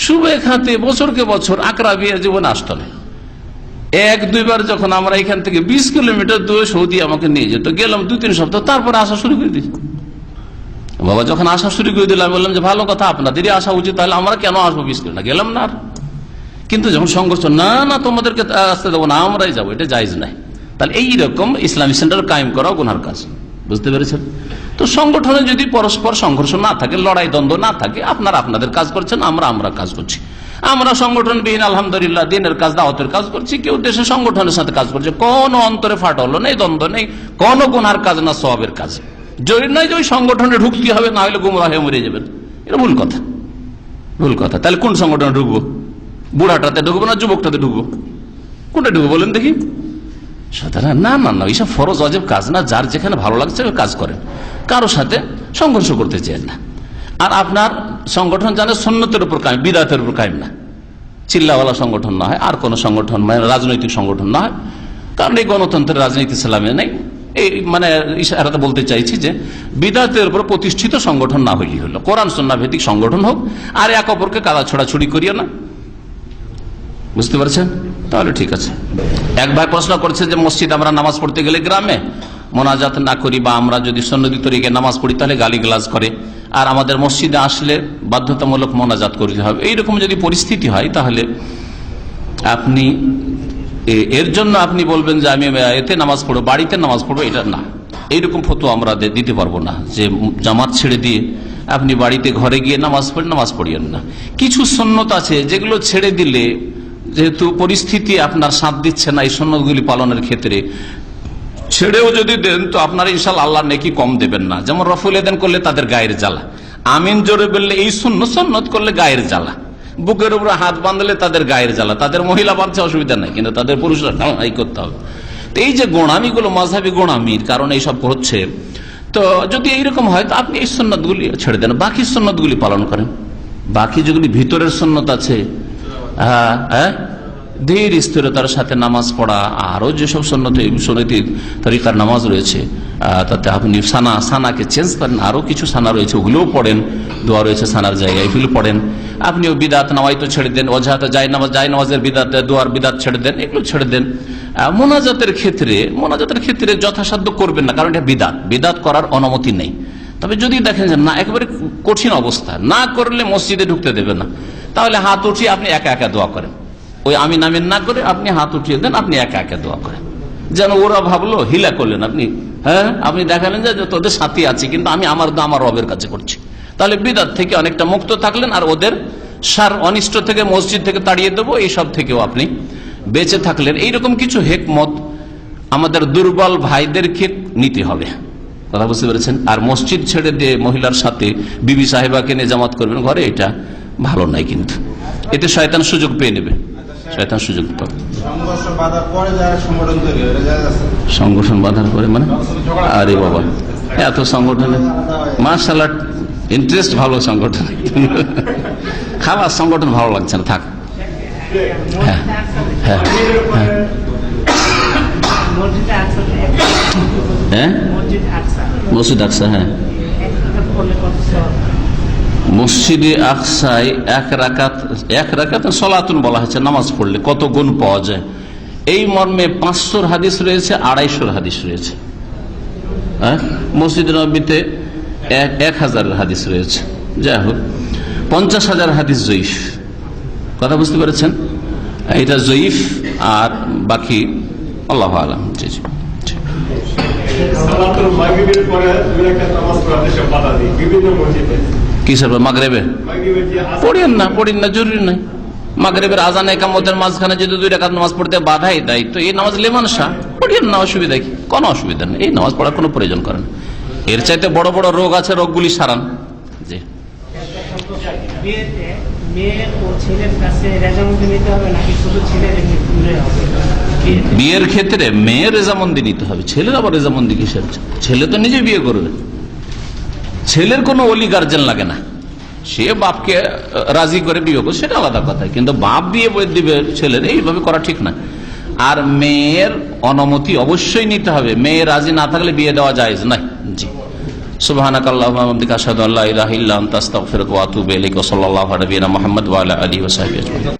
সুবেখাতে বছরকে বছর আকরা বিয়ের জীবন আসতো না। 1-2 বার যখন আমরা এখান থেকে 20 কিলোমিটার দূরে সৌদি আমাকে নিয়ে যেত, গেলাম 2-3 সপ্তাহ, তারপরে আসা শুরু করে দিই। বাবা যখন আসা শুরু করে দিলাম, বললাম যে ভালো কথা, আপনাদেরই আসা উচিত, তাহলে আমরা কেন আসবো 20 কিলোমিটার, গেলাম না। আর কিন্তু যখন সংঘর্ষ, না না তোমাদেরকে আসতে দেবো না, আমরাই যাবো, এটা জায়েজ নাই। তাহলে এইরকম ইসলামিক সেন্টার কায়েম করাও গুনার কাজ, বুঝতে পেরেছেন? তো সংগঠনে যদি পরস্পর সংঘর্ষ না থাকে, লড়াই দ্বন্দ্ব না থাকে, আপনারা আপনাদের কাজ করছেন, আমরা কাজ করছি, আমরা সংগঠনবিহীন আলহামদুলিল্লাহ দিনের কাজ দাওয়াতের কাজ করছি, কেউ দেশে সংগঠনের সাথে কাজ করছে, কোনো অন্তরে ফাট হলো নেই, দ্বন্দ্ব নেই, কোনো গুনার কাজ না সওয়াবের কাজ। জরুরি নয় যে ওই সংগঠনে ঢুকতে হবে, না হলে গুমরাহ হয়ে মরে যাবেন, এটা ভুল কথা। তাহলে কোন সংগঠনে ঢুকবো? বুড়াটাতে ঢুকবো না যুবকটাতে ঢুকবো? কোনটা ঢুকবো বলেন দেখি? সুতরাং না না না এইসব ফরজ অজেব কাজ না, যার যেখানে ভালো লাগছে ওই কাজ করেন, কারোর সাথে সংঘর্ষ করতে চান না। আর আপনার সংগঠন জানে সুন্নতের উপর কায়েম, বিদআতের উপর কায়েম না, চিল্লাওয়ালা সংগঠন না হয়, আর কোন সংগঠন মানে রাজনৈতিক সংগঠন না হয়, কারণ এই গণতন্ত্রের রাজনীতি ইসলামে নেই। এই মানে ইশারাতে বলতে চাইছি যে বিদআতের উপর প্রতিষ্ঠিত সংগঠন না হইলেই হলো, কোরআন সুন্নাহ ভিত্তিক সংগঠন হোক, আর এক অপরকে কাদা ছড়াছড়ি করিও না, বুঝতে পারছেন? তাহলে ঠিক আছে। এক ভাই প্রশ্ন করছে যে মসজিদ আমরা নামাজ পড়তে গেলে গ্রামে মোনাজাত না করি, বা আমরা যদি সুন্নতি তরিকায় নামাজ পড়ি তাহলে গালিগালাজ করে, আর আমাদের মসজিদে আসলে বাধ্যতামূলক মোনাজাত করতে হবে, এইরকম যদি পরিস্থিতি হয়, তাহলে আপনি এর জন্য আপনি বলবেন যে আমি এতে নামাজ পড়বো, বাড়িতে নামাজ পড়বো, এটা না, এইরকম ফতোয়া আমরা দিতে পারবো না যে জামাত ছেড়ে দিয়ে আপনি বাড়িতে ঘরে গিয়ে নামাজ পড়িয়েন না। কিছু সুন্নত আছে যেগুলো ছেড়ে দিলে, যেহেতু পরিস্থিতি আপনার সাথ দিচ্ছে না এই সুন্নতগুলি পালনের ক্ষেত্রে, ছেড়েও যদি দেন তো আপনার ইনশাআল্লাহ আল্লাহ নেকি কম দেবেন না। যেমন রফুল এদেন করলে তাদের গায়ের জ্বালা, আমিন জোরে বললে এই সুন্নত করলে গায়ের জ্বালা, বুকের উপরে হাত বাঁধলে তাদের গায়ের জ্বালা, তাদের মহিলা বাঁধছে অসুবিধা নাই, কিন্তু তাদের পুরুষরা এই করতে হবে। তো এই যে গোঁড়ামিগুলো মাযহাবী গোঁড়ামির কারণে এইসব হচ্ছে, তো যদি এইরকম হয় তো আপনি এই সুন্নতগুলি ছেড়ে দেন, বাকি সুন্নতগুলি পালন করেন। বাকি যেগুলি ভিতরের সুন্নত আছে, ধীর স্থিরতার সাথে নামাজ পড়া, আরো যেসব সুন্নতি তরিকার নামাজ রয়েছে, তাতে আপনি সানাকে চেঞ্জ করেন, আরো কিছু সানা রয়েছে ওগুলোও পড়েন, দোয়া রয়েছে সানার জায়গায় এগুলো পড়েন। আপনিও বিদাত নামাইতো ছেড়ে দেন, অজাহাত জায় নামাজের বিদাত, দোয়ার বিদাত ছেড়ে দেন, এগুলো ছেড়ে দেন। মোনাজাতের ক্ষেত্রে যথাসাধ্য করবেন না, কারণ এটা বিদাত করার অনুমতি নেই। তবে যদি দেখেন যে না একেবারে কঠিন অবস্থা, না করলে মসজিদে ঢুকতে দেবে না, তাহলে হাত উঠিয়ে আপনি একা একা দোয়া করেন, ওই আমিন আমিন না করে আপনি হাত উঠিয়ে দেন, আপনি একা একা দোয়া করেন, যেন ওরা ভাবলো হিলা করলেন আপনি, আপনি দেখালেন যে তোদের সাথী আছি, কিন্তু আমি আমার রবের কাছে করছি। তাহলে বিদআত থেকে অনেকটা মুক্ত থাকলেন, আর ওদের সার অনিষ্ট থেকে মসজিদ থেকে তাড়িয়ে দেবো এইসব থেকেও আপনি বেঁচে থাকলেন। এইরকম কিছু হেকমত আমাদের দুর্বল ভাইদেরকে নিতে হবে, কথা বুঝতে পেরেছেন? আর মসজিদ ছেড়ে দিয়ে মহিলার সাথে বিবি সাহেবাকে নিয়ে জামাত করবেন ঘরে, এটা ভালো নাই, কিন্তু এতে শয়তান সুযোগ পেয়ে নেবে, শয়তান সুযোগ পাবে। সংগঠন বাঁধার পরে মানে আরে বাবা এত সংগঠনে মাশাআল্লাহ ইন্টারেস্ট ভালো, সংগঠন খাবার সংগঠন ভালো লাগছে না, থাক। হ্যাঁ হ্যাঁ হ্যাঁ মসজিদ আকসা, হ্যাঁ মসজিদে আকসায় এক রাকাত সলাতুন বলা হয়েছে, নামাজ পড়লে কত গুণ পাওয়া যায়। এই মর্মে 500 হাদিস রয়েছে, 250 হাদিস রয়েছে। হ্যাঁ, মসজিদ নববীতে 1000 হাদিস রয়েছে। যাই হোক, 50,000 হাদিস জয়ীফ। কথা বুঝতে পেরেছেন? এটা জয়ীফ, আর বাকি আল্লাহু আলাম। জি জি, কিসের মাগরিবে পড়েন না, জরুরি নাই। মাগরিবের আজান একামতের মাঝখানে যদি 2 রাকাত নামাজ পড়তে বাধাই দেয়, তো এই নামাজ লেমান শাহ পড়েন না, অসুবিধা কি? কোনো অসুবিধা নেই, এই নামাজ পড়ার কোনো প্রয়োজন করেন। এর চাইতে বড় বড় রোগ আছে, রোগগুলি সারান। জি, বিয়ের ক্ষেত্রে মেয়ের রেজামন্দি নিতে হবে, ছেলের আবার রেজামন্দি কিসের? ছেলে তো নিজে বিয়ে করবে, ছেলের কোনো ওলি গার্জেন লাগে না, সে বাপকে রাজি করে বিয়ে করবে, সেটা আলাদা কথা। কিন্তু বাপ বিয়ে দিবে ছেলের, এইভাবে করা ঠিক না। আর মেয়ের অনুমতি অবশ্যই নিতে হবে, মেয়ে রাজি না থাকলে বিয়ে দেওয়া জায়েজ নাই। জি, সুবহানাকাল্লাহুম্মা ওয়া বিহামদিকা আশহাদু আল্লা ইলাহা ইল্লা আনতা আস্তাগফিরুকা ওয়া আতুবু ইলাইক। সাল্লাল্লাহু আলা নবিয়িনা মুহাম্মদ ওয়া আলা আলিহি ওয়া সাহবিহি আজমাইন।